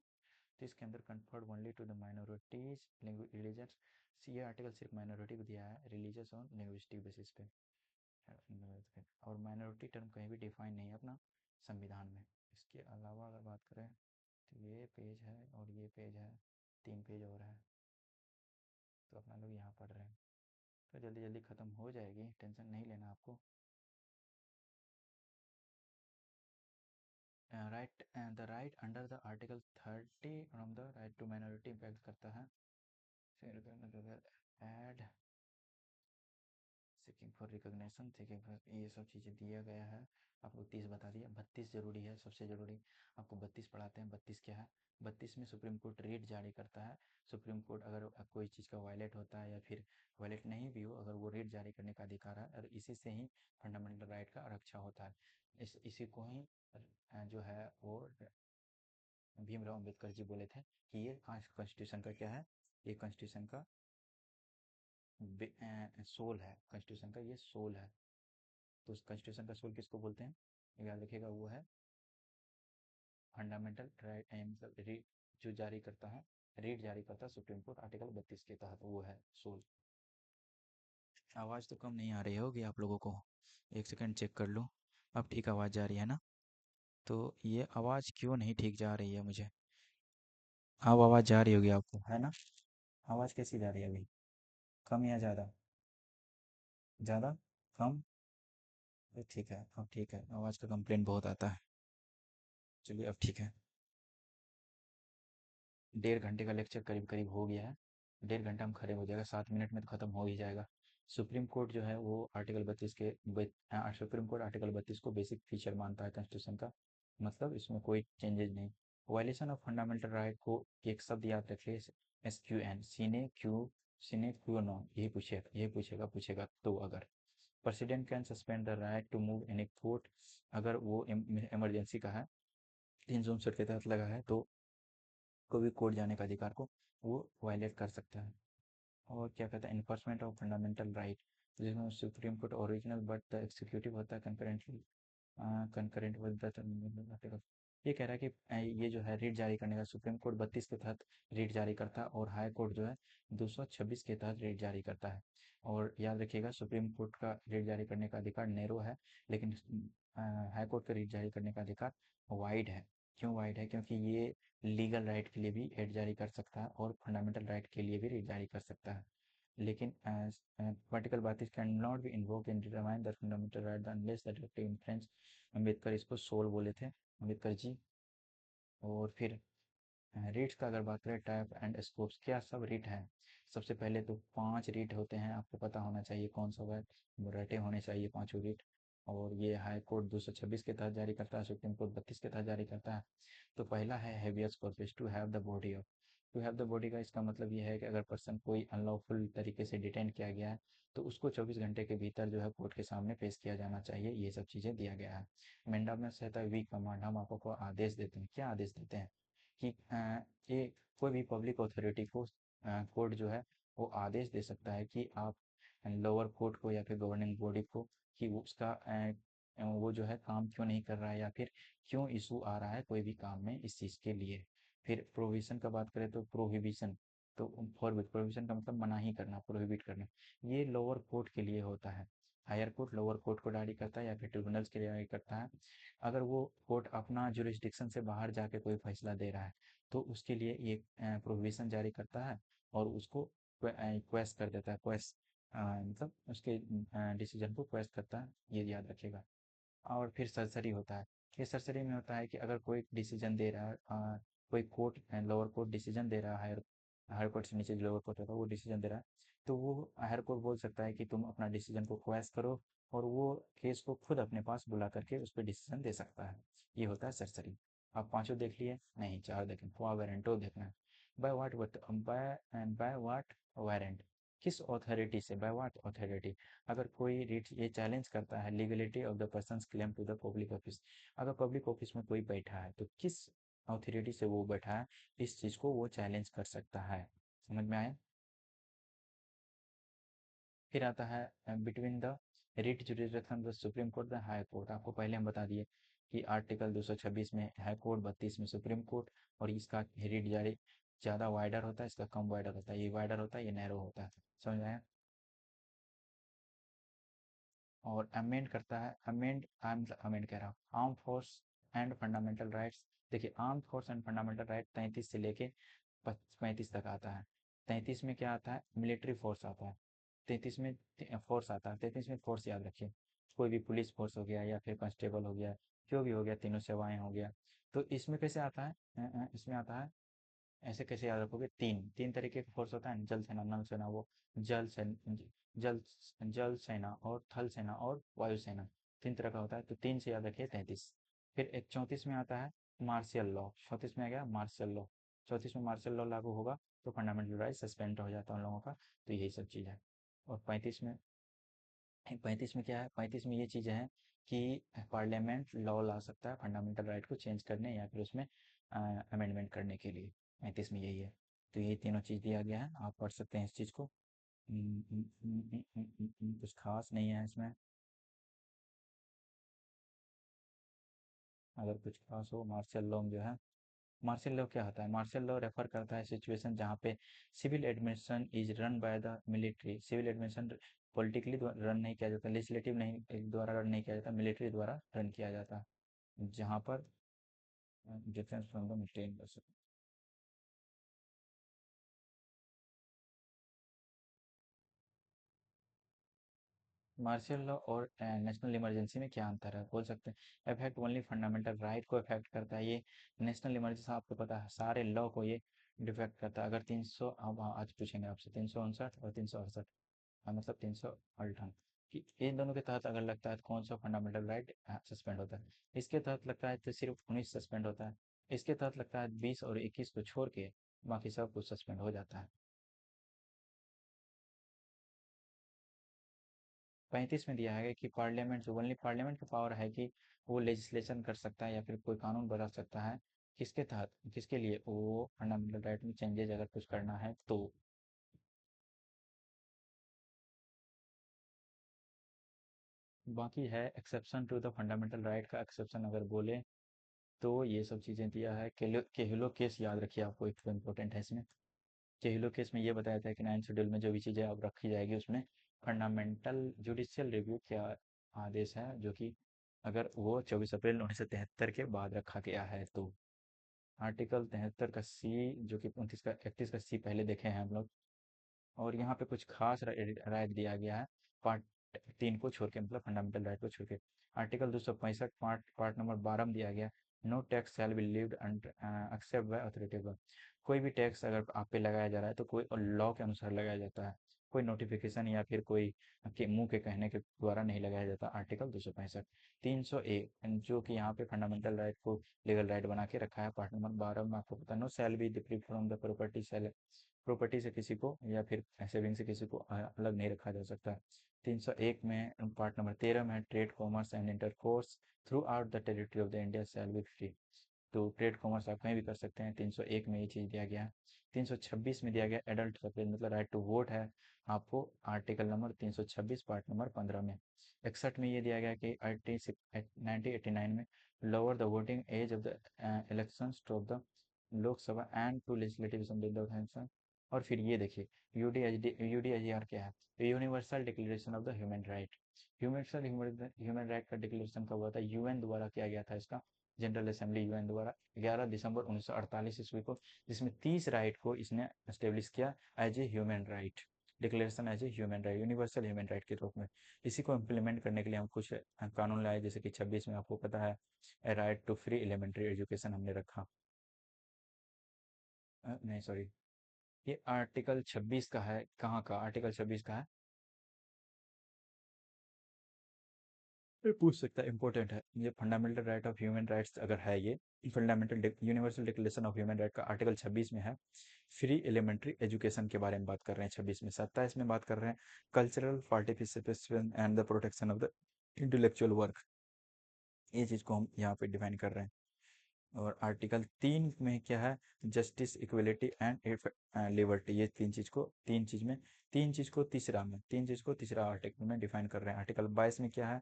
30 के अंदर conferred only to the minorities religions ये आर्टिकल सिर्फ माइनॉरिटी को दिया है रिलीजियस और लिंग्विस्टिक बेसिस पे और माइनॉरिटी टर्म कहीं भी डिफाइन नहीं है अपना संविधान में इसके अलावा अगर बात करें तो ये पेज है और ये पेज है 3 पेज और है तो अपना लोग यहाँ पढ़ रहे हैं तो जल्दी जल्दी ख़त्म हो जाएगी टेंशन नहीं लेना आपको right the right under the article 30 from the right to minority impact करता है फिर add seeking for recognition seeking for ये सब चीज़ें दिया गया है आपको 30 बता दिया 32 जरूरी है सबसे ज़रूरी आपको 32 पढ़ाते हैं 32 क्या है 32 में सुप्रीम कोर्ट रेट जारी करता है सुप्रीम कोर्ट अगर कोई चीज़ का वायलेट होता है या फिर वायलेट नहीं भी हो अगर वो रेट जारी करने का अधिकार है और इसी से ही फंडामेंटल राइट का रक्षा होता है इसी को ही जो है वो भीमराव अम्बेडकर जी बोले थे कि ये कॉन्स्टिट्यूशन का क्या है ये कॉन्स्टिट्यूशन का सोल है कॉन्स्टिट्यूशन का ये सोल है तो उस कॉन्स्टिट्यूशन का सोल किसको बोलते हैं याद रखिएगा वो है फंडामेंटल राइट मतलब जो जारी करता है रीट जारी करता है सुप्रीम कोर्ट आर्टिकल 32 के तहत वो है सोल आवाज़ तो कम नहीं आ रही होगी आप लोगों को एक सेकंड चेक कर लो अब ठीक आवाज़ जा रही है ना तो ये आवाज़ क्यों नहीं ठीक जा रही है मुझे अब आवाज़ जा रही होगी आपको है ना आवाज़ कैसी जा रही है अभी कम या ज़्यादा ज़्यादा कम तो ठीक है अब ठीक है आवाज़ का कंप्लेंट बहुत आता है चलिए अब ठीक है 1.5 घंटे का लेक्चर करीब करीब हो गया है 1.5 घंटा में खड़े हो जाएगा 7 मिनट में तो ख़त्म हो ही जाएगा सुप्रीम कोर्ट जो है वो आर्टिकल 32 के सुप्रीम कोर्ट आर्टिकल 32 को बेसिक फीचर मानता है कॉन्स्टिट्यूशन का मतलब इसमें कोई चेंजेस नहीं वायलेशन ऑफ फंडामेंटल राइट को एक शब्द याद रखिए SQN सीने क्यू नॉन यही पूछेगा तो अगर president can suspend the right to move in a court अगर वो इमरजेंसी का है 367 के तहत लगा है तो कोई भी कोर्ट जाने का अधिकार को वो वायलेट कर सकता है और क्या कहता है इन्फोर्समेंट ऑफ फंडामेंटल राइट जिसमें supreme court original but the executive होता है कंकरेंट विद द ये कह रहा है कि ये जो है रीट जारी करने का सुप्रीम कोर्ट 32 के तहत रीट जारी करता है और हाई कोर्ट जो है 226 के तहत रीट जारी करता है। और याद रखिएगा सुप्रीम कोर्ट का रीट जारी करने का अधिकार नैरो है, लेकिन हाई कोर्ट का रीट जारी करने का अधिकार वाइड है। क्यों वाइड है? क्योंकि ये लीगल राइट के लिए भी रीट जारी कर सकता है और फंडामेंटल राइट के लिए भी रीट जारी कर सकता है। लेकिन article 32 can not be invoked in determine the fundamental right unless the directive infringe. Ambedkar इसको सोल बोले थे, अम्बेडकर जी। और फिर रीट्स का अगर बात करें टाइप एंड स्कोप्स, क्या सब रीट हैं? सबसे पहले तो 5 रीट होते हैं, आपको पता होना चाहिए कौन सा है, रटे होने चाहिए पांचों रीट। और ये हाई कोर्ट 226 के तहत जारी करता है, सुप्रीम कोर्ट 32 के तहत जारी करता है। तो पहला है habeas corpus, to have the body of. To have the body का इसका मतलब ये है कि अगर पर्सन कोई अनलॉफुल तरीके से डिटेन किया गया है तो उसको 24 घंटे के भीतर जो है कोर्ट के सामने पेश किया जाना चाहिए, ये सब चीज़ें दिया गया है। मेंडामस कहता है वी कमांड, हम आपको आदेश देते हैं। क्या आदेश देते हैं? कि ये कोई भी पब्लिक अथॉरिटी को कोर्ट जो है वो आदेश दे सकता है कि आप लोअर कोर्ट को या फिर गवर्निंग बॉडी को कि उसका वो जो है काम क्यों नहीं कर रहा है या फिर क्यों इशू आ रहा है कोई भी काम में इस चीज़ के लिए। फिर प्रोविज़न का बात करें तो प्रोहिबिशन, तो फॉरबिड, प्रोहिबिशन का मतलब मनाही करना, प्रोहिबिट करना। ये लोअर कोर्ट के लिए होता है। हायर कोर्ट लोअर कोर्ट को जारी करता है या फिर ट्रिब्यूनल्स के लिए जारी करता है। अगर वो कोर्ट अपना जुरिस्डिक्शन से बाहर जाके कोई फैसला दे रहा है तो उसके लिए ये प्रोहिबिशन जारी करता है और उसको क्वेश कर देता है। क्वेश मतलब उसके डिसीजन को क्वेश करता है, ये याद रखिएगा। और फिर सरसरी होता है। ये सरसरी में होता है कि अगर कोई डिसीजन दे रहा है, कोई कोर्ट लोअर कोर्ट डिसीजन दे रहा है, हायर कोर्ट से नीचे जो लोअर कोर्ट होता है वो डिसीजन दे रहा है, तो वो हायर कोर्ट बोल सकता है कि तुम अपना डिसीजन को क्वेश करो और वो केस को खुद अपने पास बुला करके उस पर डिसीजन दे सकता है। ये होता है सरसरी। आप पांचों देख लिए? नहीं, चार देखें। फॉर वारंटो देखना है। By what, by what warrant, किस अथॉरिटी से, बाय वाट अथॉरिटी। अगर कोई रीट ये चैलेंज करता है legality of the persons claim to the public office, अगर पब्लिक ऑफिस में कोई बैठा है तो किस अथॉरिटी से वो बैठा है, इस चीज़ को वो चैलेंज कर सकता है। समझ में आया? फिर आता है between the writ jurisdiction the supreme court the high court. आपको पहले हम बता दिए कि आर्टिकल 226 में हाई कोर्ट, 32 में सुप्रीम कोर्ट, और इसका रिट जारी ज़्यादा वाइडर होता है, इसका कम वाइडर होता है। ये वाइडर होता है, ये नैरो होता है। समझ में आया? और अमेंड करता है, अमेंड कह रहा हूँ, arm force and fundamental rights. देखिए arm force and fundamental right 33 से लेके 35 तक आता है। 33 में क्या आता है? मिलिट्री फोर्स आता है। 33 में फोर्स आता है। 33 में फोर्स याद रखिए, कोई भी पुलिस फोर्स हो गया या फिर कांस्टेबल हो गया, जो भी हो गया, तीनों सेवाएं हो गया। तो इसमें कैसे आता है? इसमें आता है, ऐसे कैसे याद रखोगे? तीन तीन तरीके का फोर्स होता है, जल सेना, नल सेना, वो जल सेना, जल जल सेना और थल सेना और वायु सेना, तीन तरह का होता है। तो तीन से याद रखिए 33। फिर एक 34 में आता है मार्शियल लॉ। 34 में आ गया मार्शियल लॉ। 34 में मार्शियल लॉ लागू होगा तो फंडामेंटल राइट सस्पेंड हो जाता है उन लोगों का। तो यही सब चीज़ है। और 35 में क्या है? 35 में ये चीज़ें हैं कि पार्लियामेंट लॉ ला सकता है फंडामेंटल राइट को चेंज करने या फिर उसमें अमेंडमेंट करने के लिए। 35 में यही है। तो ये तीनों चीज़ दिया गया है, आप पढ़ सकते हैं इस चीज़ को। कुछ खास नहीं है इसमें। अगर कुछ खास हो, मार्शल लॉ जो है, मार्शल लॉ क्या होता है? मार्शल लॉ रेफर करता है सिचुएशन जहाँ पे civil administration is run by the military. Civil administration politically run नहीं किया जाता, लेजिस्लेटिव नहीं द्वारा रन नहीं किया जाता, मिलिट्री द्वारा रन किया जाता है, जहाँ पर डिफरेंस फ्रॉम द मेंटेन कर सकते। मार्शियल लॉ और नेशनल इमरजेंसी में क्या अंतर है, बोल सकते हैं? इफेक्ट ओनली फंडामेंटल राइट को इफेक्ट करता है ये। नेशनल इमरजेंसी आपको पता है सारे लॉ को ये डिफेक्ट करता है। अगर 300, अब आज पूछेंगे आपसे 359 और 368, मतलब 358, कि इन दोनों के तहत अगर लगता है तो कौन सा फंडामेंटल राइट सस्पेंड होता है? इसके तहत लगता है तो सिर्फ 19 सस्पेंड होता है। इसके तहत लगता है 20 और 21 को छोड़ के बाकी सब कुछ सस्पेंड हो जाता है। 35 में दिया है कि पार्लियामेंट, जो ओनली पार्लियामेंट का पावर है कि वो लेजिस्लेशन कर सकता है या फिर कोई कानून बना सकता है। किसके तहत, किसके लिए? वो फंडामेंटल राइट में चेंजेस अगर कुछ करना है तो। बाकी है exception to the fundamental right का एक्सेप्शन अगर बोले तो ये सब चीज़ें दिया है। केहुलो केस याद रखिए, आपको एक तो इम्पोर्टेंट है इसमें। केहुलो केस में ये बताया था कि 9 शेड्यूल में जो भी चीज़ें अब रखी जाएगी उसमें फंडामेंटल जुडिशियल रिव्यू क्या आदेश है, जो कि अगर वो 24 अप्रैल 1973 के बाद रखा गया है तो आर्टिकल 73 का सी, जो कि 31 का सी पहले देखे हैं हम लोग। और यहाँ पे कुछ खास राइट दिया गया है पार्ट 3 को छोड़ के, मतलब फंडामेंटल राइट को छोड़ के। आर्टिकल 265 पार्ट नंबर 12 में दिया गया, no tax shall be levied except by authority. कोई भी टैक्स अगर आप पे लगाया जा रहा है तो कोई लॉ के अनुसार लगाया जाता है, कोई नोटिफिकेशन या फिर कोई के मुंह के कहने के द्वारा नहीं लगाया जाता। आर्टिकल 265। 301 जो कि यहाँ पे फंडामेंटल राइट को लीगल राइट बना के रखा है, पार्ट नंबर 12 में आपको पता, no shall be deprive from the property sale. Property से किसी को या फिर सेविंग से किसी को अलग नहीं रखा जा सकता। 301 में पार्ट नंबर 13 में, trade commerce and intercourse through out the territory of the India shall be free. तो ट्रेड कॉमर्स आप कहीं भी कर सकते हैं, 301 में ये चीज़ दिया गया है। 326 में दिया गया एडल्ट सफेज, मतलब राइट टू वोट है आपको, आर्टिकल नंबर 326 पार्ट नंबर 15 में। 61 में ये दिया गया कि 1989 में lower the voting age of the election of the Lok Sabha and to legislative assembly. और फिर ये देखिए, यूडीएचआर क्या है, universal declaration of the human right. Universal human right का डिक्लेरेशन कब हुआ था, यूएन द्वारा किया गया था इसका, जनरल असेंबली यूएन द्वारा 11 दिसंबर 1948 ईस्वी को, जिसमें 30 राइट को इसने एस्टेब्लिश किया as a human right, declaration as a human right, universal human right के रूप में। इसी को इम्प्लीमेंट करने के लिए हम कुछ कानून लाए, जैसे कि 26 में आपको पता है right to free elementary education हमने रखा। नहीं सॉरी, ये आर्टिकल 26 का है, कहाँ का आर्टिकल 26 का है, ये पूछ सकता है, इंपॉर्टेंट है ये। Fundamental right of human rights अगर है ये, fundamental universal declaration of human right का आर्टिकल 26 में है, फ्री एलिमेंट्री एजुकेशन के बारे में बात कर रहे हैं 26 में। 27 में बात कर रहे हैं cultural participation and the protection of the intellectual work, ये चीज़ को हम यहाँ पे डिफाइन कर रहे हैं। और आर्टिकल 3 में क्या है, जस्टिस इक्वलिटी एंड लिबर्टी, ये तीन चीज को तीसरा आर्टिकल में डिफाइन कर रहे हैं। आर्टिकल 22 में क्या है,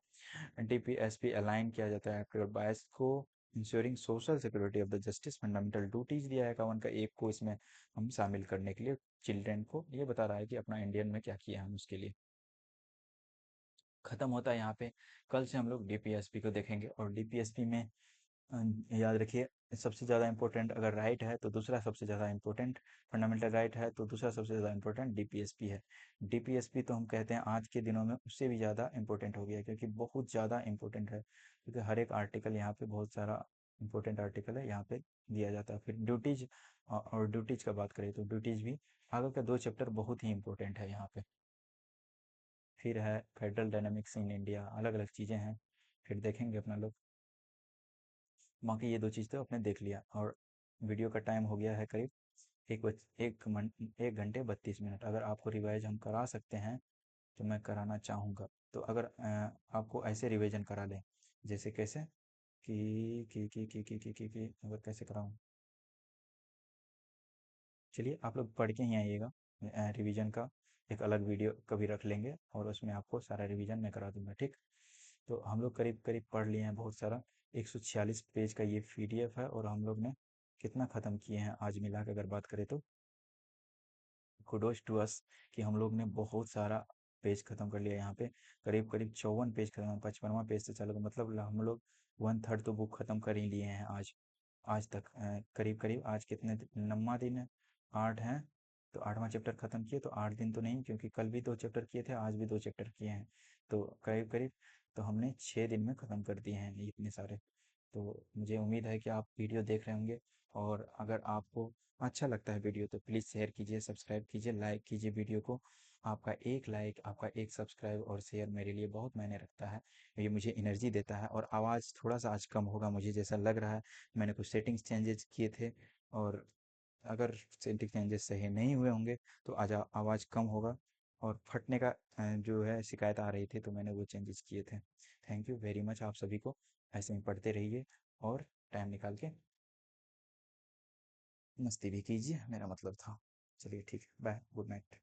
डीपीएसपी अलाइन किया जाता है। आर्टिकल 22 को ensuring social security of the justice fundamental duties दिया है 51 का, एक को इसमें हम शामिल करने के लिए चिल्ड्रेन को, ये बता रहा है कि अपना इंडियन में क्या किया हम उसके लिए। खत्म होता है यहाँ पे। कल से हम लोग डीपीएसपी को देखेंगे, और डीपीएसपी में याद रखिए, सबसे ज़्यादा इंपॉर्टेंट अगर राइट है तो दूसरा सबसे ज़्यादा इंपॉर्टेंट फंडामेंटल राइट है, तो दूसरा सबसे ज़्यादा इंपॉर्टेंट डीपीएसपी है। डीपीएसपी तो हम कहते हैं आज के दिनों में उससे भी ज़्यादा इंपॉर्टेंट हो गया, क्योंकि बहुत ज़्यादा इंपॉर्टेंट है, क्योंकि हर एक आर्टिकल यहाँ पे बहुत सारा इंपॉर्टेंट आर्टिकल है यहाँ पे दिया जाता है। फिर ड्यूटीज, और ड्यूटीज का बात करें तो ड्यूटीज भी आगे का 2 चैप्टर बहुत ही इंपॉर्टेंट है यहाँ पे। फिर है फेडरल डायनामिक्स इन इंडिया, अलग अलग चीज़ें हैं, फिर देखेंगे अपना लोग। बाकी ये 2 चीज़ तो आपने देख लिया, और वीडियो का टाइम हो गया है करीब 1 घंटे 32 मिनट। अगर आपको रिवाइज हम करा सकते हैं तो मैं कराना चाहूँगा। तो अगर आपको ऐसे रिवीजन करा लें, जैसे कैसे कि अगर कैसे कराऊँ, चलिए आप लोग पढ़ के ही आइएगा। रिवीजन का एक अलग वीडियो कभी रख लेंगे और उसमें आपको सारा रिवीजन मैं करा दूंगा, ठीक। तो हम लोग करीब करीब पढ़ लिए हैं बहुत सारा। 146 पेज का ये पीडीएफ है, और हम लोग ने कितना ख़त्म किए हैं आज मिला के अगर बात करें तो, कुडोज टू अस कि हम लोग ने बहुत सारा पेज खत्म कर लिया यहाँ पे। करीब करीब 54 पेज खत्म, 55वां पेज से चलो, मतलब हम लोग 1/3 तो बुक खत्म कर ही लिए हैं आज। आज तक करीब करीब आज कितने नम्मा दिन है, 8 हैं, तो 8वां चैप्टर खत्म किए, तो 8 दिन तो नहीं, क्योंकि कल भी 2 चैप्टर किए थे, आज भी 2 चैप्टर किए हैं, तो करीब करीब तो हमने 6 दिन में ख़त्म कर दिए हैं इतने सारे। तो मुझे उम्मीद है कि आप वीडियो देख रहे होंगे, और अगर आपको अच्छा लगता है वीडियो तो प्लीज़ शेयर कीजिए, सब्सक्राइब कीजिए, लाइक कीजिए वीडियो को। आपका एक लाइक, आपका एक सब्सक्राइब और शेयर मेरे लिए बहुत मायने रखता है, ये मुझे एनर्जी देता है। और आवाज़ थोड़ा सा आज कम होगा मुझे जैसा लग रहा है, मैंने कुछ सेटिंग्स चेंजेस किए थे, और अगर सेटिंग चेंजेस सही नहीं हुए होंगे तो आज आवाज़ कम होगा, और फटने का जो है शिकायत आ रही थी, तो मैंने वो चेंजेस किए थे। थैंक यू वेरी मच आप सभी को, ऐसे ही पढ़ते रहिए, और टाइम निकाल के मस्ती भी कीजिए, मेरा मतलब था। चलिए ठीक है, बाय, गुड नाइट।